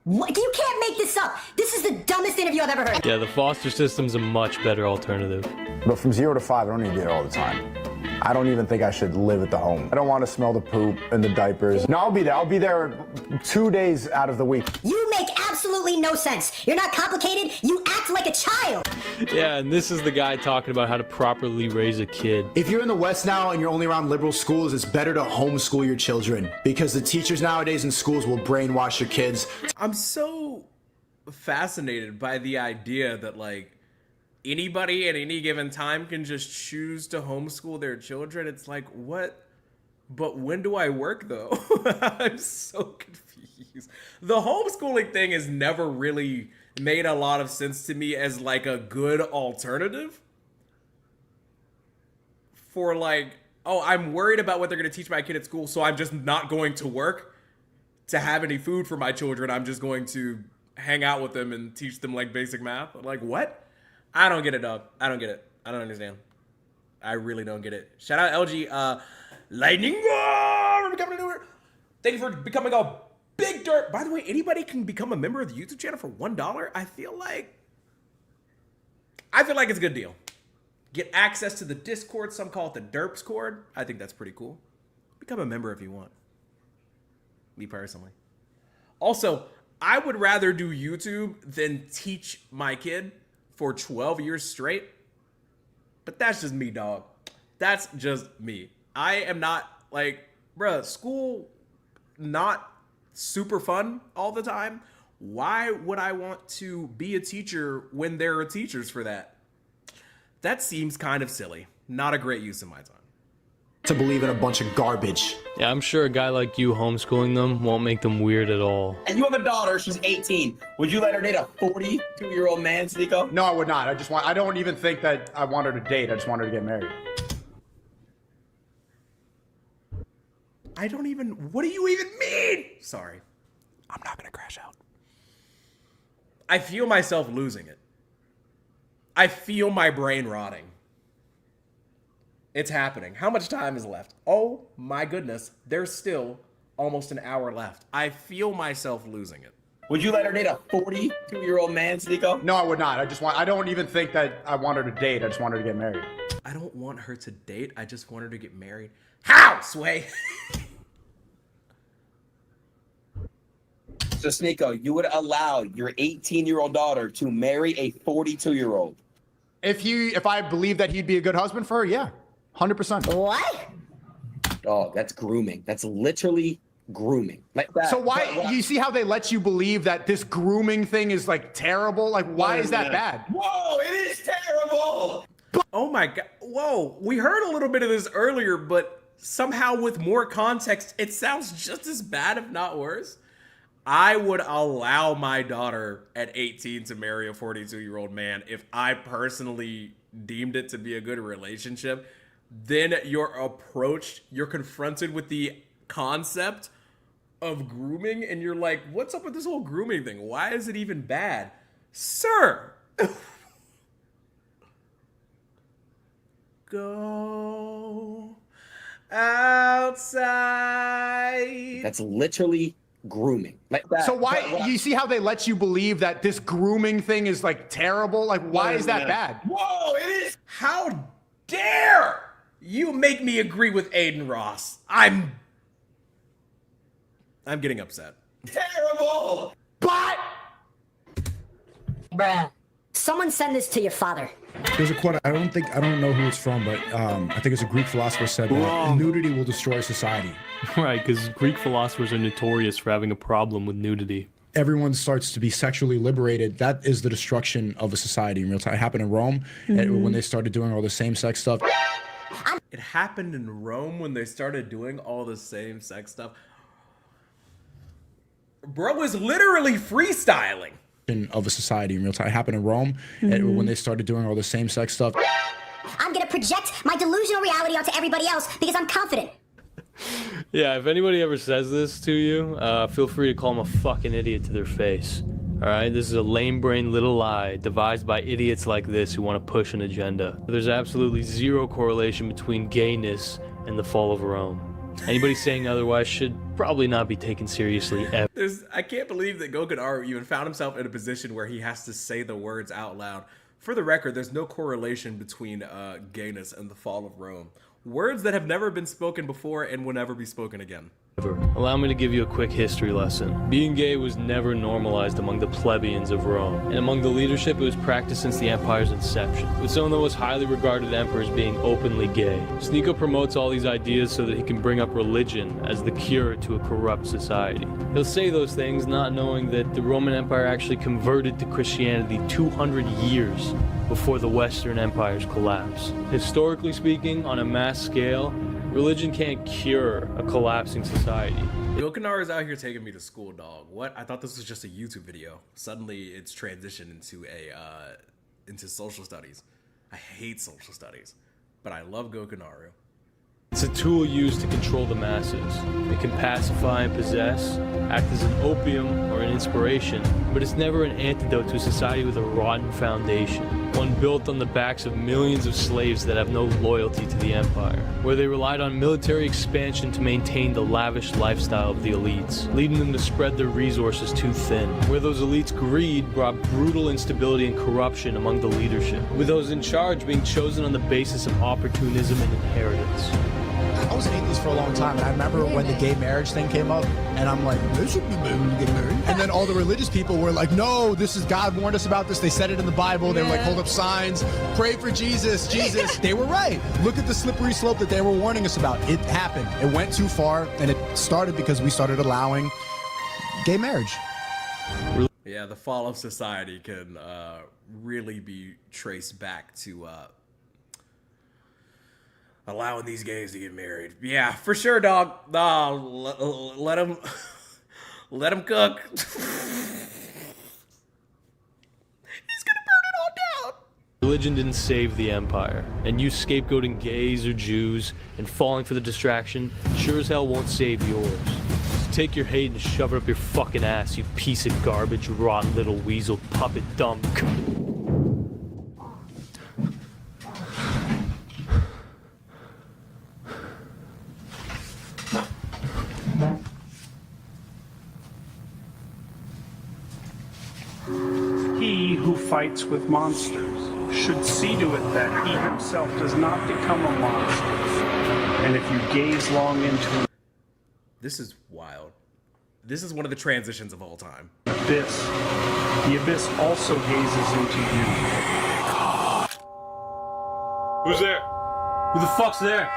What? You can't make this up. This is the dumbest interview I've ever heard. Yeah, the foster system's a much better alternative. But from 0 to 5, I don't need to be there all the time. I don't even think I should live at the home. I don't want to smell the poop and the diapers. No, I'll be there. I'll be there 2 days out of the week. You make absolutely no sense. You're not complicated. You act like a child. Yeah, and this is the guy talking about how to properly raise a kid. If you're in the West now and you're only around liberal schools, it's better to homeschool your children because the teachers nowadays in schools will brainwash your kids. I'm so fascinated by the idea that like anybody at any given time can just choose to homeschool their children. It's like, what? But when do I work though? I'm so confused. The homeschooling thing has never really made a lot of sense to me as like a good alternative for like, oh, I'm worried about what they're going to teach my kid at school, so I'm just not going to work to have any food for my children. I'm just going to hang out with them and teach them like basic math. Like, what? I don't get it, dog. I don't get it. I don't understand. I really don't get it. Shout out LG. Lightning Roar! Becoming a newer. Thank you for becoming a big derp. By the way, anybody can become a member of the YouTube channel for $1. I feel like it's a good deal. Get access to the Discord. Some call it the derps cord. I think that's pretty cool. Become a member if you want. Me personally. Also, I would rather do YouTube than teach my kid for 12 years straight. But that's just me, dog. That's just me. I am not like, bruh, school not super fun all the time. Why would I want to be a teacher when there are teachers for that? That seems kind of silly. Not a great use of my time. To believe in a bunch of garbage. Yeah, I'm sure a guy like you homeschooling them won't make them weird at all. And you have a daughter, she's 18. Would you let her date a 42-year-old man, Sneako? No, I would not. I don't even think that I want her to date. I just want her to get married. What do you even mean? Sorry. I'm not gonna crash out. I feel myself losing it. I feel my brain rotting. It's happening. How much time is left? Oh my goodness. There's still almost an hour left. I feel myself losing it. Would you let her date a 42-year-old man, Sneako? No, I would not. I don't even think that I want her to date. I just want her to get married. I don't want her to date. I just want her to get married. How, Sway? So, Sneako, you would allow your 18-year-old daughter to marry a 42-year-old? If I believe that he'd be a good husband for her, yeah. 100%. What? Oh, that's grooming. That's literally grooming. Like that. So why you see how they let you believe that this grooming thing is like terrible? Like, why is that bad? Whoa, it is terrible. Oh my God. Whoa. We heard a little bit of this earlier, but somehow with more context, it sounds just as bad, if not worse. I would allow my daughter at 18 to marry a 42-year-old man if I personally deemed it to be a good relationship. Then you're confronted with the concept of grooming, and you're like, what's up with this whole grooming thing? Why is it even bad? Sir! Go outside. That's literally grooming. Like that. So why you see how they let you believe that this grooming thing is like terrible? Like, why is that bad? Whoa, it is. How dare you make me agree with Aiden Ross? I'm I'm getting upset. Terrible! But Bruh. Someone send this to your father. There's a quote, I don't know who it's from, but I think it's a Greek philosopher said that nudity will destroy society. Right, because Greek philosophers are notorious for having a problem with nudity. Everyone starts to be sexually liberated. That is the destruction of a society in real time. It happened in Rome when they started doing all the same-sex stuff. It happened in Rome when they started doing all the same-sex stuff. Bro was literally freestyling. Of a society in real time. It happened in Rome when they started doing all the same-sex stuff. I'm gonna project my delusional reality onto everybody else because I'm confident. Yeah, if anybody ever says this to you, feel free to call them a fucking idiot to their face. Alright, this is a lame-brained little lie devised by idiots like this who want to push an agenda. There's absolutely zero correlation between gayness and the fall of Rome. Anybody saying otherwise should probably not be taken seriously ever. I can't believe that Gokanaru even found himself in a position where he has to say the words out loud. For the record, there's no correlation between gayness and the fall of Rome. Words that have never been spoken before and will never be spoken again. Allow me to give you a quick history lesson. Being gay was never normalized among the plebeians of Rome, and among the leadership it was practiced since the empire's inception, with some of the most highly regarded emperors being openly gay. Sneako promotes all these ideas so that he can bring up religion as the cure to a corrupt society. He'll say those things not knowing that the Roman Empire actually converted to Christianity 200 years before the Western Empire's collapse. Historically speaking, on a mass scale, religion can't cure a collapsing society. Gokanaru is out here taking me to school, dog. What? I thought this was just a YouTube video. Suddenly, it's transitioned into social studies. I hate social studies, but I love Gokanaru. It's a tool used to control the masses. It can pacify and possess, act as an opium or an inspiration, but it's never an antidote to a society with a rotten foundation, one built on the backs of millions of slaves that have no loyalty to the empire, where they relied on military expansion to maintain the lavish lifestyle of the elites, leading them to spread their resources too thin, where those elites' greed brought brutal instability and corruption among the leadership, with those in charge being chosen on the basis of opportunism and inheritance. I was an atheist for a long time, and I remember when the gay marriage thing came up, and I'm like, this should be able to get married. And then all the religious people were like, no, this is God warned us about this. They said it in the Bible. They were like, hold up signs, pray for Jesus, Jesus. They were right. Look at the slippery slope that they were warning us about. It happened. It went too far, and it started because we started allowing gay marriage. Yeah, the fall of society can really be traced back to allowing these gays to get married. Yeah, for sure, dog. Let them cook. He's gonna burn it all down. Religion didn't save the empire, and you scapegoating gays or Jews and falling for the distraction sure as hell won't save yours. So take your hate and shove it up your fucking ass, you piece of garbage, rotten little weasel puppet dumb. He who fights with monsters should see to it that he himself does not become a monster. And if you gaze long into an This is wild. This is one of the transitions of all time. abyss, the abyss also gazes into you. Who's there? Who the fuck's there?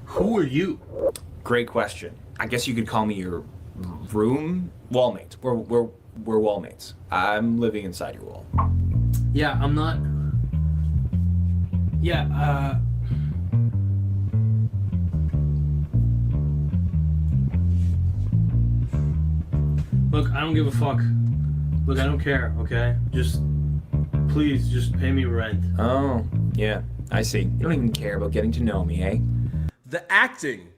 Who are you? Great question. I guess you could call me your room wallmate. We're wallmates. I'm living inside your wall. Yeah, I'm not. Yeah, Look, I don't give a fuck. Look, I don't care, okay? Please, just pay me rent. Oh, yeah, I see. You don't even care about getting to know me, eh? The acting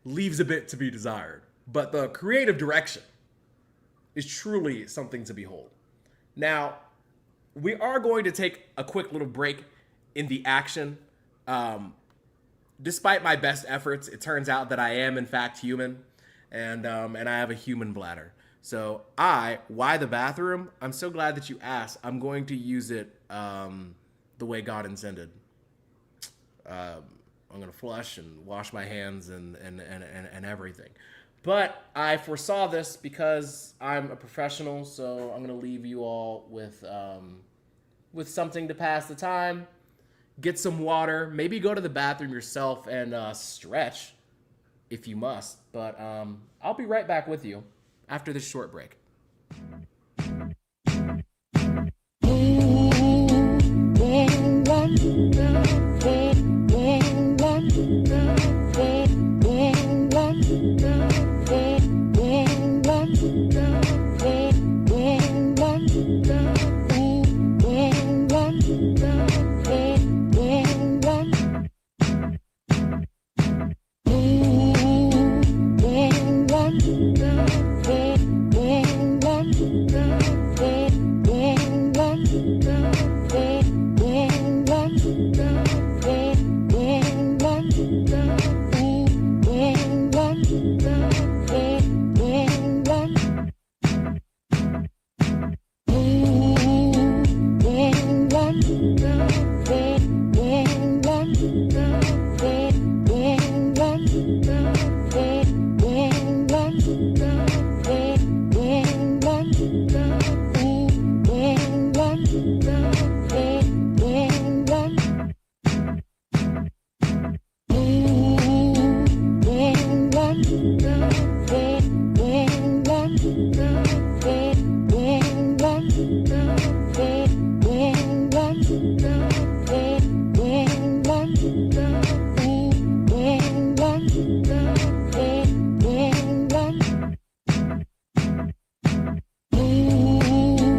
leaves a bit to be desired, but the creative direction is truly something to behold. Now, we are going to take a quick little break in the action. Despite my best efforts, it turns out that I am in fact human, and I have a human bladder. So why the bathroom? I'm so glad that you asked. I'm going to use it the way God intended. I'm gonna flush and wash my hands and everything. But I foresaw this because I'm a professional, so I'm gonna leave you all with something to pass the time. Get some water, maybe go to the bathroom yourself and stretch if you must. But I'll be right back with you after this short break.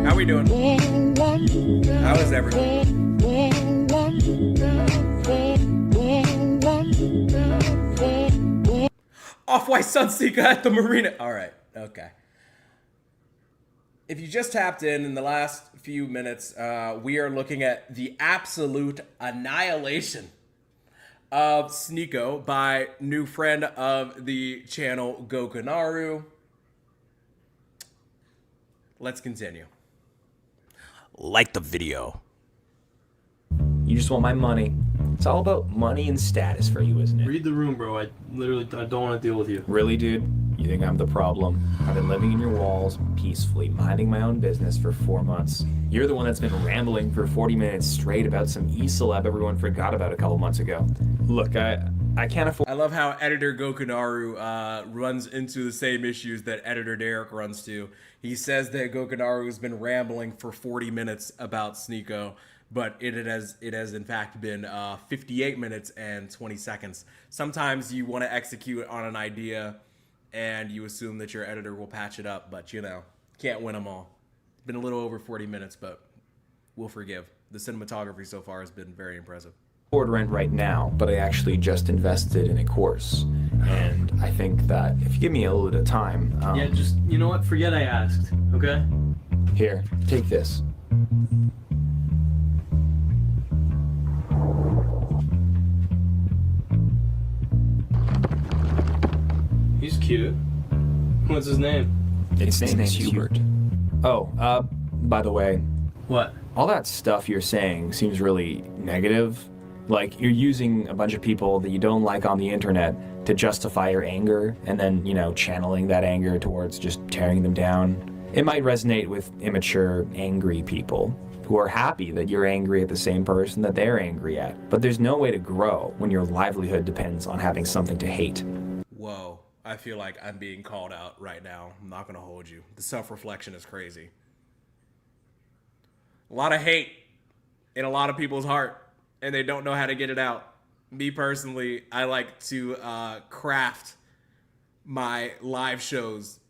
How we doing? How is everyone? Off-White Sunseeker at the marina. All right, okay. If you just tapped in the last few minutes, we are looking at the absolute annihilation of Sneako by new friend of the channel, Gokanaru. Let's continue. Like the video. You just want my money. It's all about money and status for you, isn't it? Read the room, bro. I don't want to deal with you. Really, dude? You think I'm the problem? I've been living in your walls peacefully, minding my own business for 4 months. You're the one that's been rambling for 40 minutes straight about some e-celeb everyone forgot about a couple months ago. Look, I can't afford... I love how editor Gokanaru runs into the same issues that editor Derek runs to. He says that Gokanaru has been rambling for 40 minutes about Sneako, but it has in fact been 58 minutes and 20 seconds. Sometimes you want to execute on an idea and you assume that your editor will patch it up, but you know, can't win them all. It's been a little over 40 minutes, but we'll forgive. The cinematography so far has been very impressive. Rent right now, but I actually just invested in a course, and I think that if you give me a little bit of time... yeah, just, you know what, forget I asked, okay? Here, take this. He's cute. What's his name? His name's Hubert. Oh, by the way... What? All that stuff you're saying seems really negative. Like, you're using a bunch of people that you don't like on the internet to justify your anger, and then, you know, channeling that anger towards just tearing them down. It might resonate with immature, angry people who are happy that you're angry at the same person that they're angry at. But there's no way to grow when your livelihood depends on having something to hate. Whoa, I feel like I'm being called out right now. I'm not gonna hold you. The self-reflection is crazy. A lot of hate in a lot of people's heart, and they don't know how to get it out. Me personally, I like to craft my live shows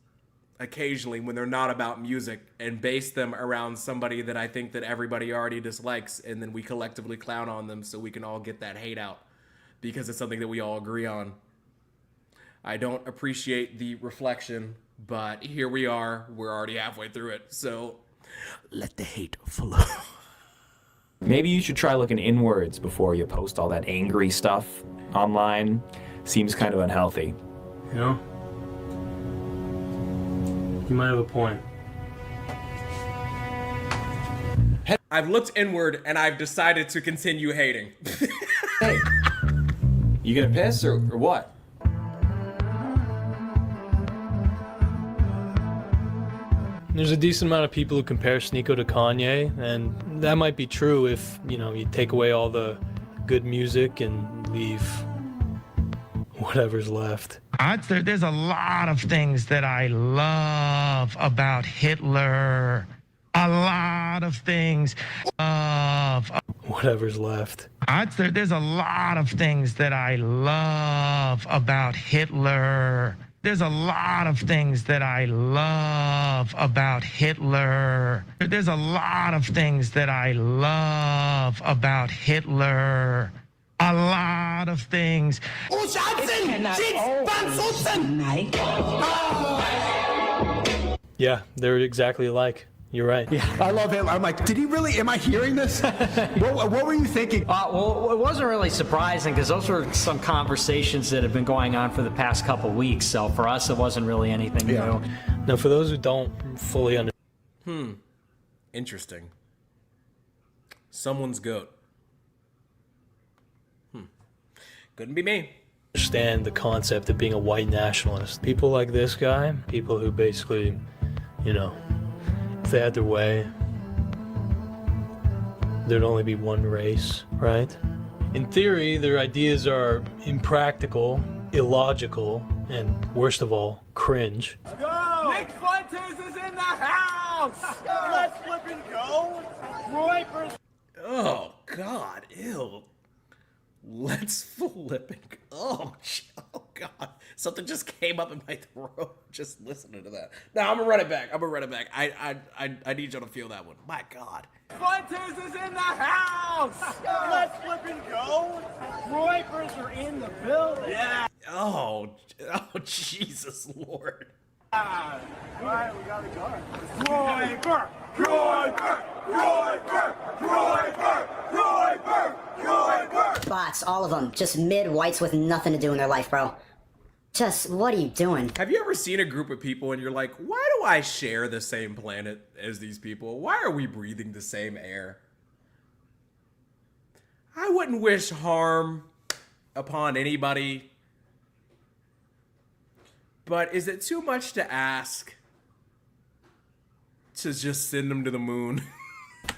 occasionally when they're not about music and base them around somebody that I think that everybody already dislikes, and then we collectively clown on them so we can all get that hate out because it's something that we all agree on. I don't appreciate the reflection, but here we are. We're already halfway through it, so let the hate flow. Maybe you should try looking inwards before you post all that angry stuff online. Seems kind of unhealthy. You know? You might have a point. I've looked inward and I've decided to continue hating. Hey, you gonna piss or what? There's a decent amount of people who compare Sneako to Kanye, and that might be true if, you know, you take away all the good music and leave whatever's left. There's a lot of things that I love about Hitler. A lot of things of whatever's left. There's a lot of things that I love about Hitler. There's a lot of things that I love about Hitler. There's a lot of things that I love about Hitler. A lot of things. Yeah, they're exactly alike. You're right. Yeah, I love him. I'm like, did he really? Am I hearing this? what were you thinking? Well, it wasn't really surprising because those were some conversations that have been going on for the past couple weeks. So for us, it wasn't really anything new. Now, for those who don't fully understand. Interesting. Someone's goat. Couldn't be me. Understand the concept of being a white nationalist. People like this guy, people who basically, you know, if they had their way, there'd only be one race, right? In theory, their ideas are impractical, illogical, and worst of all, cringe. Go! Nick Fuentes is in the house! Let's flip and go! Roy Oh, God, ew. Let's flip and go. Oh, God. Something just came up in my throat just listening to that. No, I'm going to run it back. I need y'all to feel that one. My God. Fuentes is in the house! Let's flip and go! Roypers are in the building! Yeah! Oh, Jesus, Lord. All right, we got a guard. Royper! Royper! Royper! Royper! Royper! Royper! Bots, all of them. Just mid-whites with nothing to do in their life, bro. Just, what are you doing? Have you ever seen a group of people and you're like, why do I share the same planet as these people? Why are we breathing the same air? I wouldn't wish harm upon anybody. But is it too much to ask to just send them to the moon?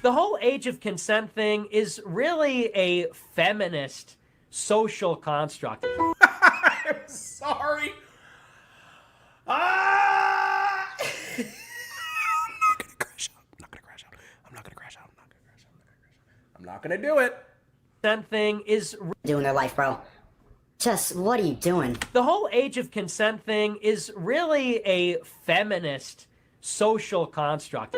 The whole age of consent thing is really a feminist social construct. I'm sorry. I'm not gonna crash out. I'm not gonna crash out. I'm not gonna crash out. I'm not gonna do it. Consent thing is doing their life, bro. Just, what are you doing? The whole age of consent thing is really a feminist social construct.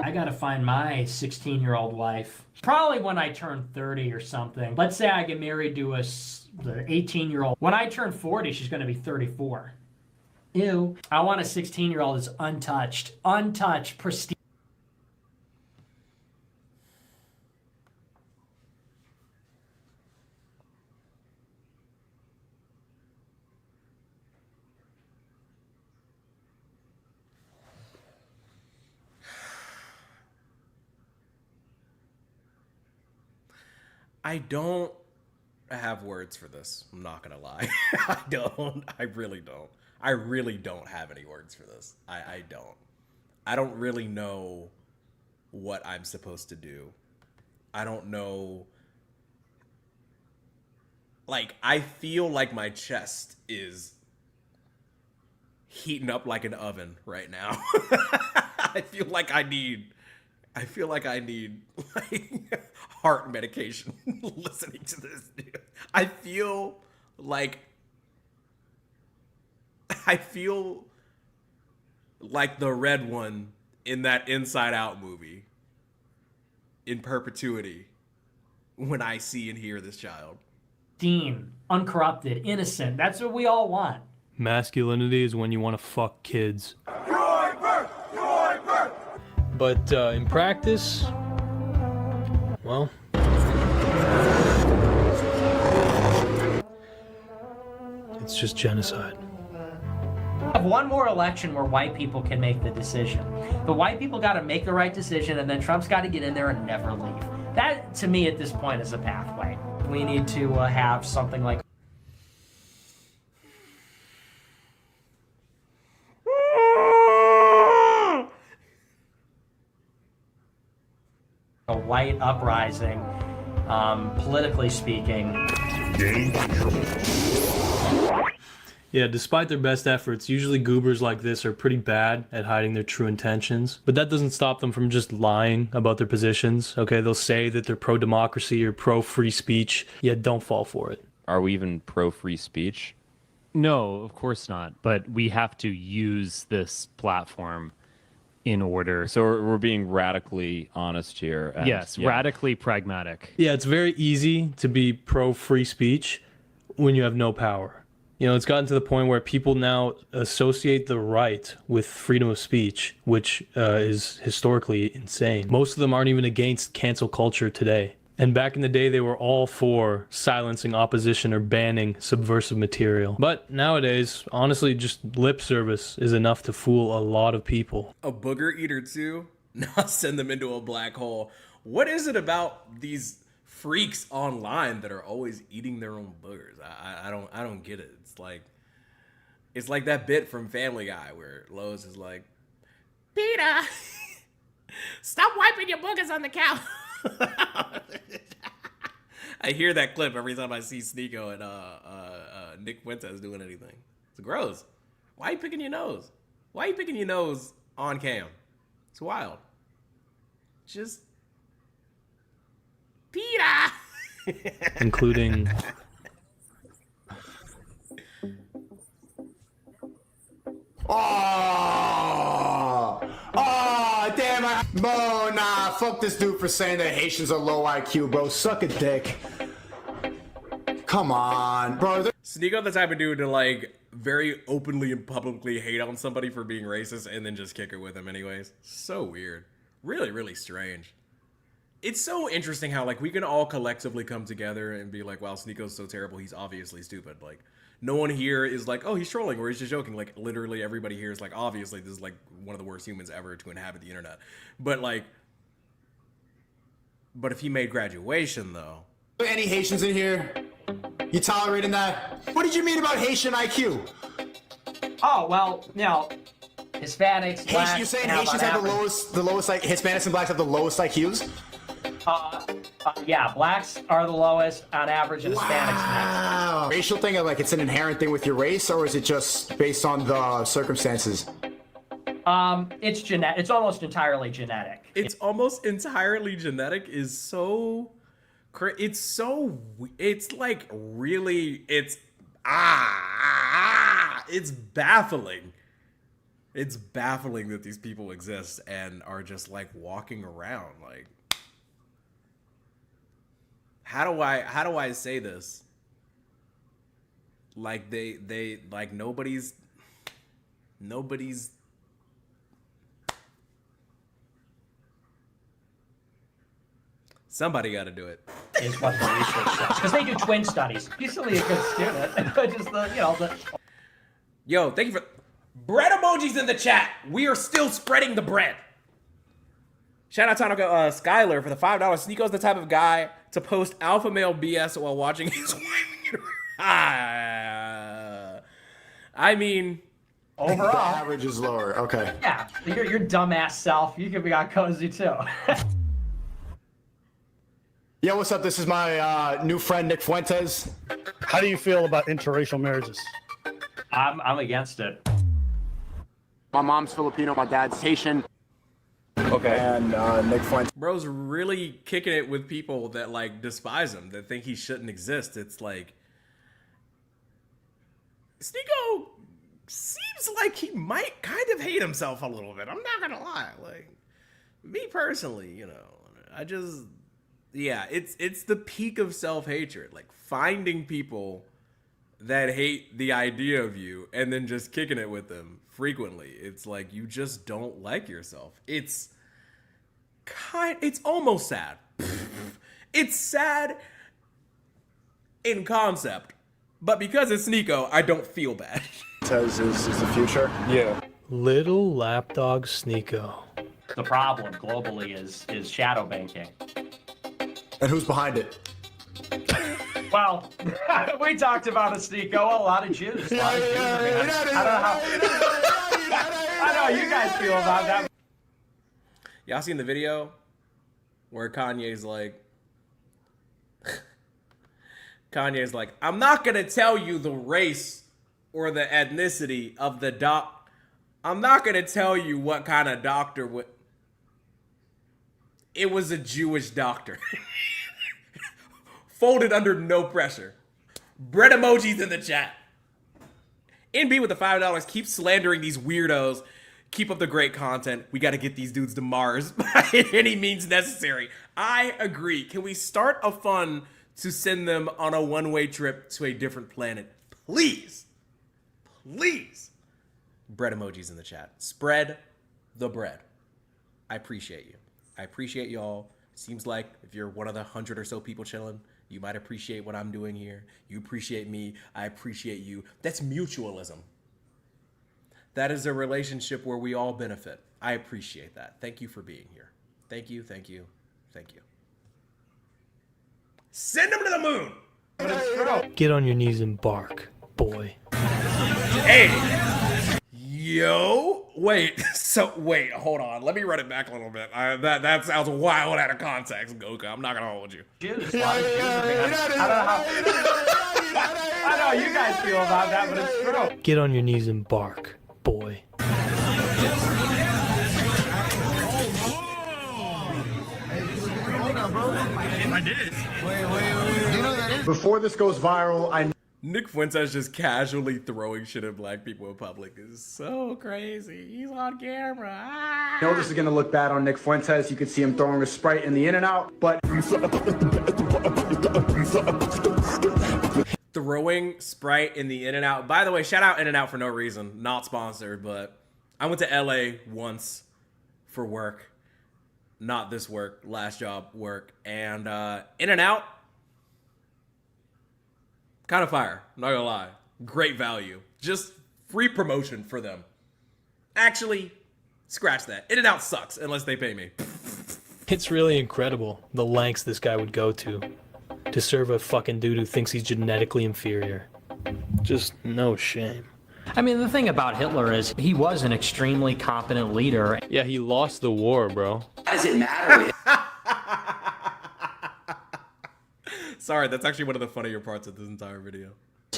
I gotta find my 16-year-old wife. Probably when I turn 30 or something. Let's say I get married to the 18-year-old. When I turn 40, she's gonna be 34. Ew. I want a 16-year-old that's untouched. Untouched, pristine. I don't have words for this. I'm not gonna lie. I don't. I really don't. I really don't have any words for this. I don't. I don't really know what I'm supposed to do. I don't know. Like, I feel like my chest is heating up like an oven right now. I feel like I need like heart medication listening to this dude. I feel like the red one in that Inside Out movie in perpetuity when I see and hear this child. Dean, uncorrupted, innocent. That's what we all want. Masculinity is when you want to fuck kids. But in practice, well, it's just genocide. Have one more election where white people can make the decision. The white people got to make the right decision, and then Trump's got to get in there and never leave. That, to me, at this point, is a pathway. We need to have something like a white uprising, politically speaking. Yeah, despite their best efforts, usually goobers like this are pretty bad at hiding their true intentions. But that doesn't stop them from just lying about their positions, okay? They'll say that they're pro-democracy or pro-free speech, yet don't fall for it. Are we even pro-free speech? No, of course not. But we have to use this platform in order. So we're being radically honest here. Yes, radically pragmatic. Yeah, it's very easy to be pro-free speech when you have no power. You know, it's gotten to the point where people now associate the right with freedom of speech, which is historically insane. Most of them aren't even against cancel culture today. And back in the day, they were all for silencing opposition or banning subversive material. But nowadays, honestly, just lip service is enough to fool a lot of people. A booger eater too? Not send them into a black hole. What is it about these freaks online that are always eating their own boogers? I don't get it. It's like that bit from Family Guy where Lois is like, Peter, stop wiping your boogers on the couch. I hear that clip every time I see Sneako and Nick Fuentes doing anything. It's gross. Why are you picking your nose? Why are you picking your nose on cam? It's wild. Just Peter. Including Damn, bro, nah, fuck this dude for saying that Haitians are low IQ, bro. Suck a dick. Come on, bro. Sneako the type of dude to like very openly and publicly hate on somebody for being racist and then just kick it with him anyways. So weird. Really, really strange. It's so interesting how like we can all collectively come together and be like, wow, Sneako's so terrible, he's obviously stupid. Like, no one here is like, oh, he's trolling or he's just joking. Like, literally everybody here is like, obviously this is like one of the worst humans ever to inhabit the internet. But like, but if he made graduation though. Any Haitians in here? You tolerating that? What did you mean about Haitian IQ? Oh, well, you know, Hispanics, blacks, you're saying Haitians have the lowest, like, Hispanics and blacks have the lowest IQs? Yeah, blacks are the lowest on average, and Hispanics next. Racial thing, like it's an inherent thing with your race, or is it just based on the circumstances? It's genetic. It's almost entirely genetic. It's almost entirely genetic is so. It's like really. It's It's baffling. It's baffling that these people exist and are just like walking around like. How do I say this? Like they like nobody's somebody got to do it. Is what the research says because they do twin studies. He's really a good student. Just the Yo, thank you for bread emojis in the chat. We are still spreading the bread. Shout out to Skylar for the $5. Sneako's the type of guy to post alpha male BS while watching his wife. I mean, overall, the average is lower. Okay. Yeah, your dumbass self. You could be on cozy too. Yo, what's up? This is my new friend Nick Fuentes. How do you feel about interracial marriages? I'm against it. My mom's Filipino, my dad's Haitian. Okay. And Nick Fuentes. Bro's really kicking it with people that like despise him, that think he shouldn't exist. It's like Sneako seems like he might kind of hate himself a little bit. I'm not gonna lie. Like me personally, you know, I just it's the peak of self-hatred. Like finding people that hate the idea of you and then just kicking it with them frequently. It's like you just don't like yourself. It's almost sad. It's sad in concept, but because it's Sneako, I don't feel bad. Fuentes is the future? Yeah. Little lapdog Sneako. The problem globally is shadow banking. And who's behind it? Well, we talked about a Sneako, a lot of Jews. I don't know how you guys feel about that. Y'all seen the video where Kanye's like, I'm not gonna tell you the race or the ethnicity of the doc. I'm not gonna tell you what kind of doctor would. It was a Jewish doctor. Folded under no pressure. Bread emojis in the chat. NB with the $5. Keep slandering these weirdos. Keep up the great content. We got to get these dudes to Mars by any means necessary. I agree. Can we start a fund to send them on a one-way trip to a different planet? Please. Please. Bread emojis in the chat. Spread the bread. I appreciate you. I appreciate y'all. Seems like if you're one of the 100 or so people chilling, you might appreciate what I'm doing here. You appreciate me. I appreciate you. That's mutualism. That is a relationship where we all benefit. I appreciate that. Thank you for being here. Thank you, thank you, thank you. Send them to the moon! Get on your knees and bark, boy. Hey! Yo! Wait, hold on. Let me run it back a little bit. That sounds wild out of context, Goka. I'm not gonna hold you. Jews. I don't know how you guys feel about that, but it's true. Get on your knees and bark, boy. I did. Before this goes viral, Nick Fuentes just casually throwing shit at black people in public is so crazy. He's on camera. I know this is going to look bad on Nick Fuentes. You can see him throwing a Sprite in the In-N-Out, but... Throwing Sprite in the In-N-Out. By the way, shout out In-N-Out for no reason. Not sponsored, but I went to LA once for work. Not this work, last job work. And In-N-Out, kind of fire, not gonna lie. Great value. Just free promotion for them. Actually, scratch that. In-N-Out sucks unless they pay me. It's really incredible the lengths this guy would go to serve a fucking dude who thinks he's genetically inferior. Just no shame. I mean, the thing about Hitler is he was an extremely competent leader. Yeah, he lost the war, bro. How does it matter? Sorry, that's actually one of the funnier parts of this entire video.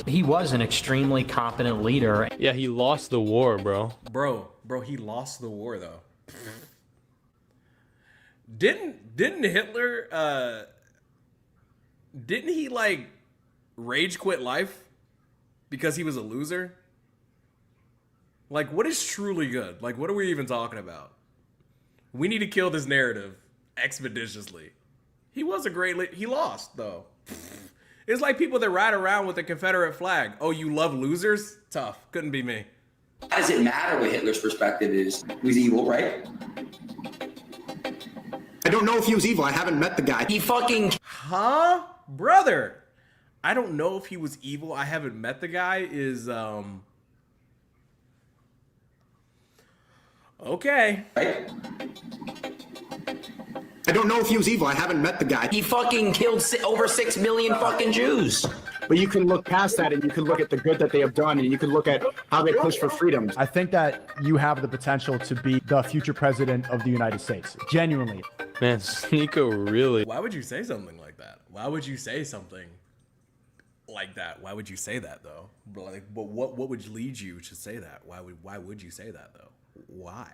He was an extremely competent leader. Yeah, he lost the war, bro. Bro, he lost the war though. Didn't Hitler didn't he like rage quit life because he was a loser? Like, what is truly good? Like, what are we even talking about? We need to kill this narrative expeditiously. He was a great he lost though. It's like people that ride around with a Confederate flag. Oh, you love losers? Tough. Couldn't be me. How does it matter what Hitler's perspective is? He was evil, right? I don't know if he was evil. I haven't met the guy. He fucking... Huh? Brother. I don't know if he was evil. I haven't met the guy is, okay. Right? I don't know if he was evil. I haven't met the guy. He fucking killed over 6 million fucking Jews. But you can look past that and you can look at the good that they have done and you can look at how they push for freedom. I think that you have the potential to be the future president of the United States. Genuinely. Man, Sneako really... Why would you say something like that? Why would you say something like that? Why would you say that though? Like, what would lead you to say that? Why would you say that though? Why?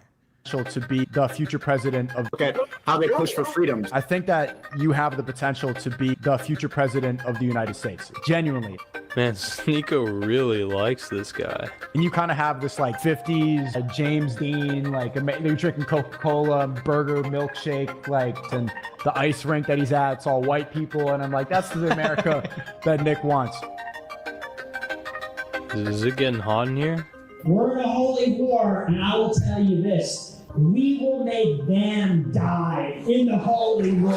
To be the future president of look at how they push for freedom. I think that you have the potential to be the future president of the United States. Genuinely. Man, Sneako really likes this guy. And you kind of have this like 50s James Dean, like they're drinking Coca-Cola, burger, milkshake, like, and the ice rink that he's at, it's all white people. And I'm like, that's the America that Nick wants. Is it getting hot in here? We're in a holy war, and I will tell you this. We will make them die in the holy war.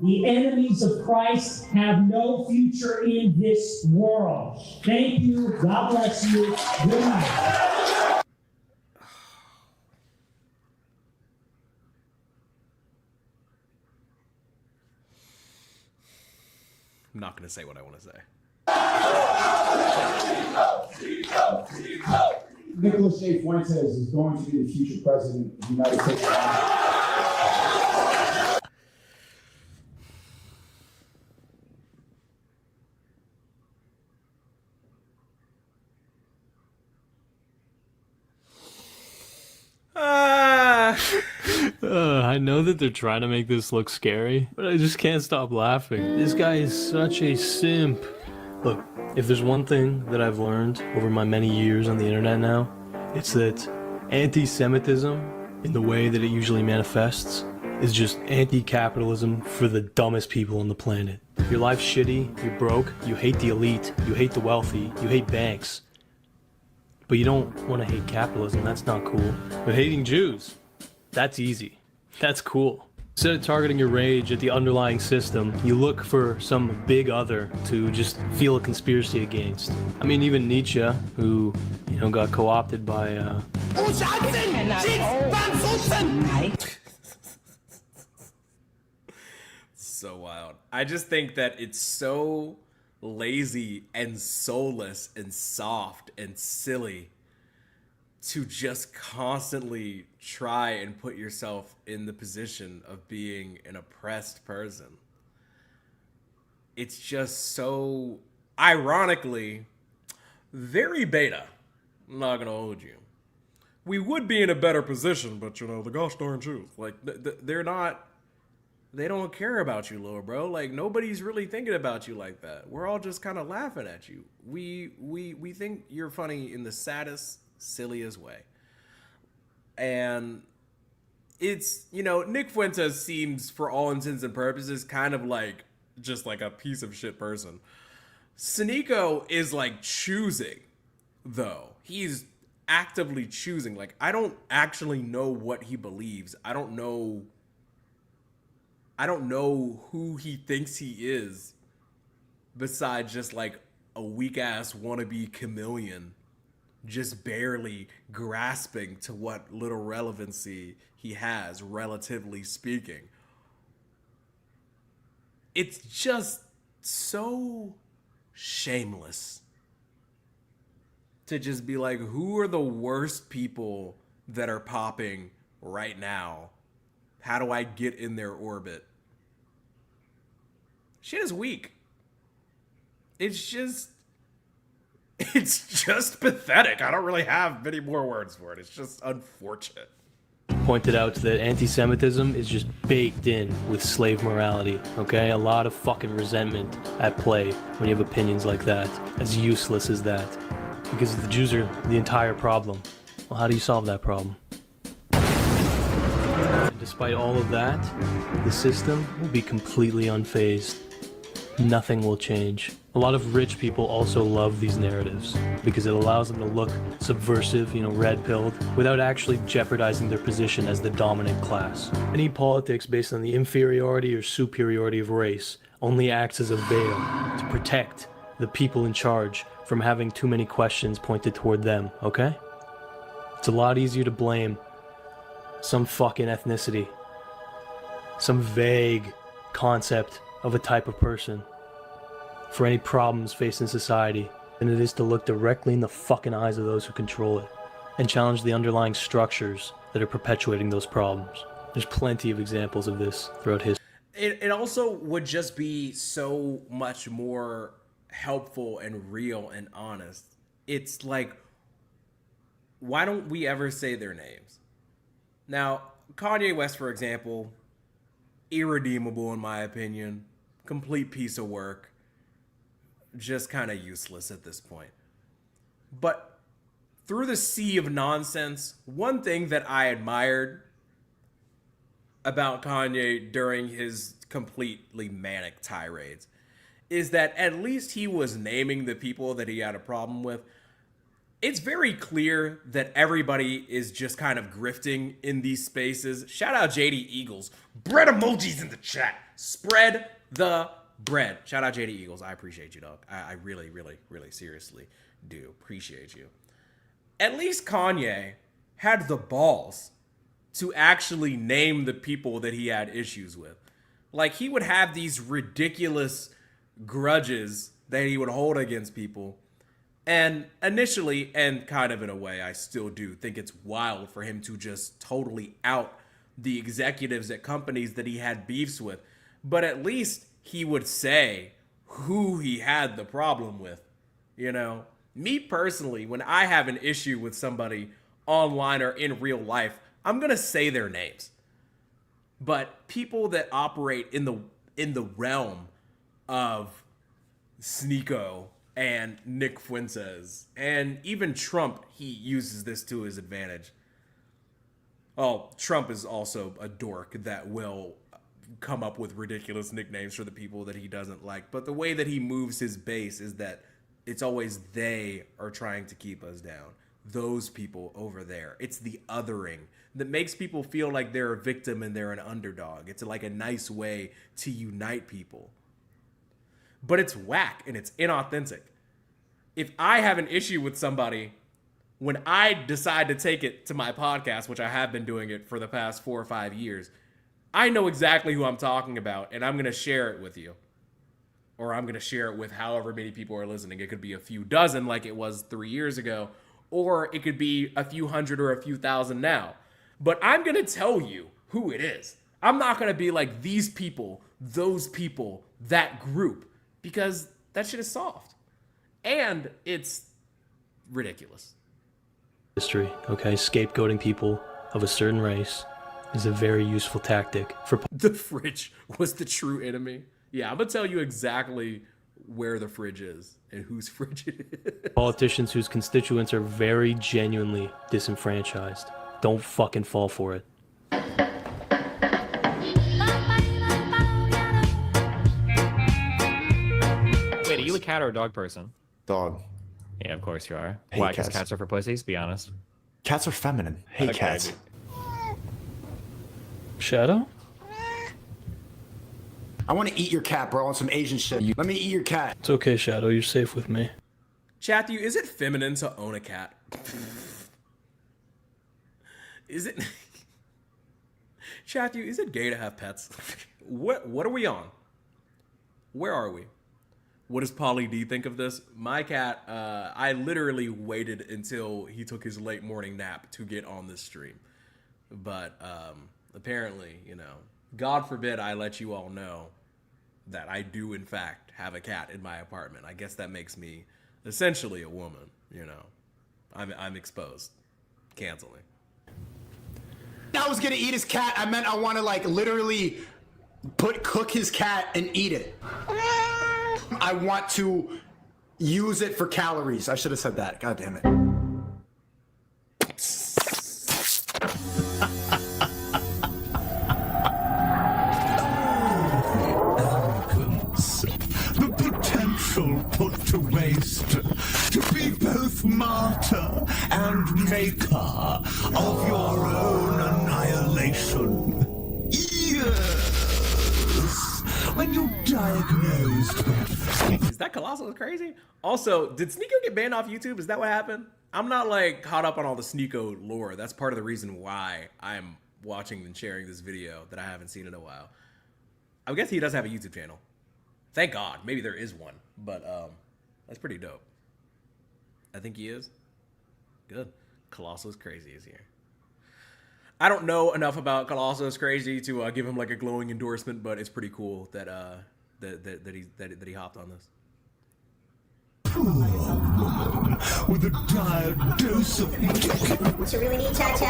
The enemies of Christ have no future in this world. Thank you. God bless you. Good night. I'm not going to say what I want to say. Nicholas J. Fuentes is going to be the future president of the United States of America. I know that they're trying to make this look scary, but I just can't stop laughing. This guy is such a simp. Look, if there's one thing that I've learned over my many years on the internet now, it's that anti-Semitism, in the way that it usually manifests, is just anti-capitalism for the dumbest people on the planet. If your life's shitty, you're broke, you hate the elite, you hate the wealthy, you hate banks, but you don't want to hate capitalism, that's not cool. But hating Jews, that's easy. That's cool. Instead of targeting your rage at the underlying system, you look for some big other to just feel a conspiracy against. I mean, even Nietzsche, who, you know, got co-opted by, So wild. I just think that it's so lazy and soulless and soft and silly to just constantly try and put yourself in the position of being an oppressed person. It's just so, ironically, very beta. I'm not gonna hold you. We would be in a better position, but you know, the gosh darn Jews, like, they're not, they don't care about you, little bro. Like, nobody's really thinking about you like that. We're all just kind of laughing at you. We think you're funny in the saddest, silliest way. And it's, you know, Nick Fuentes seems, for all intents and purposes, kind of like just like a piece of shit person. Sneako is like choosing, though. He's actively choosing. Like, I don't actually know what he believes. I don't know who he thinks he is, besides just like a weak ass wannabe chameleon, just barely grasping to what little relevancy he has, relatively speaking. It's just so shameless to just be like, who are the worst people that are popping right now? How do I get in their orbit? Shit is weak. It's just pathetic. I don't really have many more words for it. It's just unfortunate. pointed out that anti-Semitism is just baked in with slave morality, okay? A lot of fucking resentment at play when you have opinions like that, as useless as that. Because the Jews are the entire problem. Well, how do you solve that problem? And despite all of that, the system will be completely unfazed. Nothing will change. A lot of rich people also love these narratives because it allows them to look subversive, red-pilled, without actually jeopardizing their position as the dominant class. Any politics based on the inferiority or superiority of race only acts as a veil to protect the people in charge from having too many questions pointed toward them, okay? It's a lot easier to blame some fucking ethnicity, some vague concept of a type of person for any problems facing society than it is to look directly in the fucking eyes of those who control it and challenge the underlying structures that are perpetuating those problems. There's plenty of examples of this throughout history. It also would just be so much more helpful and real and honest. It's like, why don't we ever say their names? Now, Kanye West, for example, irredeemable in my opinion, complete piece of work, just kind of useless at this point. But through the sea of nonsense, one thing that I admired about Kanye during his completely manic tirades is that at least he was naming the people that he had a problem with. it's very clear that everybody is just kind of grifting in these spaces. Shout out JD Eagles. Bread emojis in the chat. Spread the bread. Shout out JD Eagles. I appreciate you, dog. I really, really, really seriously do appreciate you. At least Kanye had the balls to actually name the people that he had issues with. Like, he would have these ridiculous grudges that he would hold against people. And initially, and kind of in a way, I still do think it's wild for him to just totally out the executives at companies that he had beefs with. But at least he would say who he had the problem with. You know, me personally, when I have an issue with somebody online or in real life, I'm going to say their names. But people that operate in the realm of Sneako and Nick Fuentes, and even Trump, he uses this to his advantage. Oh, Trump is also a dork that will come up with ridiculous nicknames for the people that he doesn't like. But the way that he moves his base is that it's always they are trying to keep us down. Those people over there. It's the othering that makes people feel like they're a victim and they're an underdog. It's like a nice way to unite people. But it's whack and it's inauthentic. If I have an issue with somebody, when I decide to take it to my podcast, which I have been doing it for the past 4 or 5 years, I know exactly who I'm talking about, and I'm going to share it with you. Or I'm going to share it with however many people are listening. It could be a few dozen like it was 3 years ago, or it could be a few hundred or a few thousand now. But I'm going to tell you who it is. I'm not going to be like these people, those people, that group, because that shit is soft. And it's ridiculous. History, okay? Scapegoating people of a certain race is a very useful tactic for... The fridge was the true enemy. Yeah, I'm going to tell you exactly where the fridge is and whose fridge it is. Politicians whose constituents are very genuinely disenfranchised. Don't fucking fall for it. Wait, are you a cat or a dog person? Dog. Yeah, of course you are. Hate Why? Because cats. cats are for pussies? Be honest. Cats are feminine. Hate Okay, cats. Shadow? I want to eat your cat, bro, on some Asian shit. Let me eat your cat. It's okay, Shadow. You're safe with me. Chatthew, is it feminine to own a cat? Is it... Chatthew, is it gay to have pets? What are we on? Where are we? What does Pauly D think of this? My cat, I literally waited until he took his late morning nap to get on this stream. But apparently, you know, God forbid I let you all know that I do, in fact, have a cat in my apartment. I guess that makes me essentially a woman, you know. I'm exposed. Canceling. I was gonna eat his cat. I meant I want to like literally cook his cat and eat it. I want to use it for calories. I should have said that. God damn it. The potential put to waste, to be both martyr and maker of your own annihilation. Yes, when you diagnosed. Is that Colossal crazy? Also, did Sneako get banned off YouTube? Is that what happened? I'm not like caught up on all the Sneako lore. That's part of the reason why I'm watching and sharing this video that I haven't seen in a while. I guess he does have a YouTube channel. Thank God. Maybe there is one, but that's pretty dope. I think he is. Good. Colossal is crazy is here. I don't know enough about Colossal is crazy to give him like a glowing endorsement, but it's pretty cool that that he hopped on this. With a dire dose of What you really need, Chat?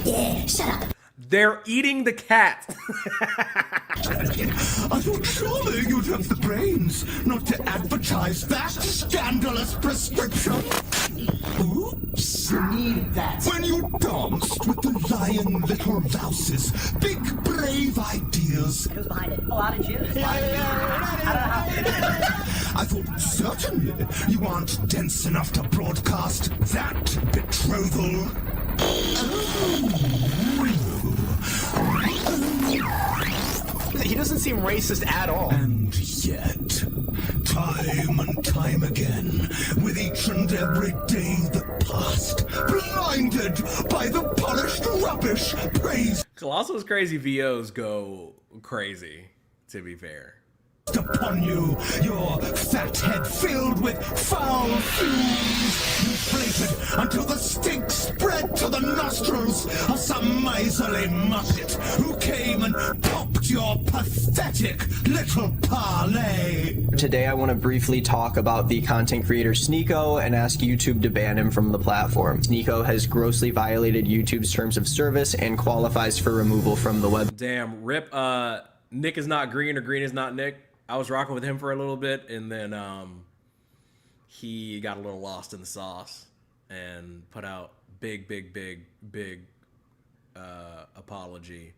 Yeah, shut up. They're eating the cat. I thought surely you'd have the brains not to advertise that scandalous prescription. Oops. You need that. When you danced with the lion little louses, big brave ideas. Who's behind it? Oh, how did you? I thought certainly you aren't dense enough to broadcast that betrothal. He doesn't seem racist at all. And yet, time and time again, with each and every day that passed, blinded by the polished rubbish praised Colossal's crazy VOs go crazy, to be fair. upon you, your fat head filled with foul fumes, inflated until the stink spread to the nostrils of some miserly muppet who came and popped your pathetic little parlay. Today I want to briefly talk about the content creator Sneako and ask YouTube to ban him from the platform. Sneako has grossly violated YouTube's terms of service and qualifies for removal from the web. Damn, rip, Nick is not green or green is not Nick. I was rocking with him for a little bit, and then he got a little lost in the sauce and put out big apology.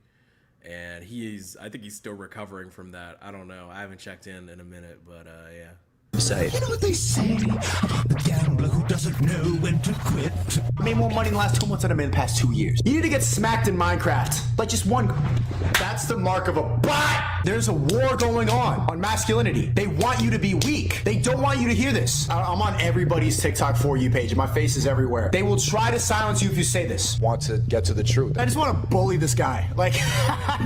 And I think he's still recovering from that. I don't know. I haven't checked in a minute, but yeah. You know what they say about the gambler who doesn't know when to quit? I made more money in the last 2 months than I made in the past 2 years. You need to get smacked in Minecraft. Like just one. That's the mark of a bot. There's a war going on masculinity. They want you to be weak. They don't want you to hear this. I'm on everybody's TikTok For You page. My face is everywhere. They will try to silence you if you say this. Want to get to the truth. I just want to bully this guy. Like,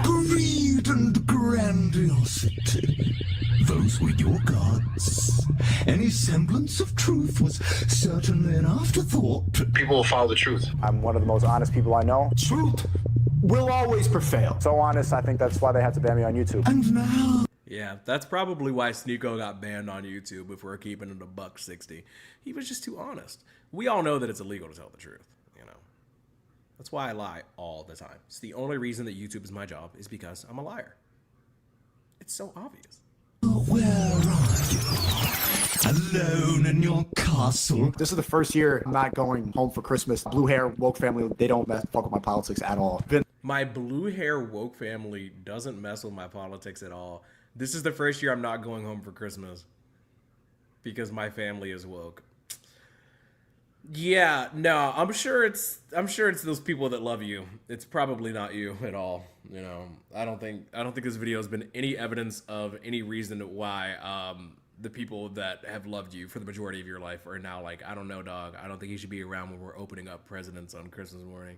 Greed and grandiosity. Those were your gods. Any semblance of truth was certainly an afterthought. People will follow the truth. I'm one of the most honest people I know. Truth will always prevail. So honest, I think that's why they had to ban me on YouTube. And now... Yeah, that's probably why Sneako got banned on YouTube if we're keeping it $1.60. He was just too honest. We all know that it's illegal to tell the truth, you know. That's why I lie all the time. It's the only reason that YouTube is my job is because I'm a liar. It's so obvious. Where are you? Alone in your castle. This is the first year I'm not going home for Christmas. Blue hair, woke family, they don't fuck with my politics at all. My blue hair woke family doesn't mess with my politics at all. This is the first year I'm not going home for Christmas because my family is woke. Yeah, no, I'm sure it's those people that love you. It's probably not you at all. You know, I don't think this video has been any evidence of any reason why the people that have loved you for the majority of your life are now like, I don't know, dog. I don't think you should be around when we're opening up presents on Christmas morning.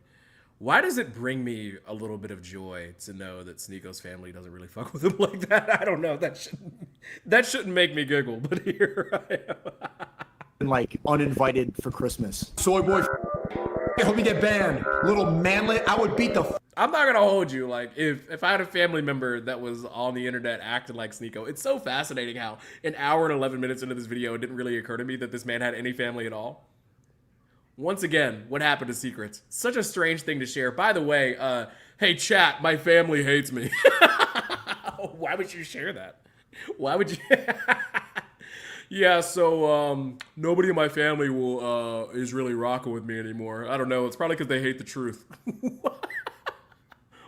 Why does it bring me a little bit of joy to know that Sneako's family doesn't really fuck with him like that? I don't know. That shouldn't make me giggle, but here I am. Like uninvited for Christmas. Soy boy, I hope you get banned. Little manlet, I would beat the. I'm not gonna hold you. Like if I had a family member that was on the internet acting like Sneako, it's so fascinating how an hour and 11 minutes into this video, it didn't really occur to me that this man had any family at all. Once again, what happened to secrets? Such a strange thing to share. By the way, hey chat, my family hates me. Why would you share that? Why would you? Yeah, so nobody in my family will is really rocking with me anymore. I don't know. It's probably because they hate the truth.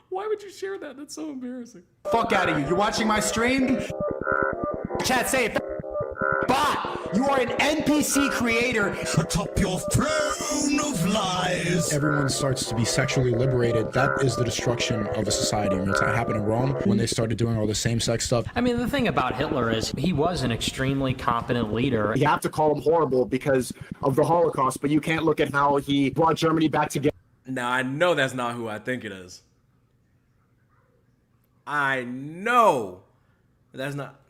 Why would you share that? That's so embarrassing. Fuck out of you. You're watching my stream? Chat, say it. Bot! You are an NPC creator atop your throne of lies. Everyone starts to be sexually liberated. That is the destruction of a society. I mean, it happened in Rome when they started doing all the same-sex stuff. I mean, the thing about Hitler is he was an extremely competent leader. You have to call him horrible because of the Holocaust, but you can't look at how he brought Germany back together. Now, I know that's not who I think it is. I know that's not.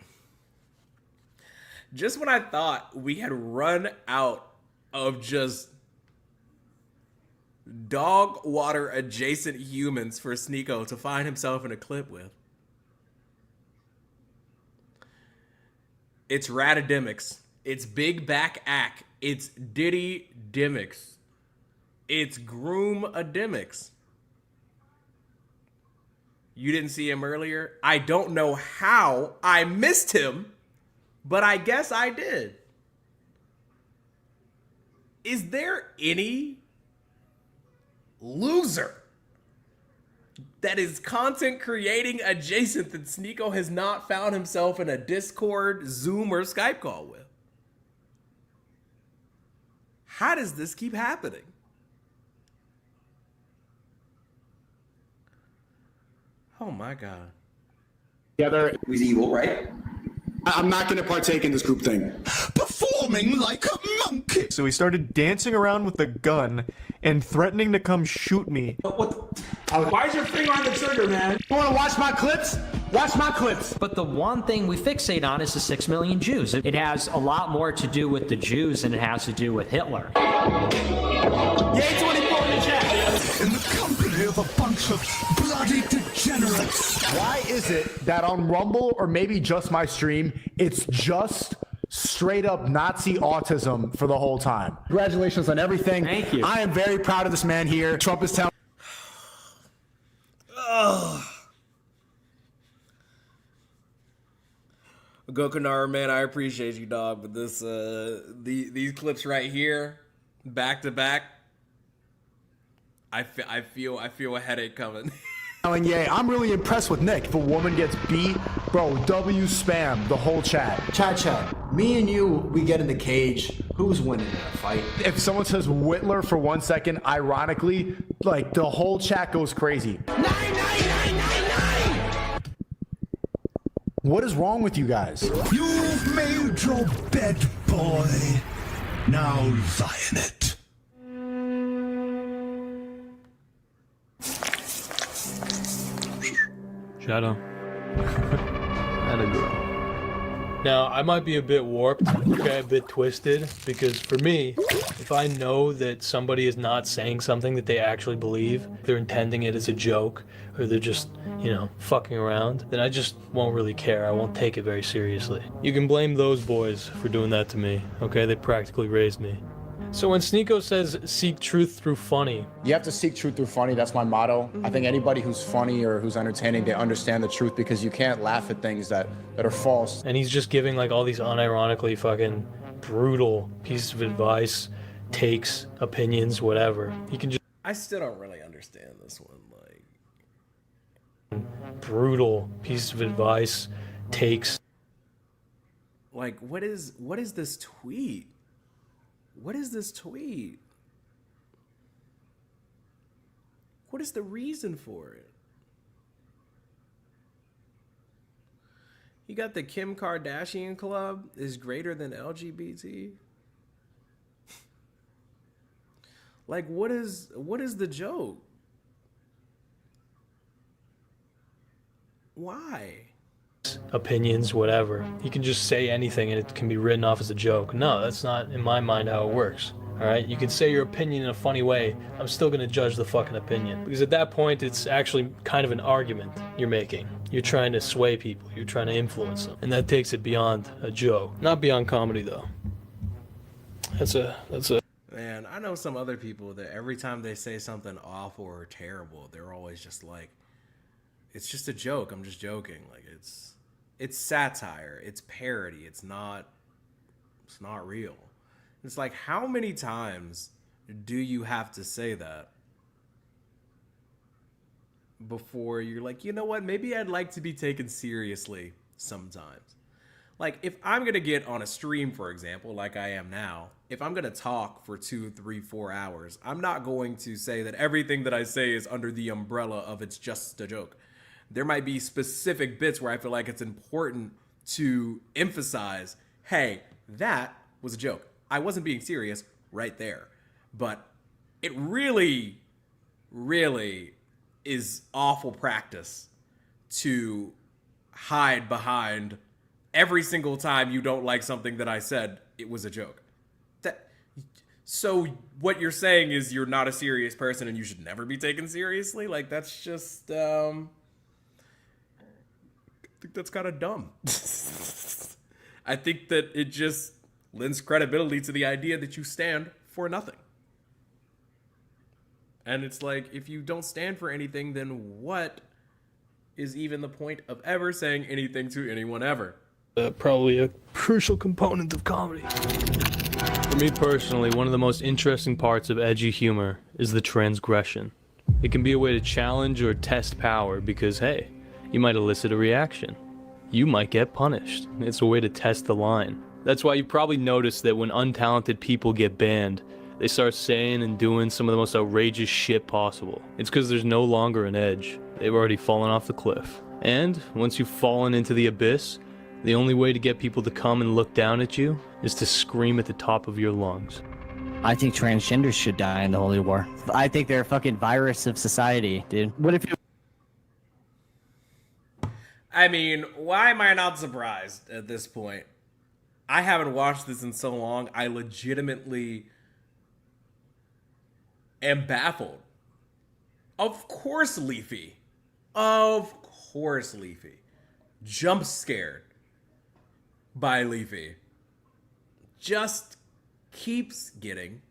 Just when I thought we had run out of just dog water adjacent humans for Sneako to find himself in a clip with. It's Ratademics. It's Big Back Ack. It's Diddy Demics. It's Groom Ademics. You didn't see him earlier? I don't know how I missed him, but I guess I did. Is there any loser that is content creating adjacent that Sneako has not found himself in a Discord, Zoom, or Skype call with? How does this keep happening? Oh my God. Together. He's evil, right? I'm not going to partake in this group thing. Performing like a monkey. So he started dancing around with a gun and threatening to come shoot me. Why is your finger on the trigger, man? You want to watch my clips? Watch my clips. But the one thing we fixate on is the 6 million Jews. It has a lot more to do with the Jews than it has to do with Hitler. Yay 24 in the chat. In the company of a bunch of bloody degenerates. Why is it that on Rumble, or maybe just my stream, it's just straight up Nazi autism for the whole time? Congratulations on everything. Thank you. I am very proud of this man here. Trump is telling. Gokanaru, man, I appreciate you, dog, but this these clips right here, back to back, I feel a headache coming. Yeah, I'm really impressed with Nick. If a woman gets beat, bro, W spam the whole chat. Chat. Me and you, we get in the cage. Who's winning in a fight? If someone says Whitler for 1 second, ironically, like the whole chat goes crazy. 9. What is wrong with you guys? You've made your bed, boy. Now lie in it. Shadow. Had a girl. Now, I might be a bit warped, okay, a bit twisted, because for me, if I know that somebody is not saying something that they actually believe, they're intending it as a joke, or they're just, you know, fucking around, then I just won't really care. I won't take it very seriously. You can blame those boys for doing that to me, okay? They practically raised me. So when Sneako says seek truth through funny, You have to seek truth through funny. That's my motto. I think anybody who's funny or who's entertaining, they understand the truth, because you can't laugh at things that are false. and he's just giving like all these unironically fucking brutal pieces of advice, takes, opinions, whatever. He can just I still don't really understand this one. Like, brutal pieces of advice, takes. Like, what is this tweet? What is this tweet? What is the reason for it? You got the Kim Kardashian Club is greater than LGBT. Like, what is the joke? Why? Opinions, whatever. He can just say anything and it can be written off as a joke. No, that's not, in my mind, how it works. All right? You can say your opinion in a funny way. I'm still going to judge the fucking opinion. Because at that point, it's actually kind of an argument you're making. You're trying to sway people. You're trying to influence them. And that takes it beyond a joke. Not beyond comedy, though. That's a... Man, I know some other people that every time they say something awful or terrible, they're always just like, it's just a joke. I'm just joking. Like, it's satire. It's parody. It's not real. It's like, how many times do you have to say that before you're like, you know what? Maybe I'd like to be taken seriously sometimes. Like, if I'm going to get on a stream, for example, like I am now, if I'm going to talk for 2, 3, 4 hours, I'm not going to say that everything that I say is under the umbrella of it's just a joke. There might be specific bits where I feel like it's important to emphasize, hey, that was a joke. I wasn't being serious right there. But it really, really is awful practice to hide behind every single time you don't like something that I said, it was a joke. So what you're saying is you're not a serious person and you should never be taken seriously? Like, that's just, I think that's kind of dumb. I think that it just lends credibility to the idea that you stand for nothing. And it's like, if you don't stand for anything, then what is even the point of ever saying anything to anyone ever? Probably a crucial component of comedy. For me personally, one of the most interesting parts of edgy humor is the transgression. It can be a way to challenge or test power because, hey, you might elicit a reaction. You might get punished. It's a way to test the line. That's why you probably noticed that when untalented people get banned, they start saying and doing some of the most outrageous shit possible. It's because there's no longer an edge. They've already fallen off the cliff. And once you've fallen into the abyss, the only way to get people to come and look down at you is to scream at the top of your lungs. I think transgenders should die in the Holy War. I think they're a fucking virus of society, dude. What if you... I mean, why am I not surprised at this point? I haven't watched this in so long. I legitimately am baffled. Of course, Leafy. Of course, Leafy. Jump scared by Leafy. Just keeps getting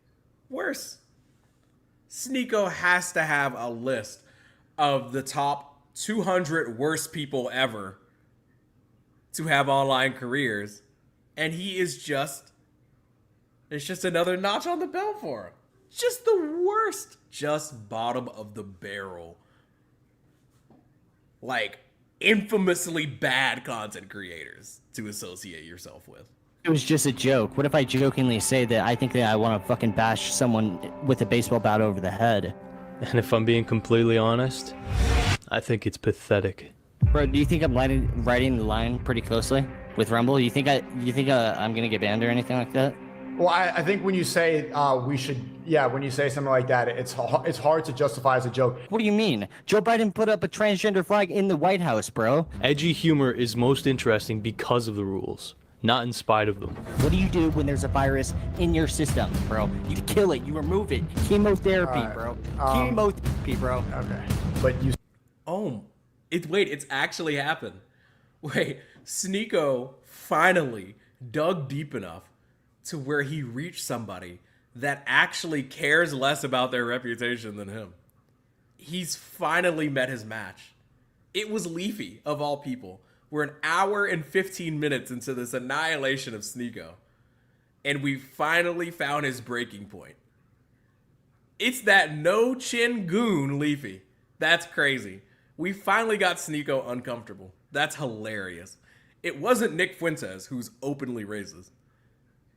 worse. Sneako has to have a list of the top 200 worst people ever to have online careers, and he is just, it's just another notch on the belt for him. Just the worst. Just bottom of the barrel. Like, infamously bad content creators to associate yourself with. It was just a joke. What if I jokingly say that I think that I want to fucking bash someone with a baseball bat over the head? And if I'm being completely honest, I think it's pathetic. Bro, do you think I'm writing the line pretty closely with Rumble? You think I'm gonna get banned or anything like that? Well, I think when you say we should, when you say something like that, it's hard to justify as a joke. What do you mean? Joe Biden put up a transgender flag in the White House, bro. Edgy humor is most interesting because of the rules, not in spite of them. What do you do when there's a virus in your system, bro? You kill it, you remove it. Chemotherapy, bro. Chemotherapy, bro. Okay. But you... Oh, wait, it's actually happened. Wait, Sneako finally dug deep enough to where he reached somebody that actually cares less about their reputation than him. He's finally met his match. It was Leafy, of all people. We're an hour and 15 minutes into this annihilation of Sneako, and we finally found his breaking point. It's that no-chin goon Leafy. That's crazy. We finally got Sneako uncomfortable. That's hilarious. It wasn't Nick Fuentes, who's openly racist.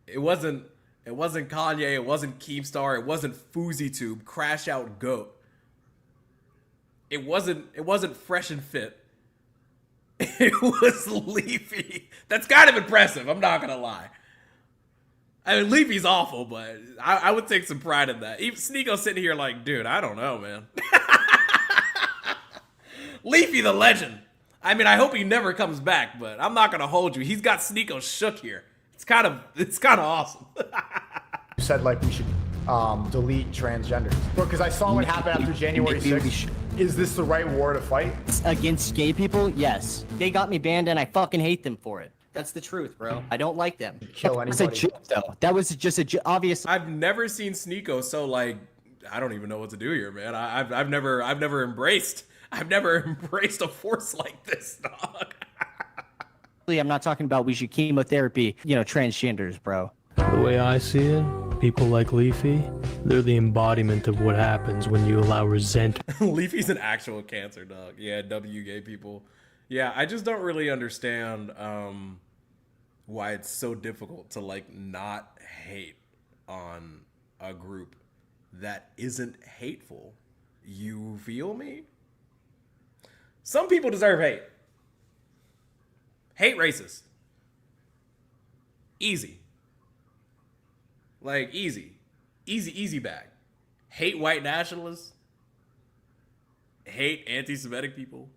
It wasn't Kanye, it wasn't Keemstar, it wasn't FouseyTube, Crash Out Goat. It wasn't Fresh and Fit. It was Leafy. That's kind of impressive, I'm not gonna lie. I mean, Leafy's awful, but I would take some pride in that. Even Sneako's sitting here like, dude, I don't know, man. Leafy the legend. I mean, I hope he never comes back, but I'm not gonna hold you. He's got Sneako shook here. It's kind of awesome. You said like we should delete transgenders because I saw what happened after January 6th. Is this the right war to fight? Against gay people? Yes. They got me banned and I fucking hate them for it. That's the truth, bro. I don't like them. Kill anybody. That's a joke, though. That was just a obvious. I've never seen Sneako so like, I don't even know what to do here, man. I've never embraced a force like this, dog. I'm not talking about we should chemotherapy, transgenders, bro. The way I see it, people like Leafy, they're the embodiment of what happens when you allow resentment. Leafy's an actual cancer, dog. Yeah, W gay people. Yeah, I just don't really understand why it's so difficult to like not hate on a group that isn't hateful. You feel me? Some people deserve hate. Hate racist. Easy. Like, easy. Easy bag. Hate white nationalists. Hate anti-Semitic people.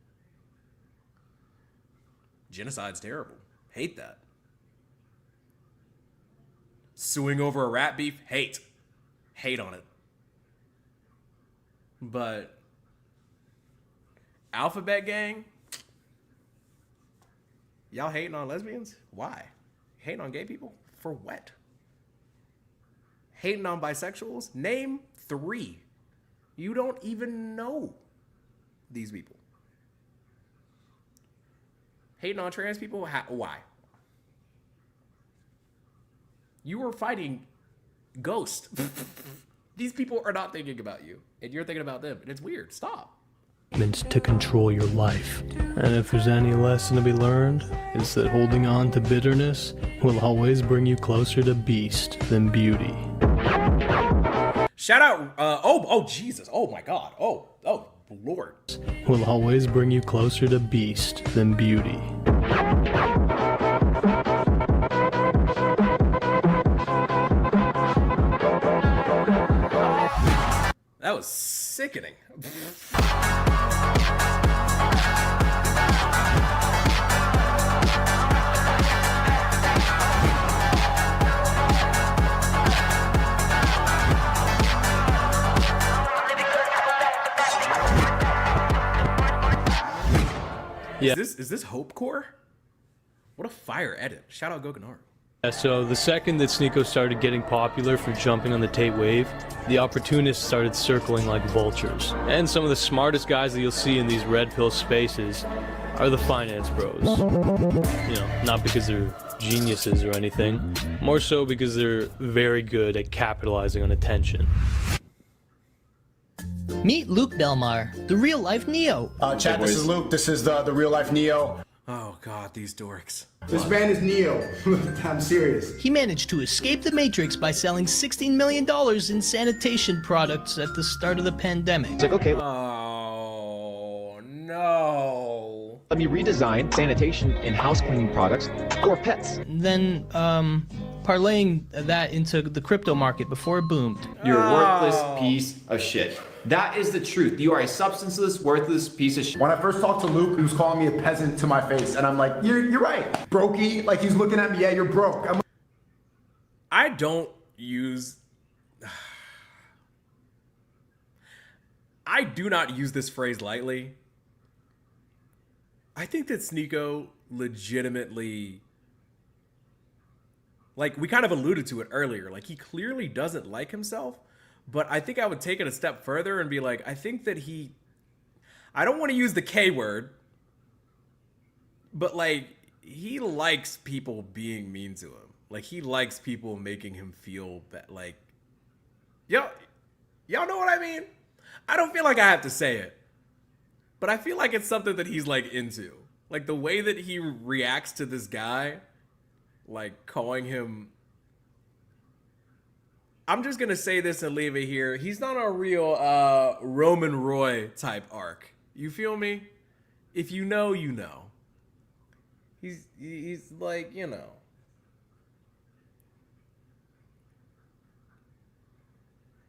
Genocide's terrible. Hate that. Suing over a rat beef. Hate. Hate on it. But Alphabet Gang? Y'all hating on lesbians? Why? Hating on gay people? For what? Hating on bisexuals? Name 3. You don't even know these people. Hating on trans people? Why? You were fighting Ghost. These people are not thinking about you, and you're thinking about them, and it's weird. Stop. To control your life. And if there's any lesson to be learned, it's that holding on to bitterness will always bring you closer to beast than beauty. Shout out, oh, Jesus, oh my God, oh, Lord. Will always bring you closer to beast than beauty. That was sickening. Yeah. Is this Hope Core? What a fire edit. Shout out gokanaru. Yeah, so the second that Sneako started getting popular for jumping on the Tate wave, the opportunists started circling like vultures. And some of the smartest guys that you'll see in these red pill spaces are the finance bros. You know, not because they're geniuses or anything, more so because they're very good at capitalizing on attention. Meet Luke Belmar, the real-life Neo. Chat, this is Luke. This is the real-life Neo. Oh God, these dorks. This man is Neo. I'm serious. He managed to escape the Matrix by selling $16 million in sanitation products at the start of the pandemic. It's like, okay. Oh no. Let me redesign sanitation and house cleaning products for pets. Then, parlaying that into the crypto market before it boomed. You're a worthless piece of shit. That is the truth. You are a substanceless, worthless piece of shit. When I first talked to Luke, he was calling me a peasant to my face, and I'm like, you're right. Brokey, like he's looking at me, yeah, you're broke. I don't use... I do not use this phrase lightly. I think that Sneako legitimately... Like, we kind of alluded to it earlier. Like, he clearly doesn't like himself. But I think I would take it a step further and be like, I think that I don't want to use the K word, but like, he likes people being mean to him. Like, he likes people making him feel bad. Like, y'all know what I mean? I don't feel like I have to say it, but I feel like it's something that he's like into. Like, the way that he reacts to this guy, like calling him... I'm just going to say this and leave it here. He's not a real Roman Roy type arc. You feel me? If you know, you know. He's like, you know.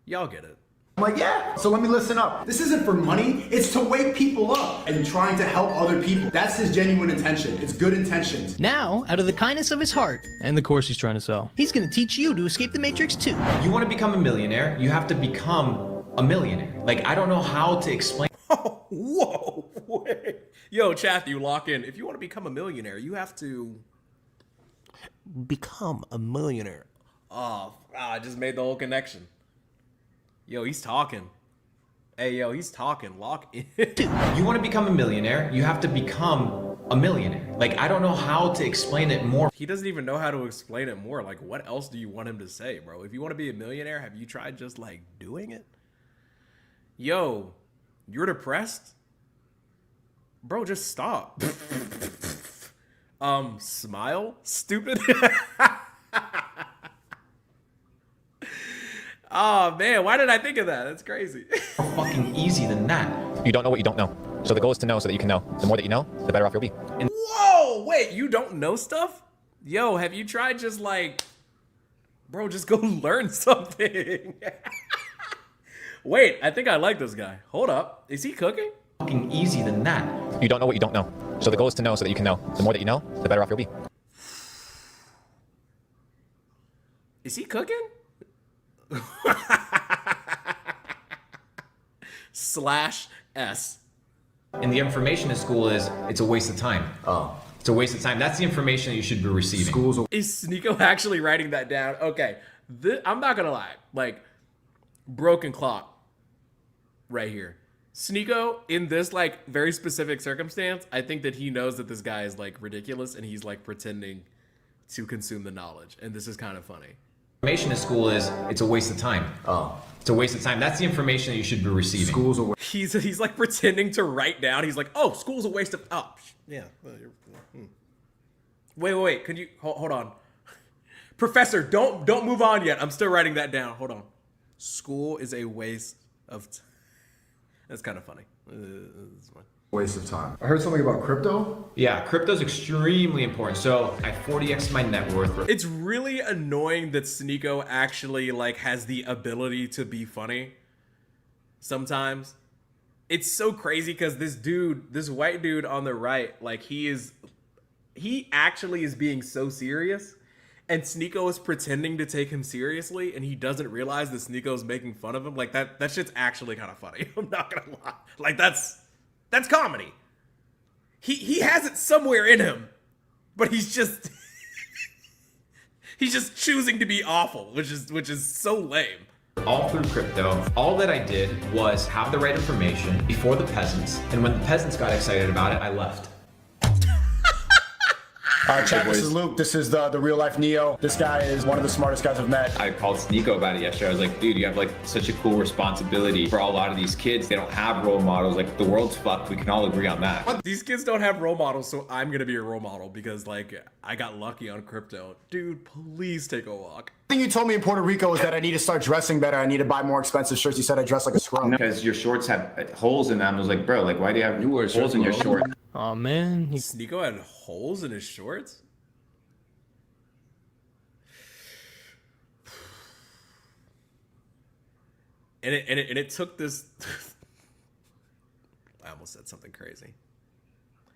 Y'all get it. I'm like, yeah, so let me listen up. This isn't for money, it's to wake people up and trying to help other people. That's his genuine intention. It's good intentions. Now, out of the kindness of his heart, and the course he's trying to sell, he's gonna teach you to escape the Matrix too. You want to become a millionaire, you have to become a millionaire. Like, I don't know how to explain. Oh, whoa, wait. Yo, Chath, you lock in. If you want to become a millionaire, you have to become a millionaire. Oh, I just made the whole connection. Yo, he's talking. Hey, yo, he's talking. Lock in. You want to become a millionaire, you have to become a millionaire. Like, I don't know how to explain it more. He doesn't even know how to explain it more. Like, what else do you want him to say, bro? If you want to be a millionaire, have you tried just, like, doing it? Yo, you're depressed? Bro, just stop. Smile? Stupid? Oh man, why did I think of that? That's crazy. More fucking easy than that. You don't know what you don't know. So the goal is to know so that you can know. The more that you know, the better off you'll be. Whoa, wait, you don't know stuff? Yo, have you tried just like, bro, just go learn something. Wait, I think I like this guy. Hold up, is he cooking? Fucking easy than that. You don't know what you don't know. So the goal is to know so that you can know. The more that you know, the better off you'll be. Is he cooking? /S. And the information in school is, it's a waste of time. Oh. It's a waste of time. That's the information that you should be receiving. Is Sneako actually writing that down? Okay, I'm not gonna lie. Like, broken clock right here. Sneako, in this like very specific circumstance, I think that he knows that this guy is like ridiculous and he's like pretending to consume the knowledge. And this is kind of funny. Information in school is, it's a waste of time. Oh. It's a waste of time. That's the information that you should be receiving. School's a waste. He's like pretending to write down. He's like, oh, school's a waste of, oh, yeah. Wait. Could you, hold on. Professor, don't move on yet. I'm still writing that down. Hold on. School is a waste of time. That's kind of funny. Waste of time. I heard something about crypto. Yeah, crypto's extremely important. So I 40x my net worth. It's really annoying that Sneako actually like has the ability to be funny. Sometimes it's so crazy because this white dude on the right, like he actually is being so serious, and Sneako is pretending to take him seriously, and he doesn't realize that Sneako's making fun of him. Like that shit's actually kind of funny. I'm not gonna lie. Like that's comedy. He has it somewhere in him, but he's just choosing to be awful, which is so lame. All through crypto, all that I did was have the right information before the peasants, and when the peasants got excited about it, I left. Chat, this is Luke. This is the real life Neo. This guy is one of the smartest guys I've met. I called Sneako about it yesterday. I was like, dude, you have like such a cool responsibility for a lot of these kids. They don't have role models. Like the world's fucked. We can all agree on that. These kids don't have role models, so I'm gonna be a role model because like I got lucky on crypto. Dude, please take a walk. The thing you told me in Puerto Rico is that I need to start dressing better. I need to buy more expensive shirts. You said I dress like a scrum. Because your shorts have holes in them. I was like, bro, like why do you have holes in your shorts? Oh man, Sneako had holes in his shorts? And it took this. I almost said something crazy.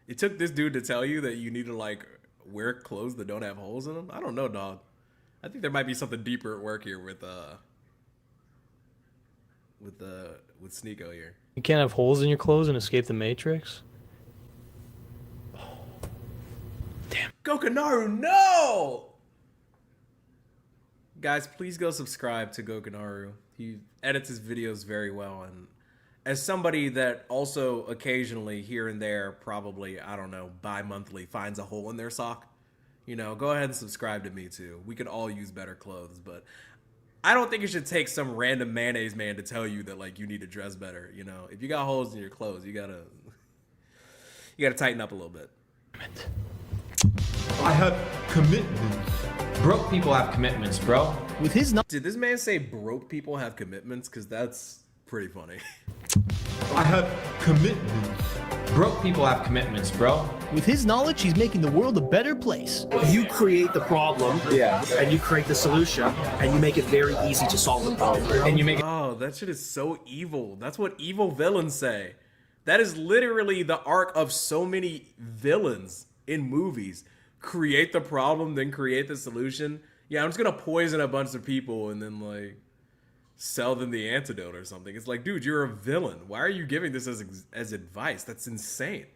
It took this dude to tell you that you need to like wear clothes that don't have holes in them. I don't know, dog. I think there might be something deeper at work here with Sneako here. You can't have holes in your clothes and escape the Matrix. Damn, Gokanaru, no! Guys, please go subscribe to Gokanaru. He edits his videos very well, and as somebody that also occasionally here and there, probably, I don't know, bi-monthly finds a hole in their sock, you know, go ahead and subscribe to me too. We could all use better clothes, but I don't think it should take some random mayonnaise man to tell you that like you need to dress better, you know. If you got holes in your clothes, you gotta tighten up a little bit. I have commitments. Broke people have commitments, bro. With his Did this man say broke people have commitments? Because that's pretty funny. I have commitments. Broke people have commitments, bro. With his knowledge, he's making the world a better place. You create the problem, and you create the solution, and you make it very easy to solve the problem. And you make Oh, that shit is so evil. That's what evil villains say. That is literally the arc of so many villains in movies. Create the problem, then create the solution. Yeah, I'm just gonna poison a bunch of people and then like sell them the antidote or something. It's like, dude, you're a villain. Why are you giving this as advice? That's insane.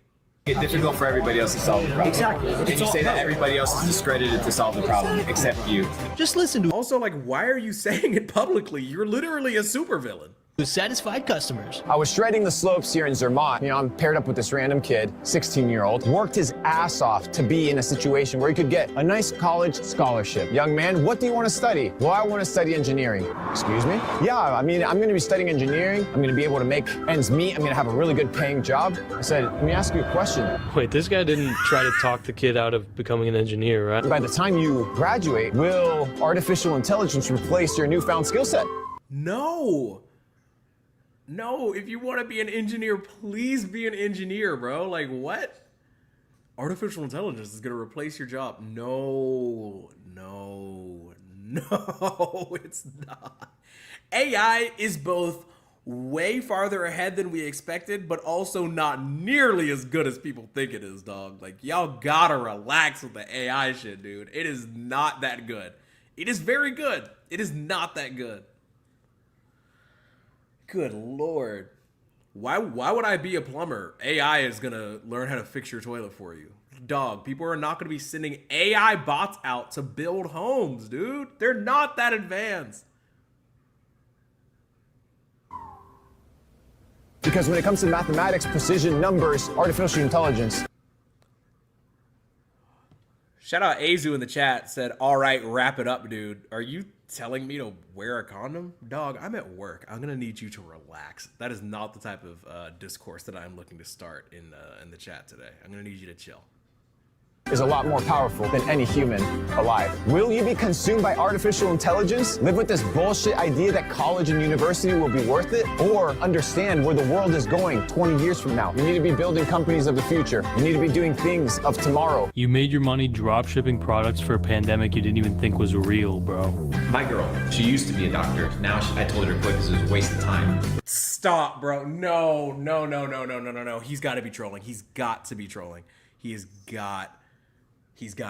It's difficult for everybody else to solve the problem. Exactly. And you say that everybody else is discredited to solve the problem except you. Just listen to Also, like, why are you saying it publicly? You're literally a supervillain. satisfied customers. I was shredding the slopes here in Zermatt. You know, I'm paired up with this random kid, 16-year-old, worked his ass off to be in a situation where he could get a nice college scholarship. Young man, what do you want to study? Well, I want to study engineering. Excuse me? Yeah, I mean, I'm going to be studying engineering. I'm going to be able to make ends meet. I'm going to have a really good paying job. I said, let me ask you a question. Wait, this guy didn't try to talk the kid out of becoming an engineer, right? By the time you graduate, will artificial intelligence replace your newfound skill set? No. No, if you want to be an engineer, please be an engineer, bro. Like, what? Artificial intelligence is going to replace your job. No, it's not. AI is both way farther ahead than we expected, but also not nearly as good as people think it is, dog. Like, y'all gotta relax with the AI shit, dude. It is not that good. It is very good. It is not that good. Good Lord. Why would I be a plumber? AI is gonna learn how to fix your toilet for you. Dog, people are not gonna be sending AI bots out to build homes, dude. They're not that advanced. Because when it comes to mathematics, precision, numbers, artificial intelligence. Shout out Azu in the chat, said, all right, wrap it up, dude. Are you telling me to wear a condom? Dog, I'm at work. I'm gonna need you to relax. That is not the type of discourse that I'm looking to start in the chat today. I'm gonna need you to chill. Is a lot more powerful than any human alive. Will you be consumed by artificial intelligence? Live with this bullshit idea that college and university will be worth it? Or understand where the world is going 20 years from now? You need to be building companies of the future. You need to be doing things of tomorrow. You made your money drop shipping products for a pandemic you didn't even think was real, bro. My girl, she used to be a doctor. Now I told her to quit because it was a waste of time. Stop, bro. No. He's got to be trolling. He's got to be trolling. He's got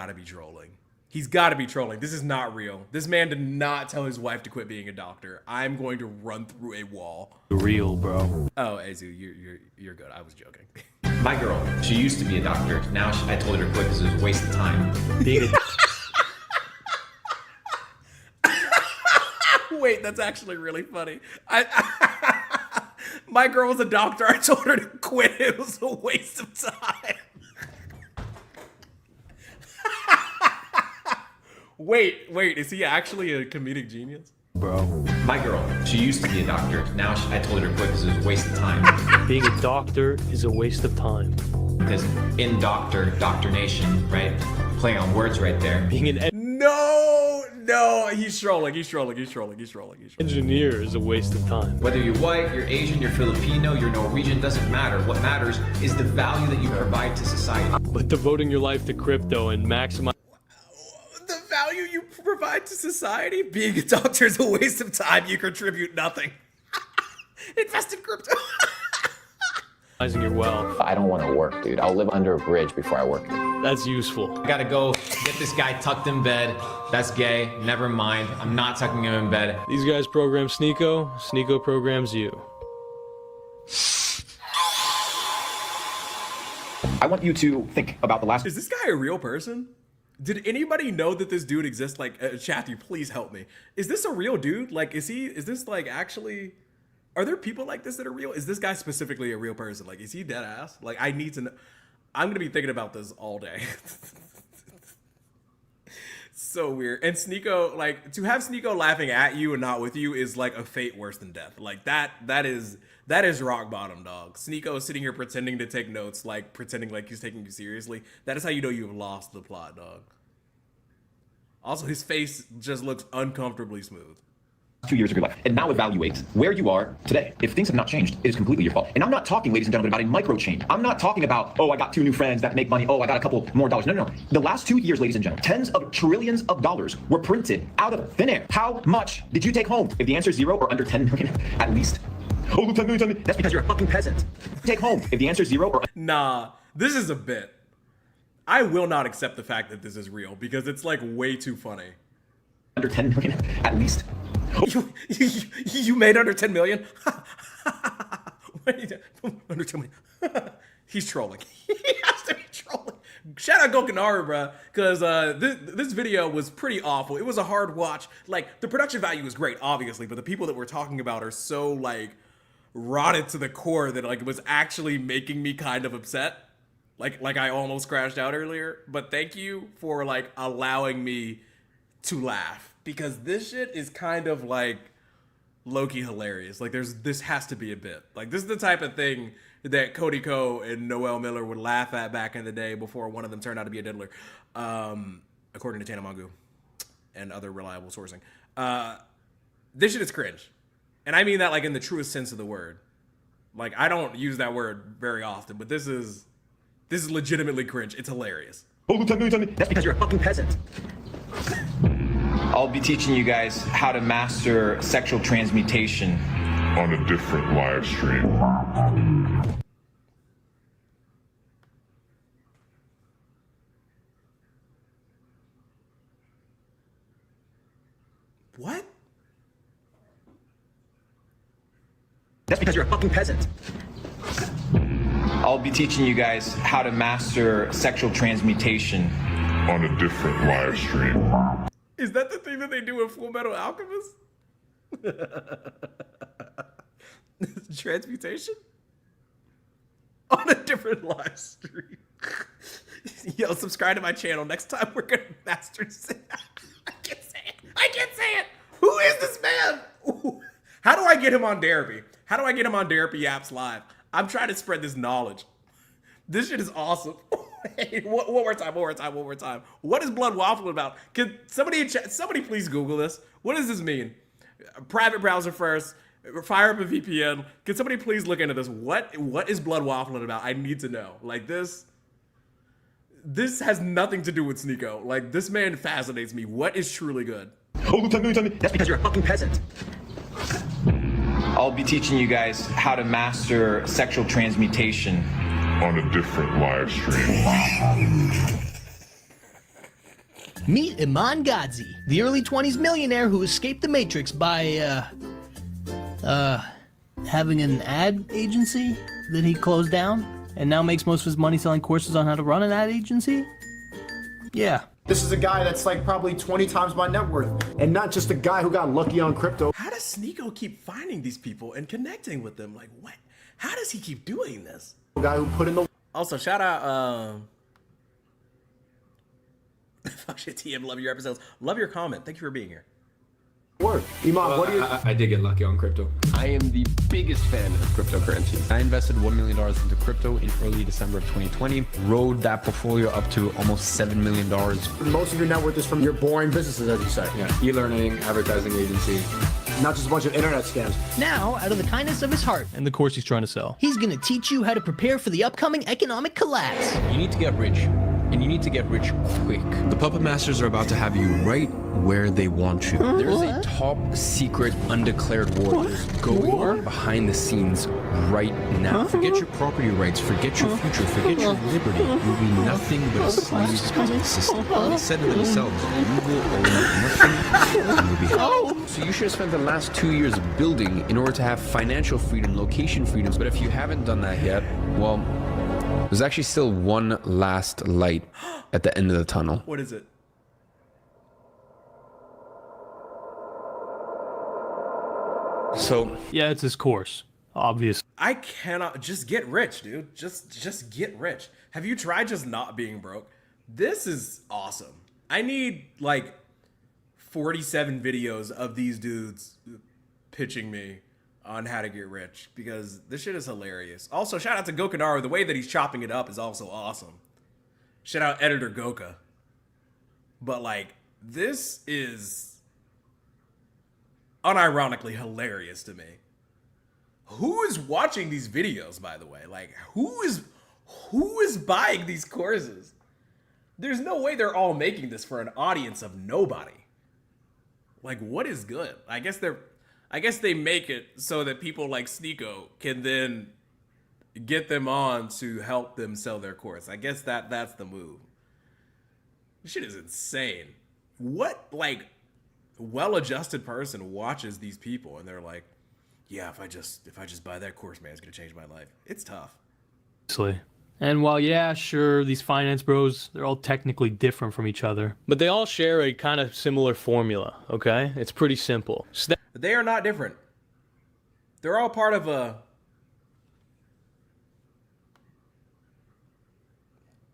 to be trolling. He's got to be trolling. This is not real. This man did not tell his wife to quit being a doctor. I'm going to run through a wall. Real, bro. Oh, Azu, you're good. I was joking. My girl, she used to be a doctor. Now I told her to quit because it was a waste of time. Being Wait, that's actually really funny. My girl was a doctor. I told her to quit. It was a waste of time. Wait, is he actually a comedic genius? Bro. My girl, she used to be a doctor. Now I told her to quit because it was a waste of time. Being a doctor is a waste of time. Because in doctrination, right? Playing on words right there. Being an No, he's trolling. Engineer is a waste of time. Whether you're white, you're Asian, you're Filipino, you're Norwegian, doesn't matter. What matters is the value that you provide to society. But devoting your life to crypto and maximize The value you provide to society? Being a doctor is a waste of time. You contribute nothing. Invest in crypto. your wealth. I don't want to work, dude. I'll live under a bridge before I work. That's useful. I gotta go get this guy tucked in bed. That's gay. Never mind. I'm not tucking him in bed. These guys program Sneako. Sneako programs you. I want you to think about the last... Is this guy a real person? Did anybody know that this dude exists? Like, Chatty, please help me. Is this a real dude? Like, is this like actually... Are there people like this that are real? Is this guy specifically a real person? Like, is he dead ass? Like, I need to know. I'm going to be thinking about this all day. So weird. And Sneako, like, to have Sneako laughing at you and not with you is like a fate worse than death. Like, that is rock bottom, dog. Sneako is sitting here pretending to take notes, like, pretending like he's taking you seriously. That is how you know you've lost the plot, dog. Also, his face just looks uncomfortably smooth. 2 years of your life, and now evaluate where you are today. If things have not changed, it is completely your fault. And I'm not talking, ladies and gentlemen, about a micro change. I'm not talking about, oh, I got 2 new friends that make money. Oh, I got a couple more dollars. No. The last 2 years, ladies and gentlemen, tens of trillions of dollars were printed out of thin air. How much did you take home? If the answer is 0 or under 10 million, at least. Oh, 10 million. That's because you're a fucking peasant. Take home. If the answer is 0 or... Nah, this is a bit. I will not accept the fact that this is real because it's like way too funny. Under 10 million, at least. You made under 10 million? Under 10 million. He's trolling. He has to be trolling. Shout out Gokanaru, bro, because this video was pretty awful. It was a hard watch. Like, the production value was great, obviously, but the people that we're talking about are so, like, rotted to the core that, like, it was actually making me kind of upset. Like I almost crashed out earlier. But thank you for, like, allowing me to laugh. Because this shit is kind of like low-key hilarious. Like this has to be a bit. Like this is the type of thing that Cody Ko and Noel Miller would laugh at back in the day before one of them turned out to be a diddler. According to Tana Mongu and other reliable sourcing. This shit is cringe. And I mean that like in the truest sense of the word. Like I don't use that word very often, but this is legitimately cringe. It's hilarious. Oh, tell me. That's because you're a fucking peasant. I'll be teaching you guys how to master sexual transmutation on a different live stream. What? That's because you're a fucking peasant. I'll be teaching you guys how to master sexual transmutation on a different live stream. Is that the thing that they do in Full Metal Alchemist? Transmutation? On a different live stream. Yo, subscribe to my channel. Next time we're gonna master... I can't say it. get him on Derapy? How do I get him on Derapy Yaps Live? I'm trying to spread this knowledge. This shit is awesome. Hey, one more time. What is blood waffle about? Can somebody in chat, somebody please Google this? What does this mean? Private browser first. Fire up a VPN. Can somebody please look into this? What is blood waffling about? I need to know. Like this has nothing to do with Sneako. Like this man fascinates me. What is truly good? Oh, tell me. That's because you're a fucking peasant. I'll be teaching you guys how to master sexual transmutation on a different live stream. Meet Iman Gadzhi, the early 20s millionaire who escaped the Matrix by, having an ad agency that he closed down and now makes most of his money selling courses on how to run an ad agency? Yeah. This is a guy that's like probably 20 times my net worth, and not just a guy who got lucky on crypto. How does Sneako keep finding these people and connecting with them? Like what? How does he keep doing this? Guy who put in the. Also, shout out, fuck shit, TM, love your episodes. Love your comment. Thank you for being here. Word. Iman, what do you... I did get lucky on crypto. I am the biggest fan of cryptocurrency. I invested $1 million into crypto in early December of 2020, rode that portfolio up to almost $7 million. Most of your net worth is from your boring businesses, as you say. Yeah, e-learning, advertising agency. Not just a bunch of internet scams. Now, out of the kindness of his heart and the course he's trying to sell, he's gonna teach you how to prepare for the upcoming economic collapse. You need to get rich, and you need to get rich quick. The Puppet Masters are about to have you right where they want you. There's a top secret undeclared war going on behind the scenes right now. Forget your property rights, forget your future, forget your liberty. You'll be nothing but a slave to the system. They said it themselves. You will own nothing and you'll be happy. So you should have spent the last 2 years building in order to have financial freedom, location freedoms. But if you haven't done that yet, well, there's actually still one last light at the end of the tunnel. What is it? So yeah, it's his course, obviously. I cannot just get rich, dude. Just get rich. Have you tried just not being broke? This is awesome. I need like 47 videos of these dudes pitching me on how to get rich because this shit is hilarious. Also, shout out to Gokanaru. The way that he's chopping it up is also awesome. Shout out editor Goka. But like, this is unironically hilarious to me. Who is watching these videos, by the way? Like, who is buying these courses? There's no way they're all making this for an audience of nobody. Like, what is good? I guess they make it so that people like Sneako can then get them on to help them sell their course. I guess that's the move. This shit is insane. What, like, well-adjusted person watches these people and they're like, yeah, if I just buy that course, man, it's gonna change my life. It's tough. And while, yeah, sure, these finance bros, they're all technically different from each other, but they all share a kind of similar formula, okay? It's pretty simple. They are not different. They're all part of a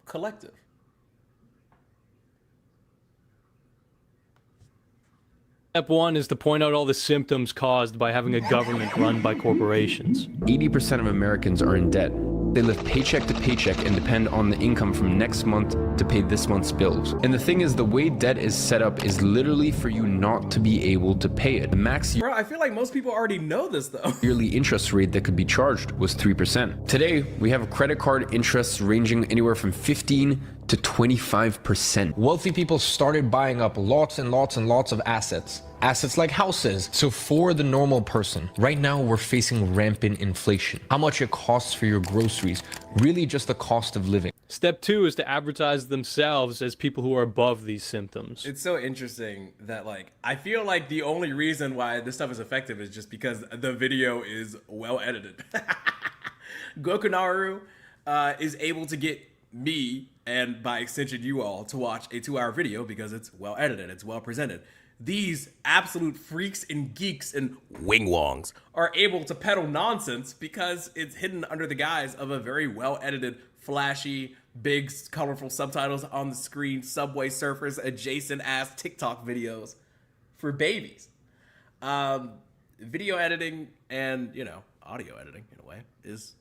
collective. Step one is to point out all the symptoms caused by having a government run by corporations. 80% of Americans are in debt. They live paycheck to paycheck and depend on the income from next month to pay this month's bills. And the thing is, the way debt is set up is literally for you not to be able to pay it. The max Bro, I feel like most people already know this though. yearly interest rate that could be charged was 3%. Today, we have credit card interests ranging anywhere from 15 to 25%. Wealthy people started buying up lots and lots and lots of assets. Assets like houses. So for the normal person, right now we're facing rampant inflation. How much it costs for your groceries, really just the cost of living. Step two is to advertise themselves as people who are above these symptoms. It's so interesting that, like, I feel like the only reason why this stuff is effective is just because the video is well edited. Gokanaru is able to get me, and by extension you all, to watch a 2-hour video because it's well edited, it's well presented. These absolute freaks and geeks and wing-wongs are able to peddle nonsense because it's hidden under the guise of a very well-edited, flashy, big, colorful subtitles on the screen, Subway Surfers, adjacent-ass TikTok videos for babies. video editing and, you know, audio editing in a way is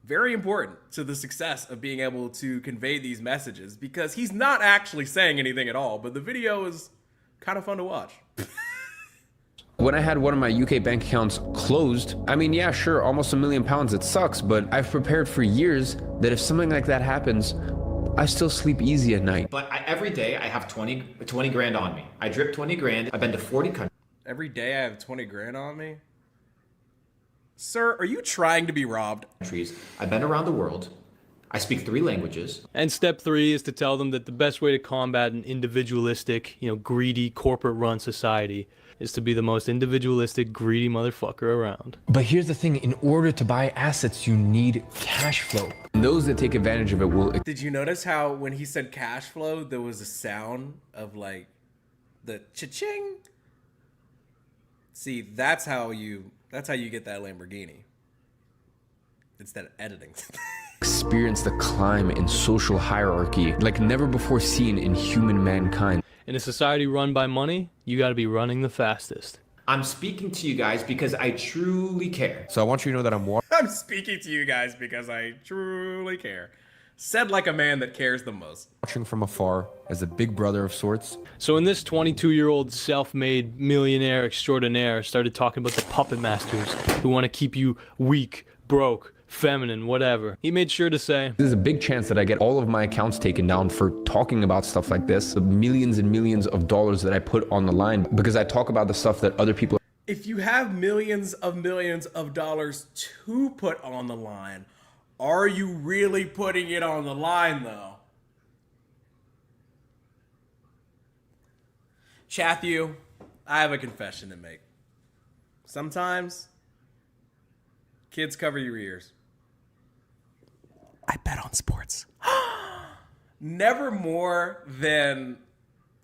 very important to the success of being able to convey these messages, because he's not actually saying anything at all, but the video is kind of fun to watch. When I had one of my UK bank accounts closed, I mean, yeah, sure, almost £1 million, it sucks, but I've prepared for years that if something like that happens, I still sleep easy at night. But every day I have 20 grand on me. I drip 20 grand. I've been to 40 countries. Every day I have 20 grand on me? Sir, are you trying to be robbed? I've been around the world. I speak 3 languages. And step 3 is to tell them that the best way to combat an individualistic, greedy, corporate-run society is to be the most individualistic, greedy motherfucker around. But here's the thing, in order to buy assets, you need cash flow. And those that take advantage of it will... Did you notice how when he said cash flow, there was a sound of like the cha-ching? See, that's how you get that Lamborghini. Instead of editing. Experience the climb in social hierarchy like never before seen in human mankind. In a society run by money, you gotta be running the fastest. I'm speaking to you guys because I truly care. So I want you to know that I'm speaking to you guys because I truly care. Said like a man that cares the most. Watching from afar as a big brother of sorts. So when this 22-year-old self-made millionaire extraordinaire started talking about the puppet masters who want to keep you weak, broke, feminine, whatever, he made sure to say, there's a big chance that I get all of my accounts taken down for talking about stuff like this. The millions and millions of dollars that I put on the line because I talk about the stuff that other people... If you have millions of dollars to put on the line, are you really putting it on the line though? Chathu, I have a confession to make. Sometimes kids cover your ears. I bet on sports. Never more than,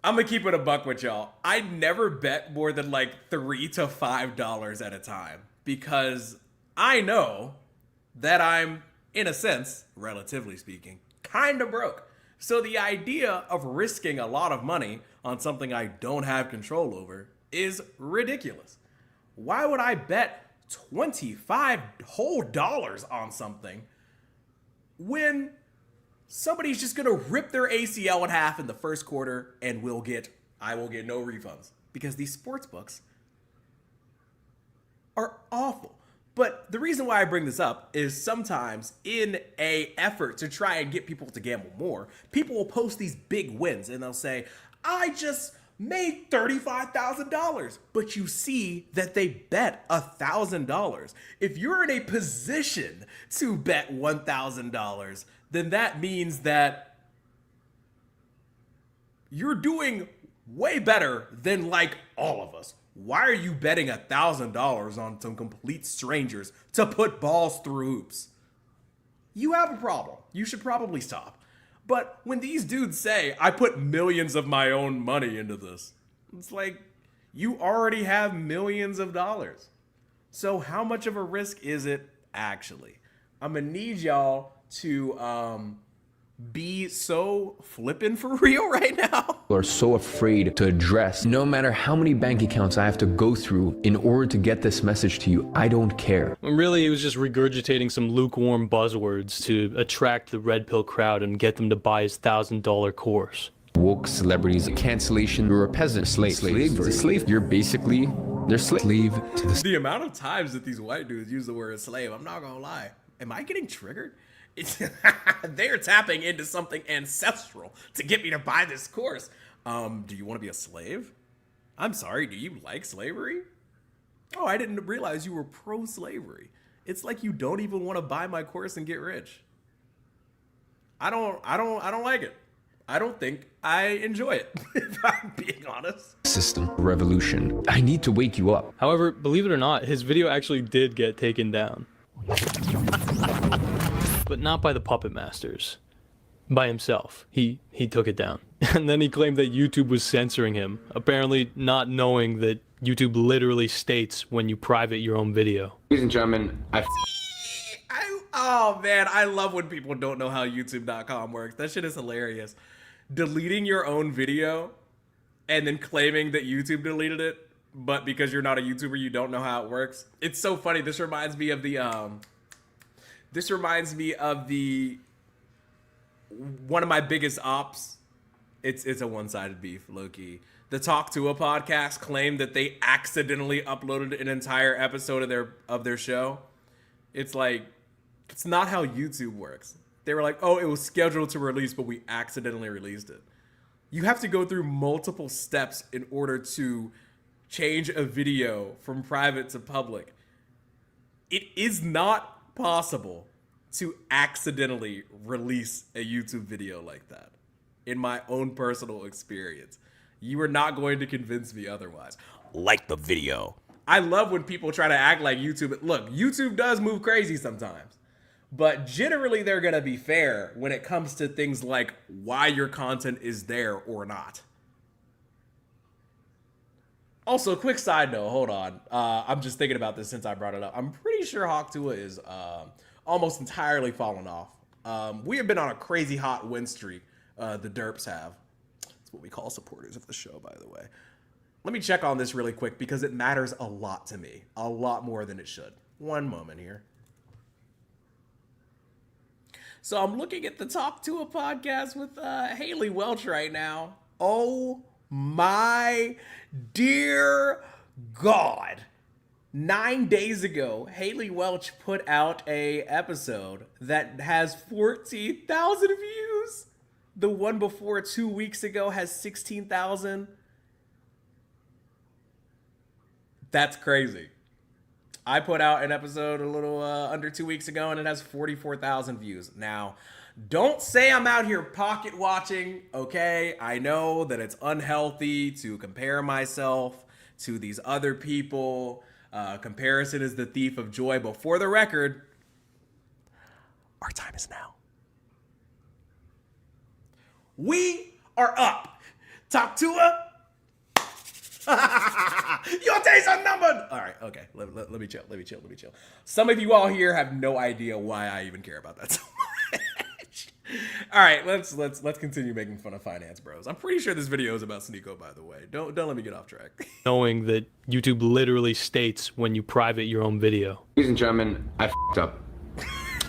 I'm gonna keep it a buck with y'all. I never bet more than like $3 to $5 at a time because I know that I'm, in a sense, relatively speaking, kind of broke. So the idea of risking a lot of money on something I don't have control over is ridiculous. Why would I bet $25 whole on something when somebody's just gonna rip their ACL in half in the first quarter and I will get no refunds? Because these sports books are awful. But the reason why I bring this up is sometimes in an effort to try and get people to gamble more, people will post these big wins and they'll say, I just made $35,000, but you see that they bet $1,000. If you're in a position to bet $1,000, then that means that you're doing way better than like all of us. Why are you betting $1,000 on some complete strangers to put balls through hoops? You have a problem. You should probably stop. But when these dudes say, I put millions of my own money into this, it's like, you already have millions of dollars. So how much of a risk is it actually? I'm gonna need y'all to be so flippin' for real right now. People are so afraid to address. No matter how many bank accounts I have to go through in order to get this message to you, I don't care. Really, he was just regurgitating some lukewarm buzzwords to attract the red pill crowd and get them to buy his $1,000 course. Woke celebrities, cancellation, you're a peasant, slave. You're basically their slave to the amount of times that these white dudes use the word slave, I'm not gonna lie. Am I getting triggered? They're tapping into something ancestral to get me to buy this course. Do you want to be a slave? I'm sorry, do you like slavery? Oh, I didn't realize you were pro-slavery. It's like you don't even want to buy my course and get rich. I don't like it. I don't think I enjoy it, if I'm being honest. System revolution. I need to wake you up. However, believe it or not, his video actually did get taken down. But not by the puppet masters. By himself. He took it down. And then he claimed that YouTube was censoring him, apparently not knowing that YouTube literally states when you private your own video. Ladies and gentlemen, oh man, I love when people don't know how YouTube.com works. That shit is hilarious. Deleting your own video and then claiming that YouTube deleted it but because you're not a YouTuber, you don't know how it works. It's so funny. This reminds me of the one of my biggest ops. It's a one-sided beef, low-key. The Talk to a podcast claimed that they accidentally uploaded an entire episode of their show. It's like, it's not how YouTube works. They were like, oh, it was scheduled to release, but we accidentally released it. You have to go through multiple steps in order to change a video from private to public. It is not possible to accidentally release a YouTube video like that. In my own personal experience, you are not going to convince me otherwise. Like the video. I love when people try to act like YouTube. Look, YouTube does move crazy sometimes, but generally they're going to be fair when it comes to things like why your content is there or not. Also, quick side note, hold on. I'm just thinking about this since I brought it up. I'm pretty sure Hawktua is almost entirely fallen off. We have been on a crazy hot win streak. The derps have. That's what we call supporters of the show, by the way. Let me check on this really quick because it matters a lot to me. A lot more than it should. One moment here. So I'm looking at the Talk to a podcast with Haley Welch right now. Oh my dear God. 9 days ago, Haley Welch put out a episode that has 14,000 views. The one before 2 weeks ago has 16,000. That's crazy. I put out an episode a little under 2 weeks ago and it has 44,000 views. Now, don't say I'm out here pocket watching, okay? I know that it's unhealthy to compare myself to these other people. Comparison is the thief of joy, but for the record, our time is now. We are up. Talk to her. Your days are numbered. All right, okay. Let me chill. Some of you all here have no idea why I even care about that so much. All right, let's continue making fun of finance bros. I'm pretty sure this video is about Sneako, by the way. Don't let me get off track. Knowing that YouTube literally states when you private your own video. Ladies and gentlemen, I f***ed up.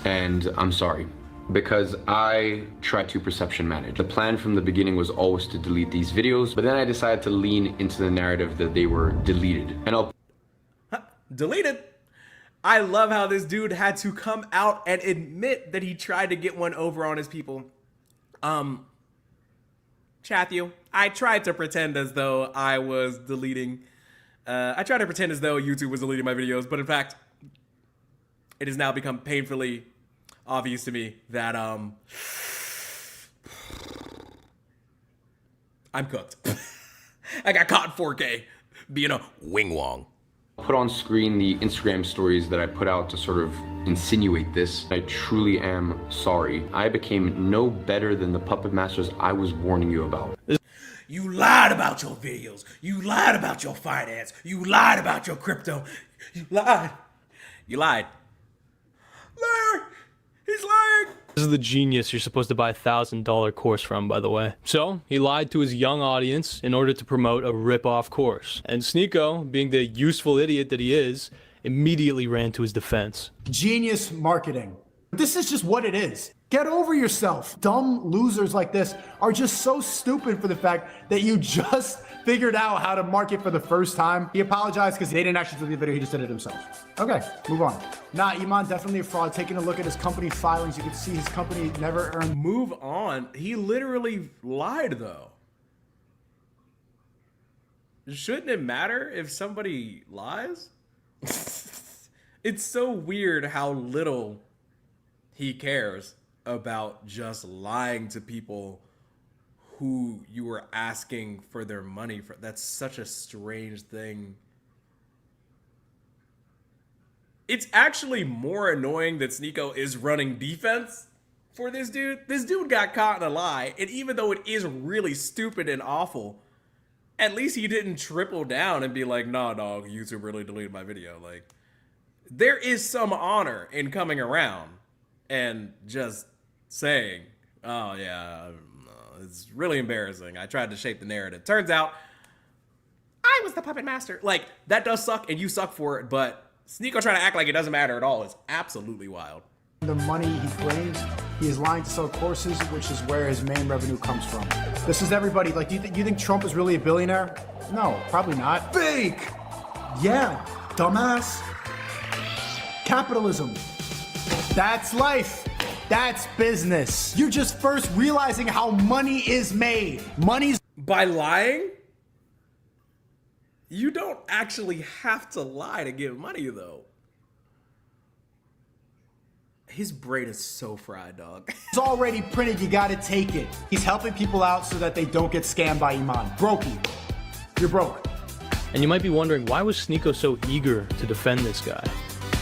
And I'm sorry. Because I tried to perception manage. The plan from the beginning was always to delete these videos, but then I decided to lean into the narrative that they were deleted. And I'll... Deleted? I love how this dude had to come out and admit that he tried to get one over on his people. Chathu, I tried to pretend as though I was deleting... I tried to pretend as though YouTube was deleting my videos, but in fact, it has now become painfully obvious to me that I'm cooked. I got caught in 4K being a wing wong. Put on screen the Instagram stories that I put out to sort of insinuate this. I truly am sorry. I became no better than the puppet masters I was warning you about. You lied about your videos. You lied about your finance. You lied about your crypto. You lied. You lied. Liar! He's lying! This is the genius you're supposed to buy a $1,000 course from, by the way. So, he lied to his young audience in order to promote a rip-off course. And Sneako, being the useful idiot that he is, immediately ran to his defense. Genius marketing. This is just what it is. Get over yourself. Dumb losers like this are just so stupid for the fact that you just figured out how to market for the first time. He apologized because they didn't actually do the video, he just did it himself. Okay, move on. Nah, Iman, definitely a fraud. Taking a look at his company filings, you can see his company never earned. Move on. He literally lied though. Shouldn't it matter if somebody lies? It's so weird how little he cares about just lying to people who you were asking for their money for. That's such a strange thing. It's actually more annoying that Sneako is running defense for this dude. This dude got caught in a lie, and even though it is really stupid and awful, at least he didn't triple down and be like, nah, dog, YouTube really deleted my video. Like, there is some honor in coming around and just saying, oh yeah, it's really embarrassing. I tried to shape the narrative. Turns out, I I was the puppet master. Like, that does suck and you suck for it, but Sneako trying to act like it doesn't matter at all is absolutely wild. The money he brings, he is lying to sell courses, which is where his main revenue comes from. This is everybody. Like, you think Trump is really a billionaire? No, probably not. Fake! Yeah, dumbass. Capitalism. That's life. That's business. You're just first realizing how money is made. Money's... By lying? You don't actually have to lie to get money, though. His brain is so fried, dog. It's already printed, you gotta take it. He's helping people out so that they don't get scammed by Iman. Brokey. You're broke. And you might be wondering, why was Sneako so eager to defend this guy?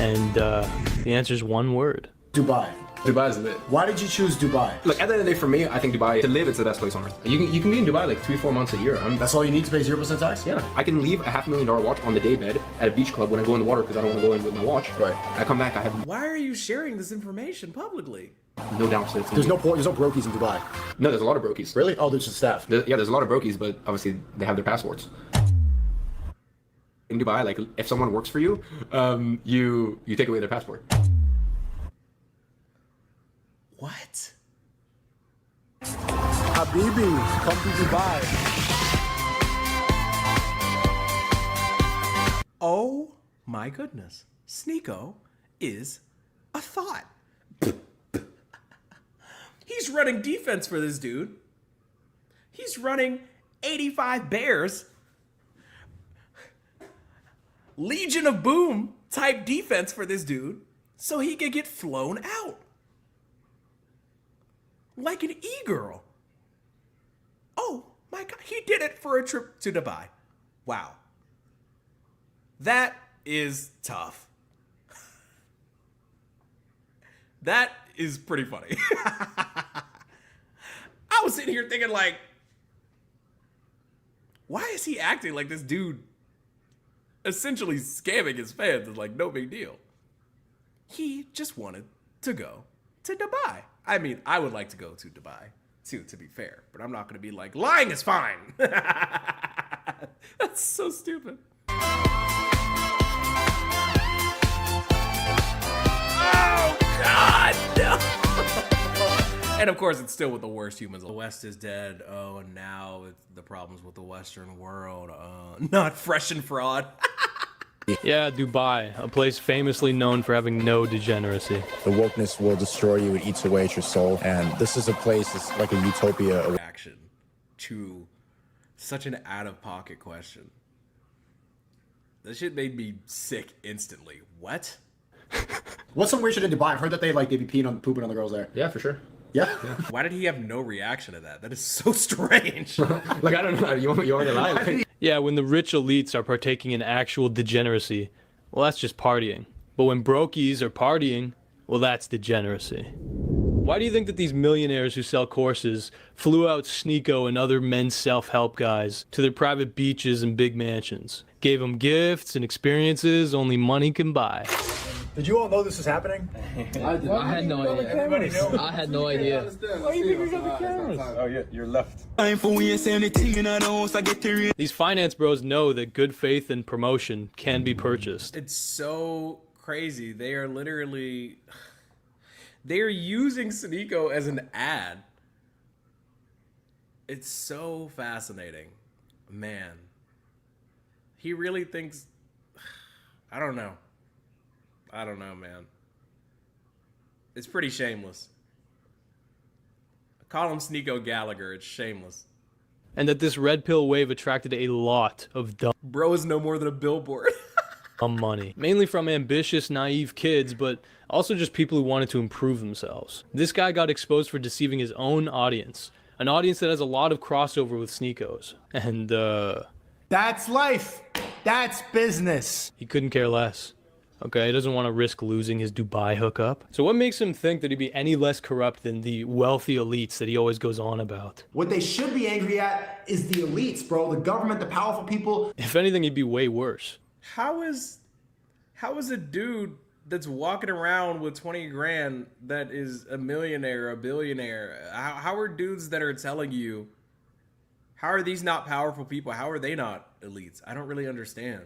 And the answer is one word. Dubai. Dubai is lit. Why did you choose Dubai? Look, at the end of the day, for me, I think Dubai, to live, it's the best place on earth. You can be in Dubai like 3-4 months a year. That's all you need to pay 0% tax? Yeah. I can leave a $500,000 watch on the daybed at a beach club when I go in the water because I don't want to go in with my watch. Right. I come back, I have Why are you sharing this information publicly? no downstairs. There's no brokies in Dubai. No, there's a lot of brokies. Really? Oh, there's just staff. Yeah, there's a lot of brokies, but obviously they have their passports. In Dubai, like, if someone works for you, you take away their passport. What? Habibi, come to Dubai. Oh my goodness. Sneako is a thought. He's running defense for this dude. He's running 85 Bears. Legion of Boom type defense for this dude so he can get flown out. Like an e-girl. Oh my God, he did it for a trip to Dubai. Wow. That is tough. That is pretty funny. I was sitting here thinking like, why is he acting like this dude essentially scamming his fans is like no big deal? He just wanted to go to Dubai. I mean, I would like to go to Dubai too, to be fair, but I'm not going to be like, lying is fine. That's so stupid. Oh, God, no. And of course, it's still with the worst humans. The West is dead. Oh, and now it's the problems with the Western world. Not fresh and fraud. Yeah, Dubai, a place famously known for having no degeneracy. The wokeness will destroy you. It eats away at your soul. And this is a place, it's like a utopia. Action to such an out-of-pocket question. That shit made me sick instantly. What? What's some weird shit in Dubai? I've heard that they be pooping on the girls there. Yeah, for sure. Yeah. Why did he have no reaction to that? That is so strange. Like, I don't know. You want to lie? Like, Yeah, when the rich elites are partaking in actual degeneracy, well, that's just partying. But when brokies are partying, well, that's degeneracy. Why do you think that these millionaires who sell courses flew out Sneako and other men's self-help guys to their private beaches and big mansions? Gave them gifts and experiences only money can buy. Did you all know this was happening? I had no idea. Everybody knew. I had no idea. Why do you think we got the cameras? Oh, yeah, you're left. These finance bros know that good faith and promotion can be purchased. It's so crazy. They are literally... They're using Sneako as an ad. It's so fascinating. Man. He really thinks... I don't know. I don't know, man. It's pretty shameless. Call him Sneako Gallagher. It's shameless. And that this red pill wave attracted a lot of dumb Bro is no more than a billboard. money. Mainly from ambitious, naive kids, but also just people who wanted to improve themselves. This guy got exposed for deceiving his own audience. An audience that has a lot of crossover with Sneako's. And, That's life. That's business. he couldn't care less. Okay, he doesn't want to risk losing his Dubai hookup. So what makes him think that he'd be any less corrupt than the wealthy elites that he always goes on about? What they should be angry at is the elites, bro. The government, the powerful people. If anything, he'd be way worse. How is a dude that's walking around with 20 grand that is a millionaire, a billionaire? How are dudes that are telling you, How are these not powerful people? How are they not elites? I don't really understand.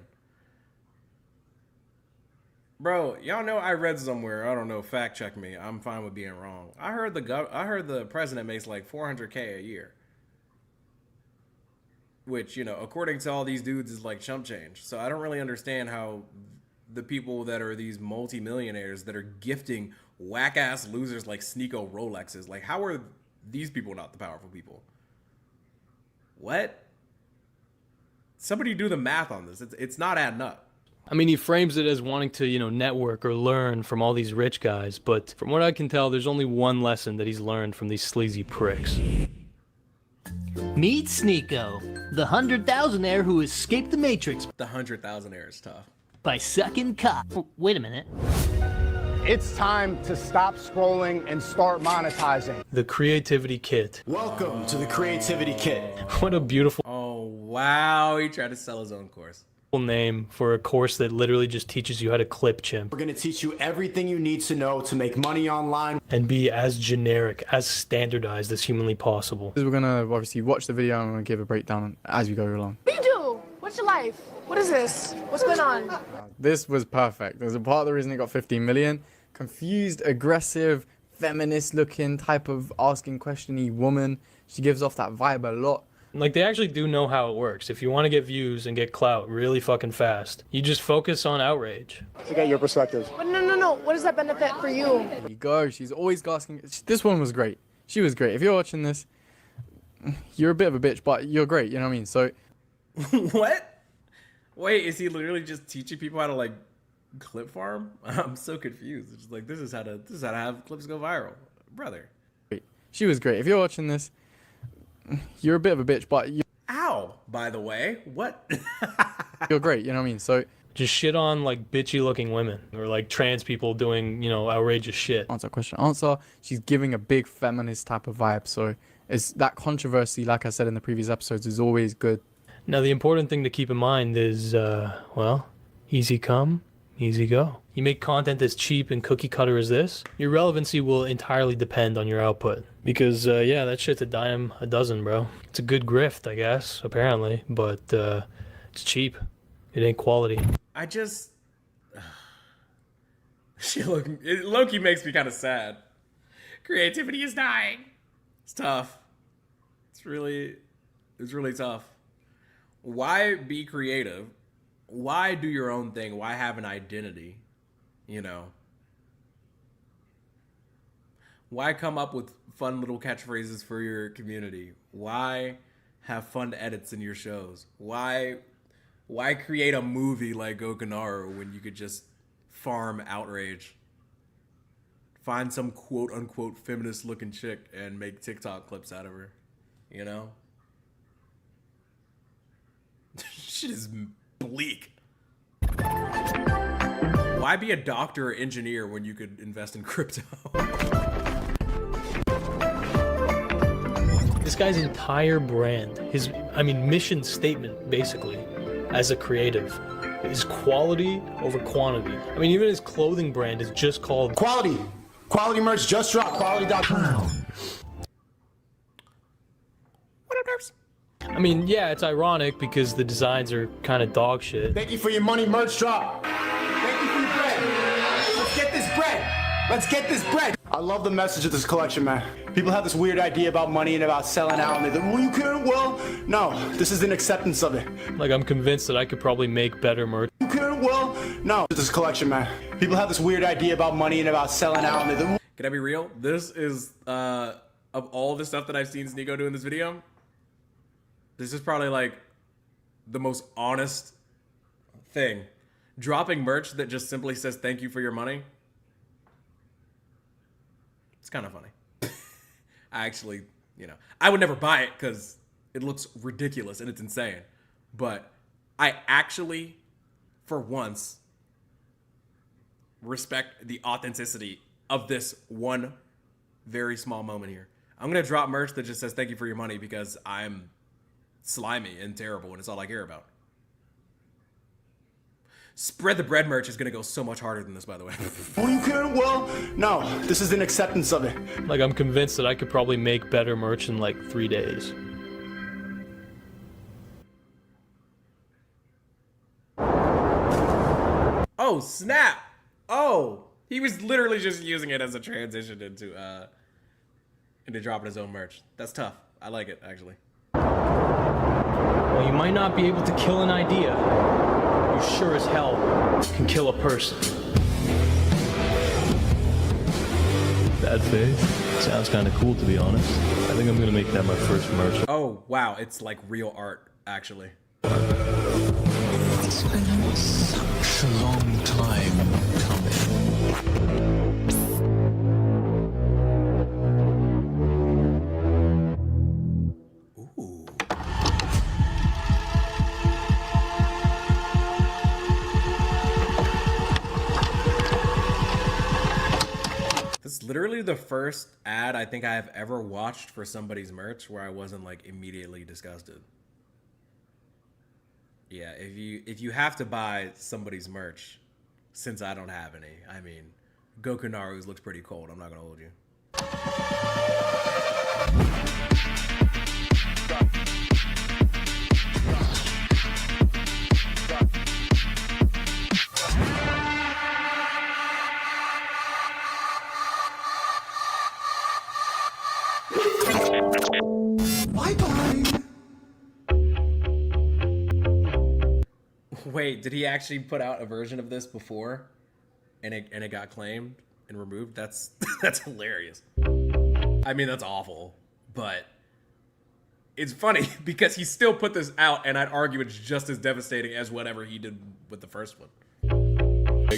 Bro, y'all know I read somewhere, I don't know, fact check me. I'm fine with being wrong. I heard the president makes like $400K a year. Which, you know, according to all these dudes is like chump change. So I don't really understand how the people that are these multimillionaires that are gifting whack-ass losers like Sneako Rolexes, like how are these people not the powerful people? What? Somebody do the math on this. It's not adding up. I mean, he frames it as wanting to, you know, network or learn from all these rich guys, but from what I can tell, there's only one lesson that he's learned from these sleazy pricks. Meet Sneako, the 100,000-aire who escaped the Matrix. The 100,000-aire is tough. By sucking cock. Oh, wait a minute. It's time to stop scrolling and start monetizing. The Creativity Kit. Welcome to the Creativity Kit. What a beautiful Wow, he tried to sell his own course. Name for a course that literally just teaches you how to clip chimp. We're going to teach you everything you need to know to make money online. And be as generic, as standardized as humanly possible. We're going to obviously watch the video and we're going to give a breakdown as we go along. What do you do? What's your life? What is this? What's going on? This was perfect. There's a part of the reason it got 15 million. Confused, aggressive, feminist looking type of asking question-y woman. She gives off that vibe a lot. Like, they actually do know how it works. If you want to get views and get clout really fucking fast, you just focus on outrage. To get your perspective. But no. What does that benefit for you? There you go. She's always asking. This one was great. She was great. If you're watching this, you're a bit of a bitch, but you're great. You know what I mean? So. What? Wait, is he literally just teaching people how to like clip farm? I'm so confused. It's just like this is how to have clips go viral, brother. She was great. If you're watching this, you're a bit of a bitch, but you. Ow! By the way, what? You're great. You know what I mean? So. Just shit on like bitchy looking women or like trans people doing, you know, outrageous shit. Answer question. Answer. She's giving a big feminist type of vibe. So it's that controversy, like I said in the previous episodes, is always good. Now the important thing to keep in mind is, well, easy come, easy go. You make content as cheap and cookie cutter as this, your relevancy will entirely depend on your output. Because, yeah, that shit's a dime a dozen, bro. It's a good grift, I guess, apparently, but it's cheap. It ain't quality. I just... Loki makes me kind of sad. Creativity is dying. It's tough. It's really tough. Why be creative? Why do your own thing? Why have an identity? You know? Why come up with fun little catchphrases for your community? Why have fun edits in your shows? Why create a movie like Gokanaru when you could just farm outrage? Find some quote-unquote feminist-looking chick and make TikTok clips out of her. You know? Shit is bleak. Why be a doctor or engineer when you could invest in crypto? This guy's entire brand, his mission statement, basically, as a creative, is quality over quantity. I mean, even his clothing brand is just called Quality. Quality merch just dropped. Quality.com. What up, derps? I mean, yeah, it's ironic because the designs are kind of dog shit. Thank you for your money, merch drop. Thank you for your bread. Let's get this bread. Let's get this bread. I love the message of this collection, man. People have this weird idea about money and about selling out, and they think, well, you can't. Well, no, this is an acceptance of it. Like, I'm convinced that I could probably make better merch. You can't. Well, no, this collection, man. People have this weird idea about money and about selling out, and they think, can I be real? This is, of all the stuff that I've seen Sneako do in this video, this is probably like the most honest thing. Dropping merch that just simply says thank you for your money. It's kind of funny. I actually, you know, I would never buy it because it looks ridiculous and it's insane. But I actually, for once, respect the authenticity of this one very small moment here. I'm going to drop merch that just says thank you for your money because I'm slimy and terrible and it's all I care about. Spread the bread merch is going to go so much harder than this, by the way. well, you can't. Well, no, this is an acceptance of it. Like, I'm convinced that I could probably make better merch in like 3 days. Oh, snap. Oh, he was literally just using it as a transition into dropping his own merch. That's tough. I like it, actually. Well, you might not be able to kill an idea. You sure as hell can kill a person. That face sounds kind of cool, to be honest. I think I'm gonna make that my first merch. Oh, wow. It's like real art, actually. It's been such a long time coming. This is literally the first ad I think I have ever watched for somebody's merch where I wasn't like immediately disgusted. Yeah, if you have to buy somebody's merch, since I don't have any, I mean, gokanaru's looks pretty cold. I'm not gonna hold you. Bye-bye. Wait, did he actually put out a version of this before, and it got claimed and removed? That's that's hilarious. I mean, that's awful, but it's funny because he still put this out, and I'd argue it's just as devastating as whatever he did with the first one.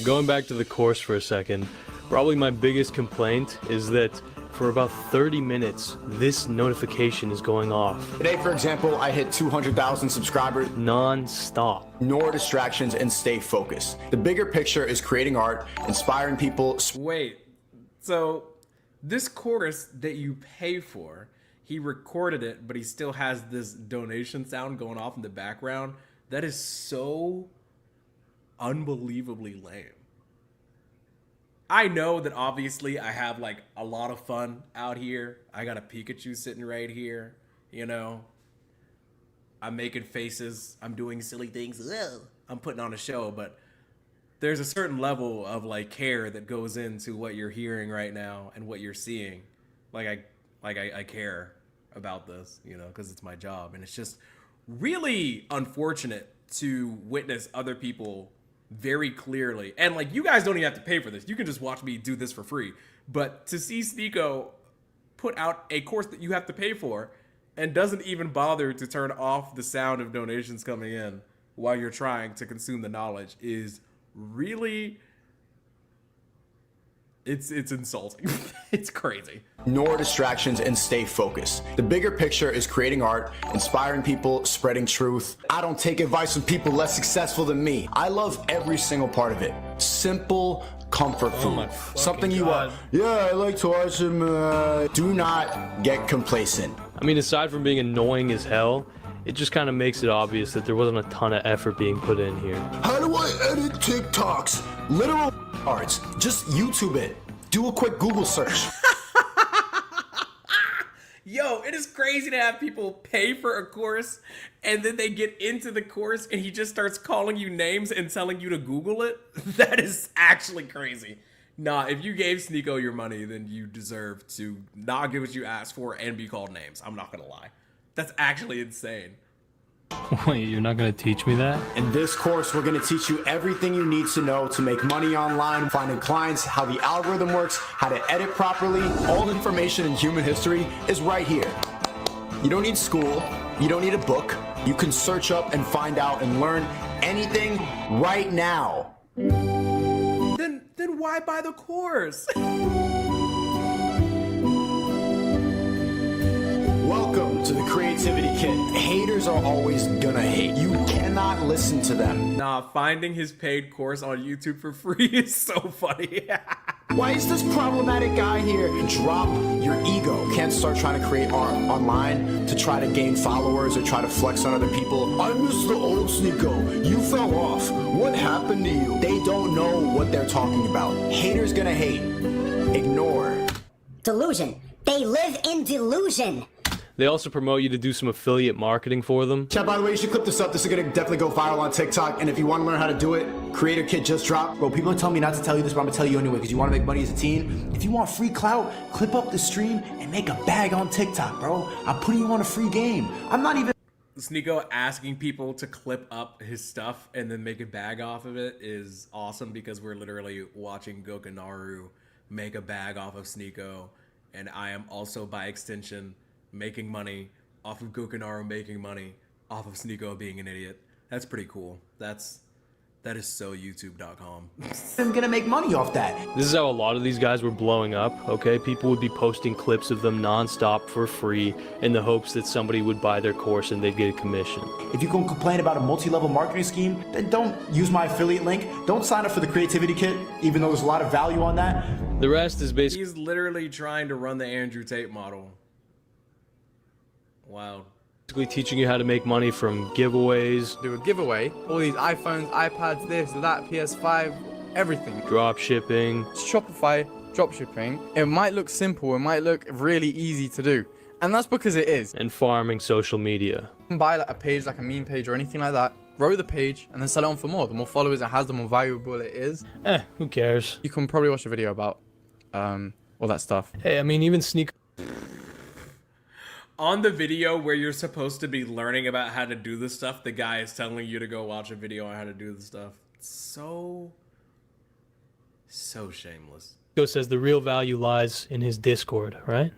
Going back to the course for a second, probably my biggest complaint is that for about 30 minutes, this notification is going off. Today, for example, I hit 200,000 subscribers. Non-stop. Ignore distractions and stay focused. The bigger picture is creating art, inspiring people. Wait, so this course that you pay for, he recorded it, but he still has this donation sound going off in the background. That is so unbelievably lame. I know that obviously I have like a lot of fun out here. I got a Pikachu sitting right here, you know. I'm making faces. I'm doing silly things. Ugh. I'm putting on a show, but there's a certain level of like care that goes into what you're hearing right now and what you're seeing. I care about this, you know, because it's my job, and it's just really unfortunate to witness other people very clearly, and like, you guys don't even have to pay for this. You can just watch me do this for free. But to see Sneako put out a course that you have to pay for and doesn't even bother to turn off the sound of donations coming in while you're trying to consume the knowledge is really, it's insulting. It's crazy. Ignore distractions and stay focused. The bigger picture is creating art, inspiring people, spreading truth. I don't take advice from people less successful than me. I love every single part of it. Simple comfort food. Something you want. Yeah, I like to watch them. Do not get complacent. I mean, aside from being annoying as hell, it just kind of makes it obvious that there wasn't a ton of effort being put in here. How do I edit TikToks? Literal arts. Just YouTube it. Do a quick Google search. Yo, it is crazy to have people pay for a course and then they get into the course and he just starts calling you names and telling you to Google it. That is actually crazy. Nah, if you gave Sneako your money, then you deserve to not get what you asked for and be called names. I'm not gonna lie. That's actually insane. Wait, you're not gonna teach me that? In this course, we're gonna teach you everything you need to know to make money online, finding clients, how the algorithm works, how to edit properly. All information in human history is right here. You don't need school, you don't need a book. You can search up and find out and learn anything right now. Then why buy the course? Welcome to the Creativity Kit. Haters are always gonna hate. You cannot listen to them. Nah, finding his paid course on YouTube for free is so funny. Why is this problematic guy here? Drop your ego. You can't start trying to create art online to try to gain followers or try to flex on other people. I miss the old Sneako. You fell off. What happened to you? They don't know what they're talking about. Haters gonna hate. Ignore. Delusion. They live in delusion. They also promote you to do some affiliate marketing for them. Chat, by the way, you should clip this up. This is gonna definitely go viral on TikTok. And if you want to learn how to do it, creator kit just dropped. Bro, people are telling me not to tell you this, but I'm gonna tell you anyway, because you wanna make money as a teen. If you want free clout, clip up the stream and make a bag on TikTok, bro. I'm putting you on a free game. I'm not even... Sneako asking people to clip up his stuff and then make a bag off of it is awesome, because we're literally watching Gokanaru make a bag off of Sneako, and I am also, by extension, making money off of Gokanaru making money off of Sneako being an idiot. That's pretty cool. That is so youtube.com. I'm gonna make money off that. This is how a lot of these guys were blowing up, okay? People would be posting clips of them non-stop for free in the hopes that somebody would buy their course and they'd get a commission. If you can complain about a multi-level marketing scheme, then don't use my affiliate link. Don't sign up for the creativity kit, even though there's a lot of value on that. The rest is basically... He's literally trying to run the Andrew Tate model. Wow. Basically teaching you how to make money from giveaways. Do a giveaway, all these iPhones, iPads, this, that, PS5, everything. Drop shipping. Shopify, drop shipping. It might look simple, it might look really easy to do. And that's because it is. And farming social media. You can buy like a page, like a meme page or anything like that, grow the page, and then sell it on for more. The more followers it has, the more valuable it is. Who cares? You can probably watch a video about all that stuff. Hey, I mean, even Sneako... On the video where you're supposed to be learning about how to do this stuff, the guy is telling you to go watch a video on how to do this stuff. It's so shameless. Sneako says the real value lies in his Discord, right?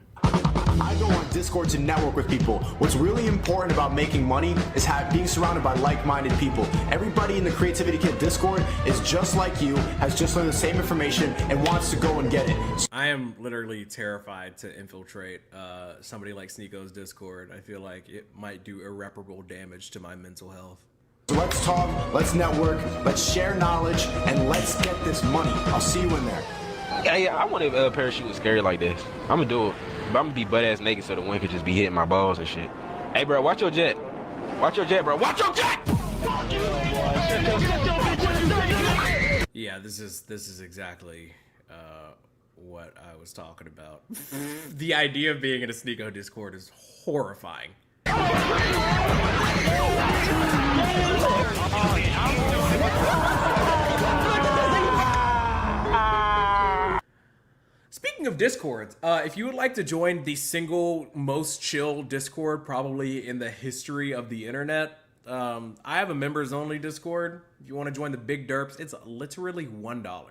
I go on Discord to network with people. What's really important about making money is being surrounded by like-minded people. Everybody in the Creativity Kit Discord is just like you, has just learned the same information, and wants to go and get it. I am literally terrified to infiltrate somebody like Sneako's Discord. I feel like it might do irreparable damage to my mental health. So let's talk, let's network, let's share knowledge, and let's get this money. I'll see you in there. Yeah, I want a parachute scary like this. I'm gonna do it. But I'm gonna be butt-ass naked so the wind could just be hitting my balls and shit. Hey, bro, watch your jet. Watch your jet, bro. Watch your jet! Yeah, this is exactly what I was talking about. The idea of being in a Sneako Discord is horrifying. Speaking of Discords, if you would like to join the single most chill Discord probably in the history of the internet, I have a members only Discord. If you want to join the big derps, it's literally $1.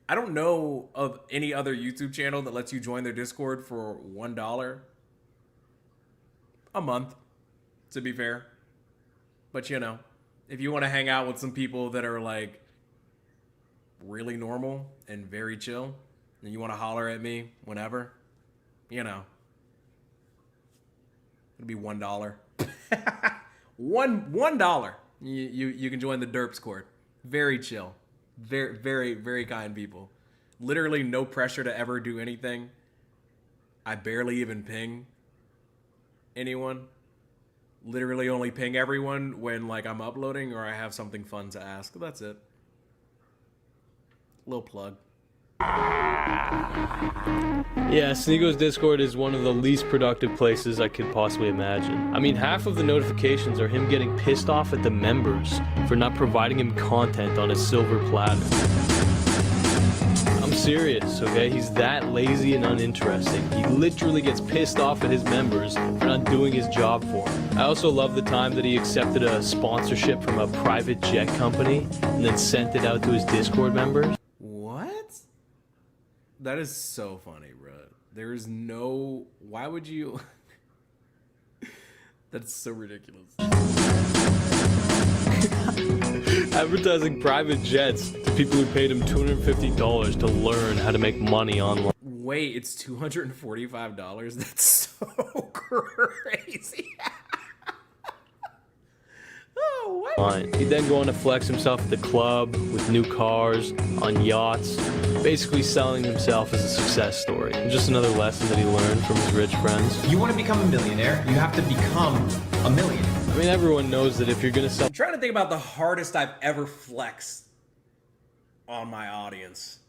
I don't know of any other YouTube channel that lets you join their Discord for $1 a month, to be fair. But you know, if you want to hang out with some people that are like really normal and very chill, and you want to holler at me whenever, you know, it'll be $1. $1. You can join the derps court. Very chill. Very, very, very kind people. Literally no pressure to ever do anything. I barely even ping anyone. Literally only ping everyone when like I'm uploading or I have something fun to ask. That's it. Little plug. Yeah, Sneako's Discord is one of the least productive places I could possibly imagine. I mean, half of the notifications are him getting pissed off at the members for not providing him content on a silver platter. I'm serious, okay? He's that lazy and uninteresting. He literally gets pissed off at his members for not doing his job for him. I also love the time that he accepted a sponsorship from a private jet company and then sent it out to his Discord members. That is so funny, bro. There's no... Why would you... That's so ridiculous. Advertising private jets to people who paid him $250 to learn how to make money online. Wait, it's $245? That's so crazy. Oh, what? He'd then go on to flex himself at the club with new cars, on yachts, basically selling himself as a success story. Just another lesson that he learned from his rich friends. You want to become a millionaire, you have to become a millionaire. I mean, everyone knows that if you're gonna sell... I'm trying to think about the hardest I've ever flexed on my audience.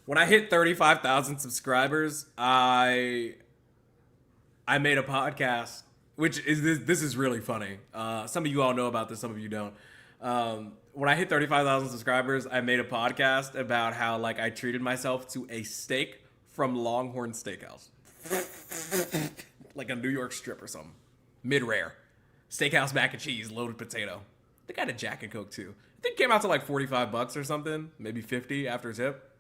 When I hit 35,000 subscribers, I made a podcast which is this is really funny. Some of you all know about this, some of you don't. When I hit 35,000 subscribers, I made a podcast about how like I treated myself to a steak from Longhorn Steakhouse. Like a New York strip or something. Mid-rare. Steakhouse mac and cheese, loaded potato. I think I had a Jack and Coke too. I think it came out to like $45 or something, maybe 50 after tip.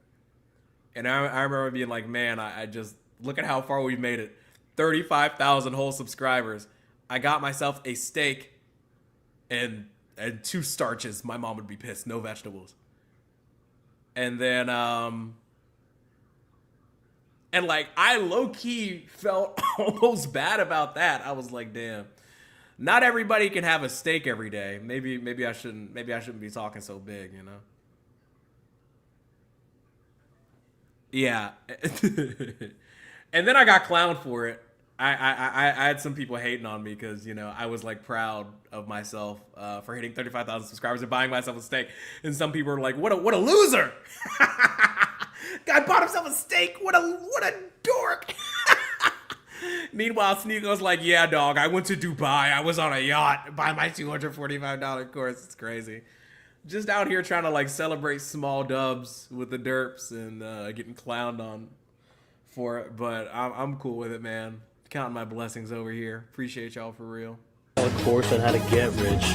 And I remember being like, man, I just, look at how far we've made it. 35,000 whole subscribers. I got myself a steak and 2 starches. My mom would be pissed. No vegetables. And then, and like, I low-key felt almost bad about that. I was like, damn. Not everybody can have a steak every day. Maybe I shouldn't be talking so big, you know? Yeah. And then I got clowned for it. I had some people hating on me because, you know, I was like proud of myself for hitting 35,000 subscribers and buying myself a steak. And some people were like, what a loser. Guy bought himself a steak. What a dork. Meanwhile, Sneako's like, yeah, dog, I went to Dubai. I was on a yacht buying my $245 course. It's crazy. Just out here trying to like celebrate small dubs with the derps and getting clowned on for it. But I'm cool with it, man. Counting my blessings over here. Appreciate y'all for real. A course on how to get rich.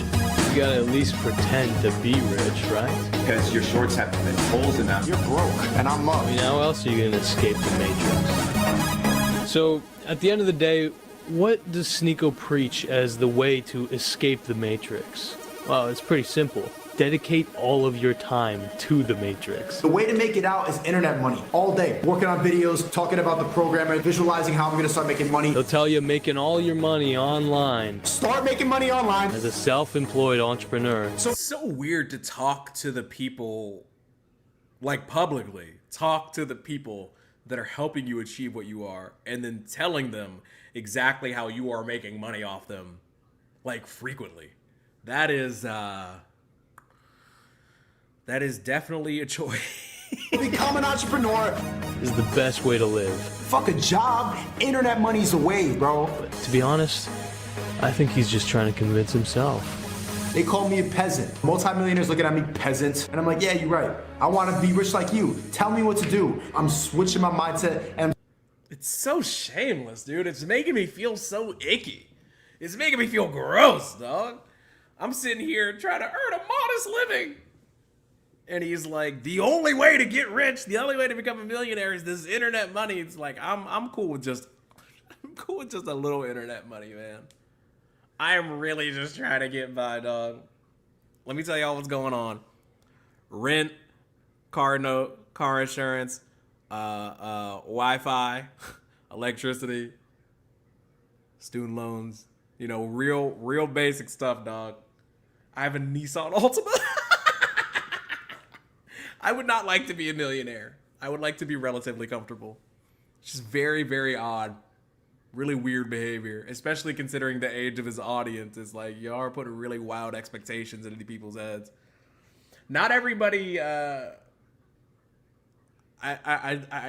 You gotta at least pretend to be rich, right? Because your shorts have holes in them. You're broke, and I'm up. I mean, how else are you gonna escape the matrix? So, at the end of the day, what does Sneako preach as the way to escape the matrix? Well, it's pretty simple. Dedicate all of your time to the matrix. The way to make it out is internet money. All day. Working on videos, talking about the programmer, visualizing how I'm going to start making money. They'll tell you making all your money online. Start making money online. As a self-employed entrepreneur. So it's so weird to talk to the people, like publicly. Talk to the people that are helping you achieve what you are, and then telling them exactly how you are making money off them, like frequently. That is definitely a choice. Become an entrepreneur is the best way to live. Fuck a job. Internet money's the wave, bro. But to be honest, I think he's just trying to convince himself. They call me a peasant. Multi-millionaires looking at me, peasant. And I'm like, yeah, you're right. I want to be rich like you. Tell me what to do. I'm switching my mindset and it's so shameless, dude. It's making me feel so icky. It's making me feel gross, dog. I'm sitting here trying to earn a modest living. And he's like, the only way to get rich, the only way to become a millionaire is this internet money. It's like, I'm cool with just a little internet money, man. I am really just trying to get by, dog. Let me tell y'all what's going on. Rent, car note, car insurance, Wi-Fi, electricity, student loans, you know, real basic stuff, dog. I have a Nissan Altima. I would not like to be a millionaire. I would like to be relatively comfortable. It's just very, very odd. Really weird behavior, especially considering the age of his audience. It's like, y'all are putting really wild expectations into people's heads. Not everybody, I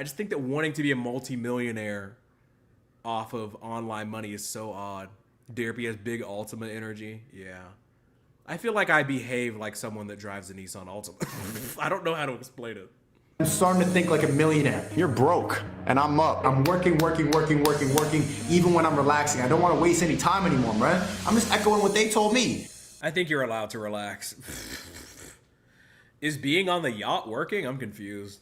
just think that wanting to be a multi-millionaire off of online money is so odd. Derapy has big Altima energy. Yeah. I feel like I behave like someone that drives a Nissan Altima. I don't know how to explain it. I'm starting to think like a millionaire. You're broke, and I'm up. I'm working, even when I'm relaxing. I don't want to waste any time anymore, man. I'm just echoing what they told me. I think you're allowed to relax. Is being on the yacht working? I'm confused.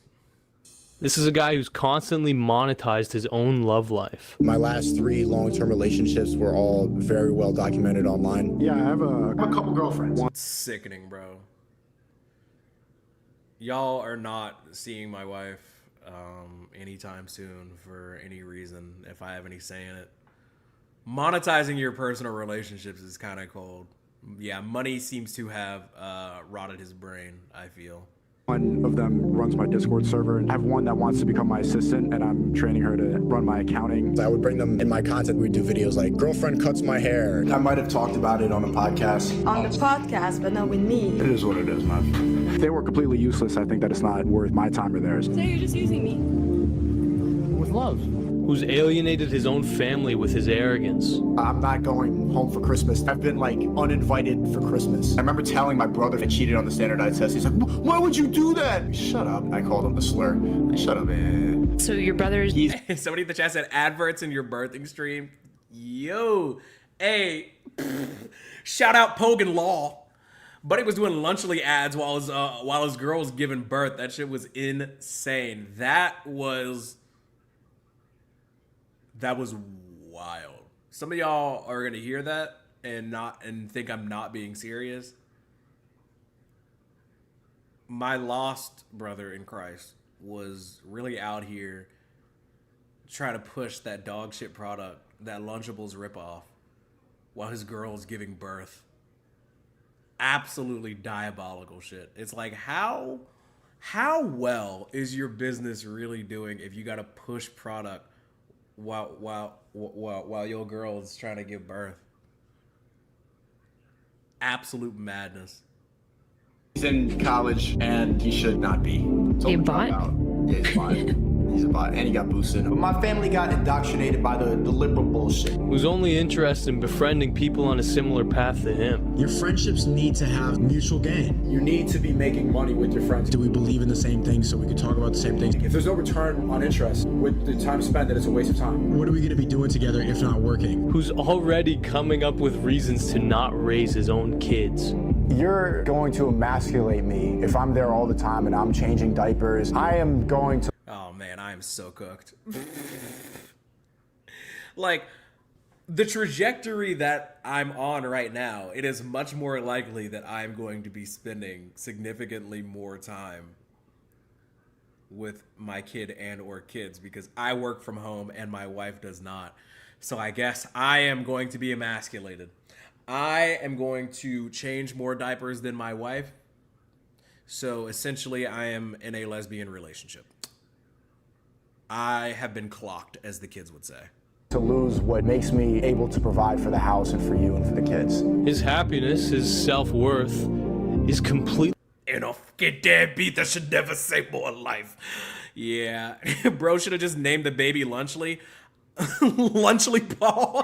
This is a guy who's constantly monetized his own love life. My last 3 long-term relationships were all very well documented online. Yeah, I have a couple girlfriends. It's sickening, bro. Y'all are not seeing my wife anytime soon for any reason, if I have any say in it. Monetizing your personal relationships is kind of cold. Yeah, money seems to have rotted his brain, I feel. One of them runs my Discord server, and I have one that wants to become my assistant, and I'm training her to run my accounting. I would bring them in my content. We'd do videos like, girlfriend cuts my hair. I might have talked about it on a podcast. On the podcast, but not with me. It is what it is, man. If they were completely useless, I think that it's not worth my time or theirs. So you're just using me? With love. who's alienated his own family with his arrogance. I'm not going home for Christmas. I've been like uninvited for Christmas. I remember telling my brother I cheated on the standardized test. He's like, why would you do that? Shut up. I called him a slur. Shut up, man. So your brother's... Somebody in the chat said adverts in your birthing stream. Yo, hey, shout out Pogan Law. Buddy was doing Lunchly ads while his girl was giving birth. That shit was insane. That was wild. Some of y'all are gonna hear that and think I'm not being serious. My lost brother in Christ was really out here trying to push that dog shit product, that Lunchables ripoff, while his girl is giving birth. Absolutely diabolical shit. It's like, how well is your business really doing if you got to push product while your girl is trying to give birth? Absolute madness. He's in college and he should not be. He bought? Yeah, he's fine. He's a bot, and he got boosted. But my family got indoctrinated by the liberal bullshit. Who's only interested in befriending people on a similar path to him. Your friendships need to have mutual gain. You need to be making money with your friends. Do we believe in the same things so we can talk about the same things? If there's no return on interest with the time spent, then it's a waste of time. What are we going to be doing together if not working? Who's already coming up with reasons to not raise his own kids. You're going to emasculate me if I'm there all the time and I'm changing diapers. I am going to... Oh man, I am so cooked. Like, the trajectory that I'm on right now, it is much more likely that I'm going to be spending significantly more time with my kid and or kids because I work from home and my wife does not. So I guess I am going to be emasculated. I am going to change more diapers than my wife. So essentially I am in a lesbian relationship. I have been clocked, as the kids would say. To lose what makes me able to provide for the house and for you and for the kids. His happiness, his self-worth is completely... And a fucking deadbeat that should never say more life. Yeah. Bro should have just named the baby Lunchly. Lunchly Paul.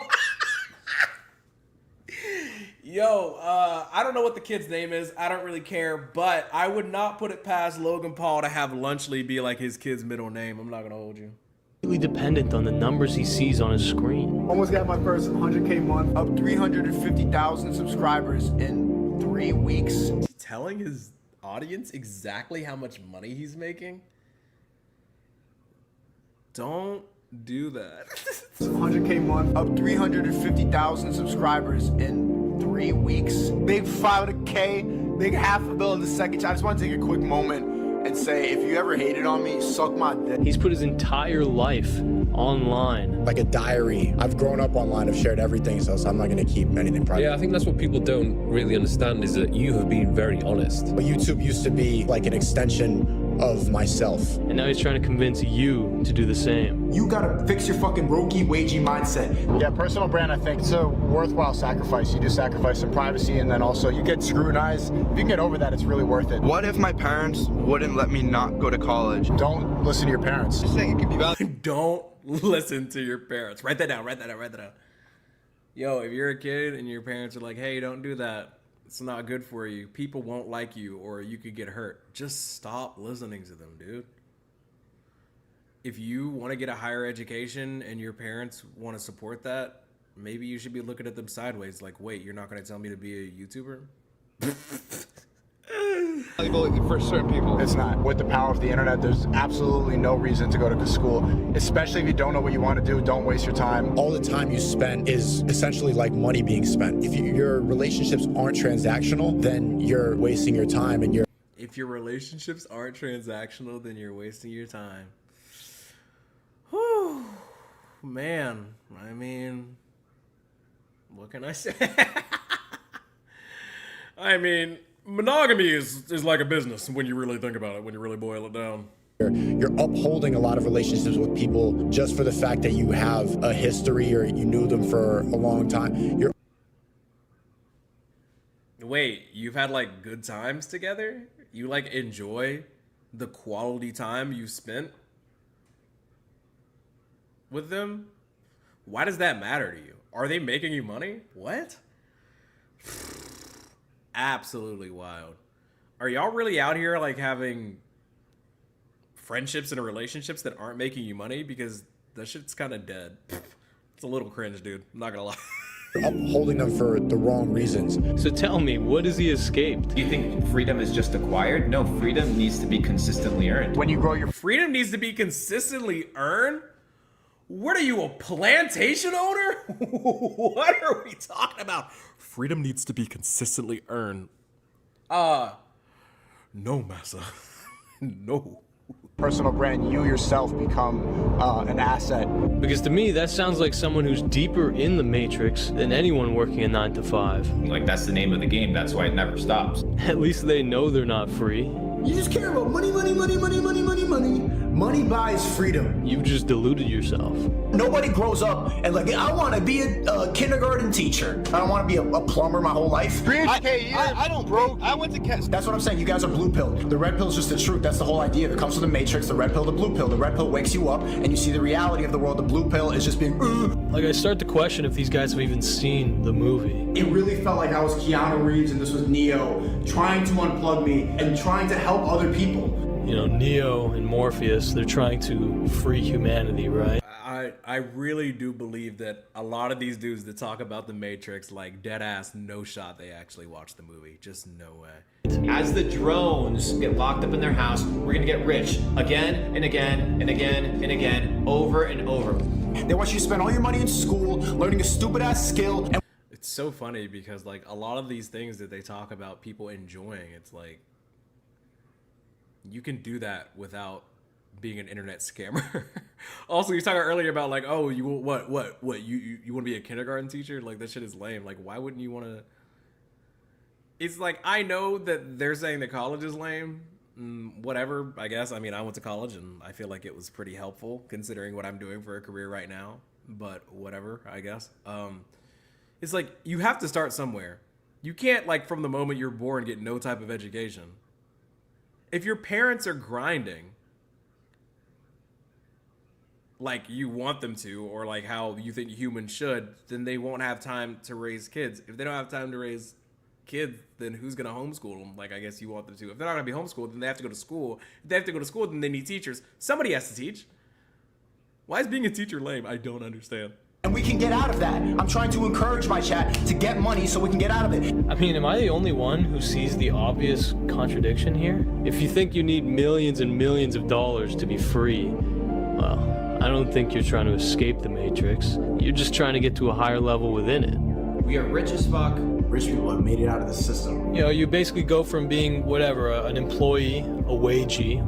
Yo, I don't know what the kid's name is. I don't really care, but I would not put it past Logan Paul to have Lunchly be like his kid's middle name. I'm not gonna hold you. Dependent on the numbers he sees on his screen. Almost got my first 100K month, up 350,000 subscribers in 3 weeks. Is he telling his audience exactly how much money he's making? Don't do that. 100K month, up 350,000 subscribers in 3 weeks. Big 500K, big $500,000 in the second. I just want to take a quick moment and say, if you ever hated on me, suck my dick. He's put his entire life online. Like a diary. I've grown up online. I've shared everything, so I'm not going to keep anything private. Yeah, I think that's what people don't really understand is that you have been very honest. But YouTube used to be like an extension of myself. And now he's trying to convince you to do the same. You gotta fix your fucking brokey, wagey mindset. Yeah, personal brand, I think it's a worthwhile sacrifice. You do sacrifice some privacy, and then also you get scrutinized. If you can get over that, it's really worth it. What if my parents wouldn't let me not go to college? Don't listen to your parents. Just saying, it could be valid. Don't listen to your parents. Write that down, write that down, write that down. Yo, if you're a kid and your parents are like, hey, don't do that, it's not good for you, people won't like you, or you could get hurt, just stop listening to them, dude. If you want to get a higher education and your parents want to support that, maybe you should be looking at them sideways like, wait, you're not going to tell me to be a YouTuber? For certain people. It's not. With the power of the internet, there's absolutely no reason to go to school, especially if you don't know what you want to do. Don't waste your time. All the time you spend is essentially like money being spent. If your relationships aren't transactional, then you're wasting your time and you're... If your relationships aren't transactional, then you're wasting your time. Whew. Man, I mean, what can I say? I mean, monogamy is like a business when you really think about it, when you really boil it down. You're upholding a lot of relationships with people just for the fact that you have a history or you knew them for a long time. Wait, you've had like good times together? You like enjoy the quality time you spent? with them, why does that matter to you? Are they making you money? What? Absolutely wild. Are y'all really out here like having friendships and relationships that aren't making you money? Because that shit's kind of dead. It's a little cringe, dude. I'm not gonna lie. Upholding them for the wrong reasons. So tell me, what has he escaped? Do you think freedom is just acquired? No, freedom needs to be consistently earned. When you grow your freedom needs to be consistently earned? What are you, a plantation owner? What are we talking about? Freedom needs to be consistently earned. No, massa. No. Personal brand, you yourself become an asset. Because to me, that sounds like someone who's deeper in the matrix than anyone working a 9 to 5. Like, that's the name of the game. That's why it never stops. At least they know they're not free. You just care about money, money, money, money, money, money, money. Money buys freedom. You've just deluded yourself. Nobody grows up and like, I want to be a kindergarten teacher. I don't want to be a plumber my whole life. I don't, bro. I went to That's what I'm saying. You guys are blue pill. The red pill is just the truth. That's the whole idea. It comes from the matrix. The red pill, the blue pill. The red pill wakes you up and you see the reality of the world. The blue pill is just being. Like, I start to question if these guys have even seen the movie. It really felt like I was Keanu Reeves and this was Neo trying to unplug me and trying to help other people. You know, Neo and Morpheus, they're trying to free humanity, right? I really do believe that a lot of these dudes that talk about the Matrix, like dead ass, no shot they actually watched the movie. Just no way. As the drones get locked up in their house, we're gonna get rich again and again and again and again, over and over. They want you to spend all your money in school, learning a stupid ass skill. And it's so funny because like a lot of these things that they talk about people enjoying, it's like, you can do that without being an internet scammer. Also, you talking earlier about like, oh, you what you want to be a kindergarten teacher? Like that shit is lame. Like, why wouldn't you want to? It's like, I know that they're saying that college is lame. Whatever, I guess. I mean, I went to college and I feel like it was pretty helpful considering what I'm doing for a career right now. But whatever, I guess. It's like you have to start somewhere. You can't like from the moment you're born get no type of education. If your parents are grinding like you want them to, or like how you think humans should, then they won't have time to raise kids. If they don't have time to raise kids, then who's going to homeschool them? Like, I guess you want them to. If they're not going to be homeschooled, then they have to go to school. If they have to go to school, then they need teachers. Somebody has to teach. Why is being a teacher lame? I don't understand. And we can get out of that. I'm trying to encourage my chat to get money so we can get out of it. I mean, am I the only one who sees the obvious contradiction here? If you think you need millions and millions of dollars to be free, well, I don't think you're trying to escape the Matrix. You're just trying to get to a higher level within it. We are rich as fuck. Rich people have made it out of the system. You know, you basically go from being whatever, an employee, a wagee,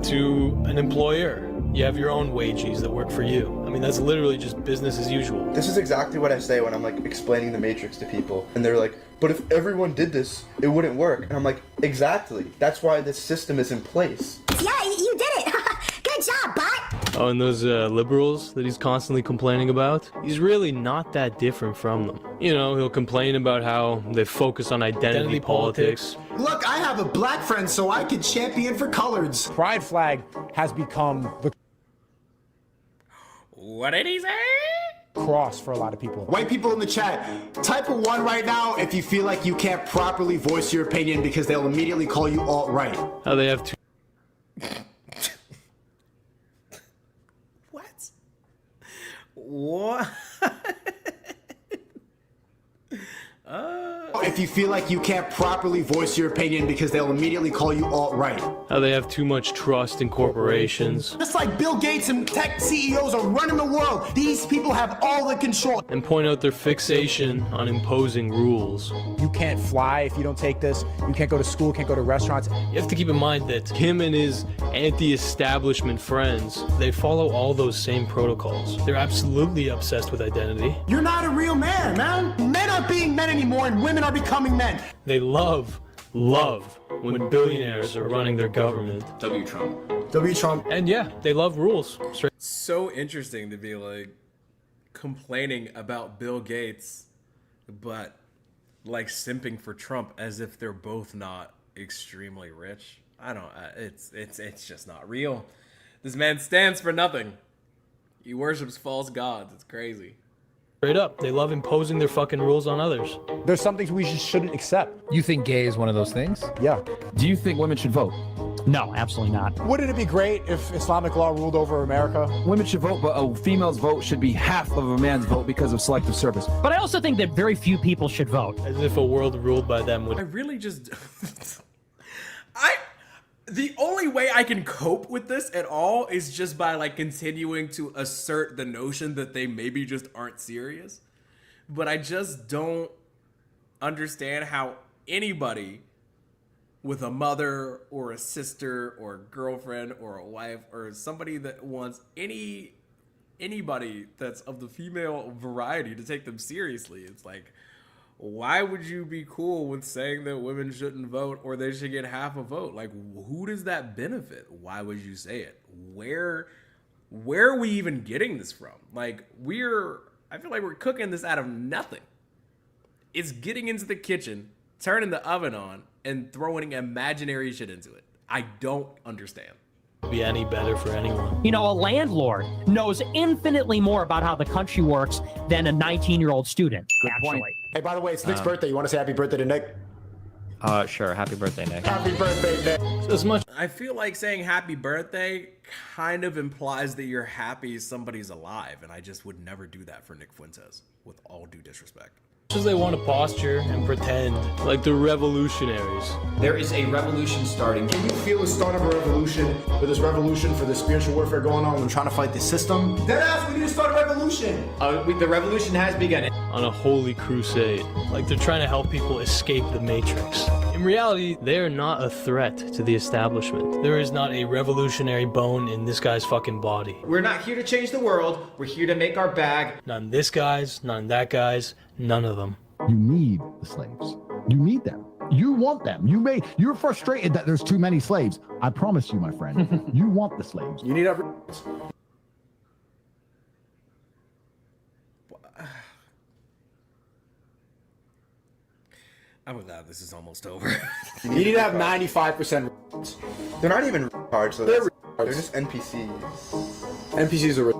to an employer. You have your own wages that work for you. I mean, that's literally just business as usual. This is exactly what I say when I'm like explaining the Matrix to people. And they're like, but if everyone did this, it wouldn't work. And I'm like, exactly. That's why this system is in place. Yeah, you did it. Good job, bot. Oh, and those liberals that he's constantly complaining about, he's really not that different from them. You know, he'll complain about how they focus on identity politics. Look, I have a black friend, so I can champion for coloreds. Pride flag has become the What did he say? cross for a lot of people. White people in the chat, type a 1 right now if you feel like you can't properly voice your opinion because they'll immediately call you alt-right. How they have two... What? If you feel like you can't properly voice your opinion because they'll immediately call you alt-right. How they have too much trust in corporations. Just like Bill Gates and tech CEOs are running the world, these people have all the control. And point out their fixation on imposing rules. You can't fly if you don't take this. You can't go to school, can't go to restaurants. You have to keep in mind that him and his anti-establishment friends, they follow all those same protocols. They're absolutely obsessed with identity. You're not a real man, man. Men aren't being men anymore and women are becoming men. They love when billionaires are running their government. W. Trump. W. Trump. And yeah, they love rules. So interesting to be like complaining about Bill Gates, but like simping for Trump as if they're both not extremely rich. I don't. It's just not real. This man stands for nothing. He worships false gods. It's crazy. Straight up, they love imposing their fucking rules on others. There's some things we just shouldn't accept. You think gay is one of those things? Yeah. Do you think women should vote? No, absolutely not. Wouldn't it be great if Islamic law ruled over America? Women should vote, but a female's vote should be half of a man's vote because of selective service. But I also think that very few people should vote. As if a world ruled by them would... I really just... The only way I can cope with this at all is just by like continuing to assert the notion that they maybe just aren't serious. But I just don't understand how anybody with a mother or a sister or a girlfriend or a wife or somebody that wants anybody that's of the female variety to take them seriously. It's like, why would you be cool with saying that women shouldn't vote or they should get half a vote? Like, who does that benefit? Why would you say it? Where are we even getting this from? Like, I feel like we're cooking this out of nothing. It's getting into the kitchen, turning the oven on, and throwing imaginary shit into it. I don't understand. Be any better for anyone. You know, a landlord knows infinitely more about how the country works than a 19-year-old student. Good point. Hey, by the way, it's Nick's birthday. You want to say happy birthday to Nick? Sure. Happy birthday, Nick. Happy birthday, Nick. As much I feel like saying happy birthday kind of implies that you're happy somebody's alive, and I just would never do that for Nick Fuentes, with all due disrespect. as they want to posture and pretend like they're revolutionaries. There is a revolution starting. Can you feel the start of a revolution, for this revolution, for the spiritual warfare going on when trying to fight the system? Deadass, we need to start a revolution. The revolution has begun. On a holy crusade, like they're trying to help people escape the Matrix. In reality, they are not a threat to the establishment. There is not a revolutionary bone in this guy's fucking body. We're not here to change the world. We're here to make our bag. Not in this guy's, not in that guy's, none of them. You need the slaves. You need them. You want them. You're frustrated that there's too many slaves. I promise you, my friend, you want the slaves. You need every... I'm glad this is almost over. You need to have 95%. They're not even retards, though. They're just NPCs. NPCs are...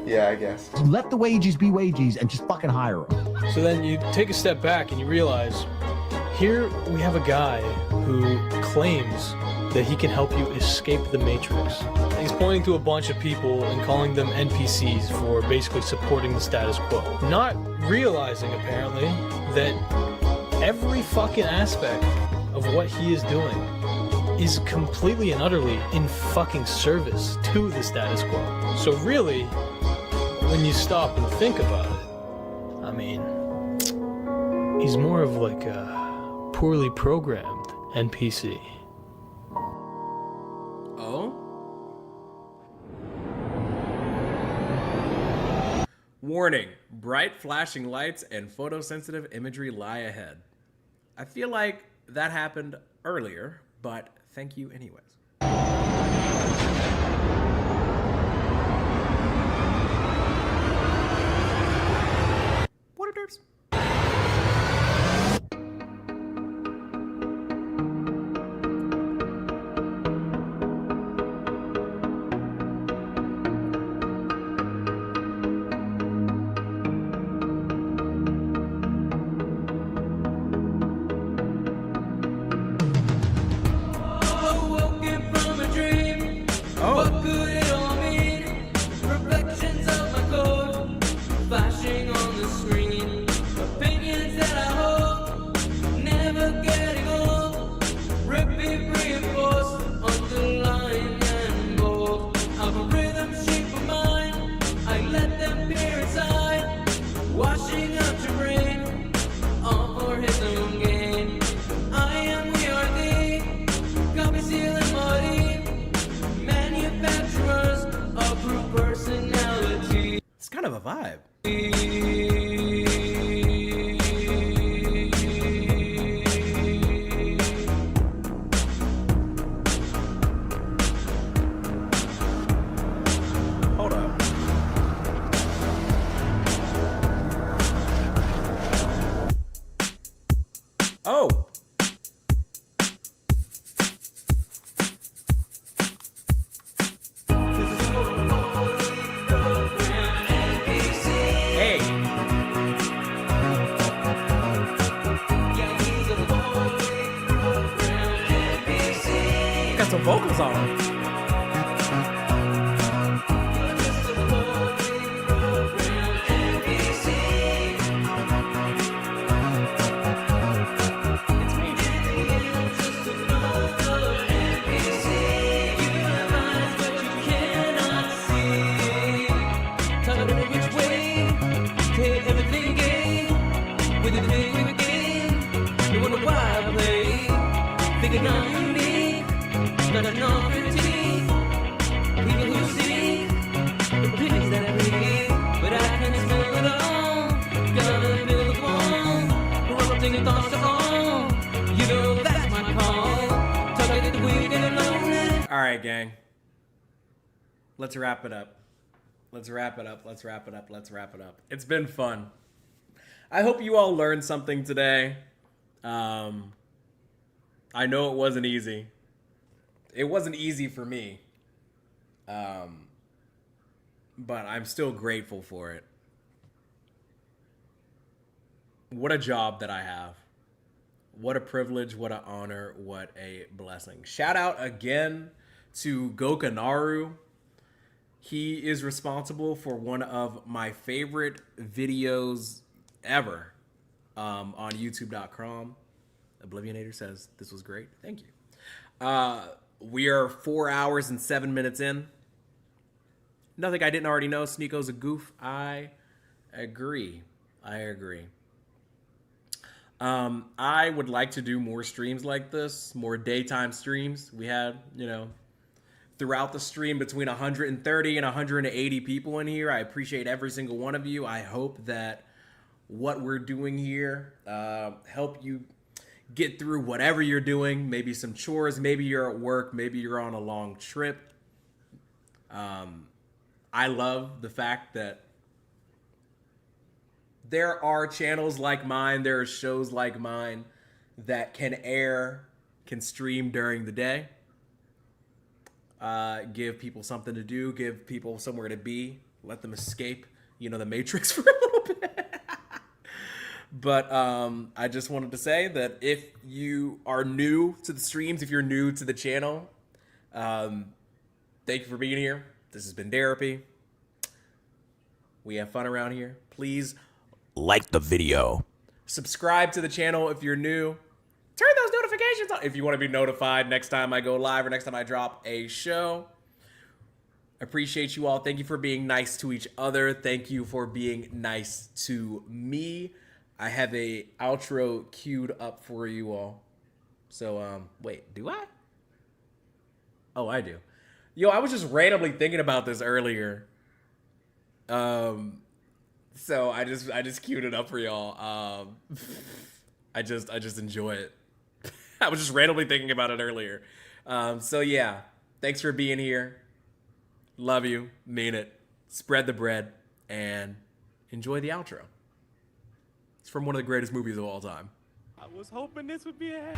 Yeah, I guess. Let the wages be wages and just fucking hire them. So then you take a step back and you realize, here we have a guy who claims that he can help you escape the Matrix. And he's pointing to a bunch of people and calling them NPCs for basically supporting the status quo. Not realizing, apparently, that every fucking aspect of what he is doing is completely and utterly in fucking service to the status quo. So really, when you stop and think about it, I mean, he's more of like a poorly programmed NPC. Oh? Warning, bright flashing lights and photosensitive imagery lie ahead. I feel like that happened earlier, but thank you anyways. What are derps? It's kind of a vibe. Hold up. Oh. got some vocals on him. All right, gang. Let's wrap it up. Let's wrap it up. Let's wrap it up. Let's wrap it up. It's been fun. I hope you all learned something today. I know it wasn't easy. It wasn't easy for me. But I'm still grateful for it. What a job that I have. What a privilege, what an honor, what a blessing. Shout out again to Gokanaru. He is responsible for one of my favorite videos ever on youtube.com. Oblivionator says, this was great. Thank you. We are 4 hours and 7 minutes in. Nothing I didn't already know. Sneako's a goof. I agree. I would like to do more streams like this, more daytime streams. We had, throughout the stream between 130 and 180 people in here. I appreciate every single one of you. I hope that what we're doing here help you get through whatever you're doing. Maybe some chores, maybe you're at work, maybe you're on a long trip. I love the fact that there are channels like mine, there are shows like mine that can stream during the day. Give people something to do, give people somewhere to be, let them escape, the Matrix for a little bit. But I just wanted to say that if you are new to the streams, if you're new to the channel, thank you for being here. This has been Derapy. We have fun around here. Please like the video. Subscribe to the channel if you're new. Turn those notifications on if you want to be notified next time I go live or next time I drop a show. Appreciate you all. Thank you for being nice to each other. Thank you for being nice to me. I have a outro queued up for you all. So, wait, do I? Oh, I do. Yo, I was just randomly thinking about this earlier. So I just queued it up for y'all. I just enjoy it. I was just randomly thinking about it earlier. So yeah, thanks for being here. Love you, mean it. Spread the bread and enjoy the outro. It's from one of the greatest movies of all time. I was hoping this would be a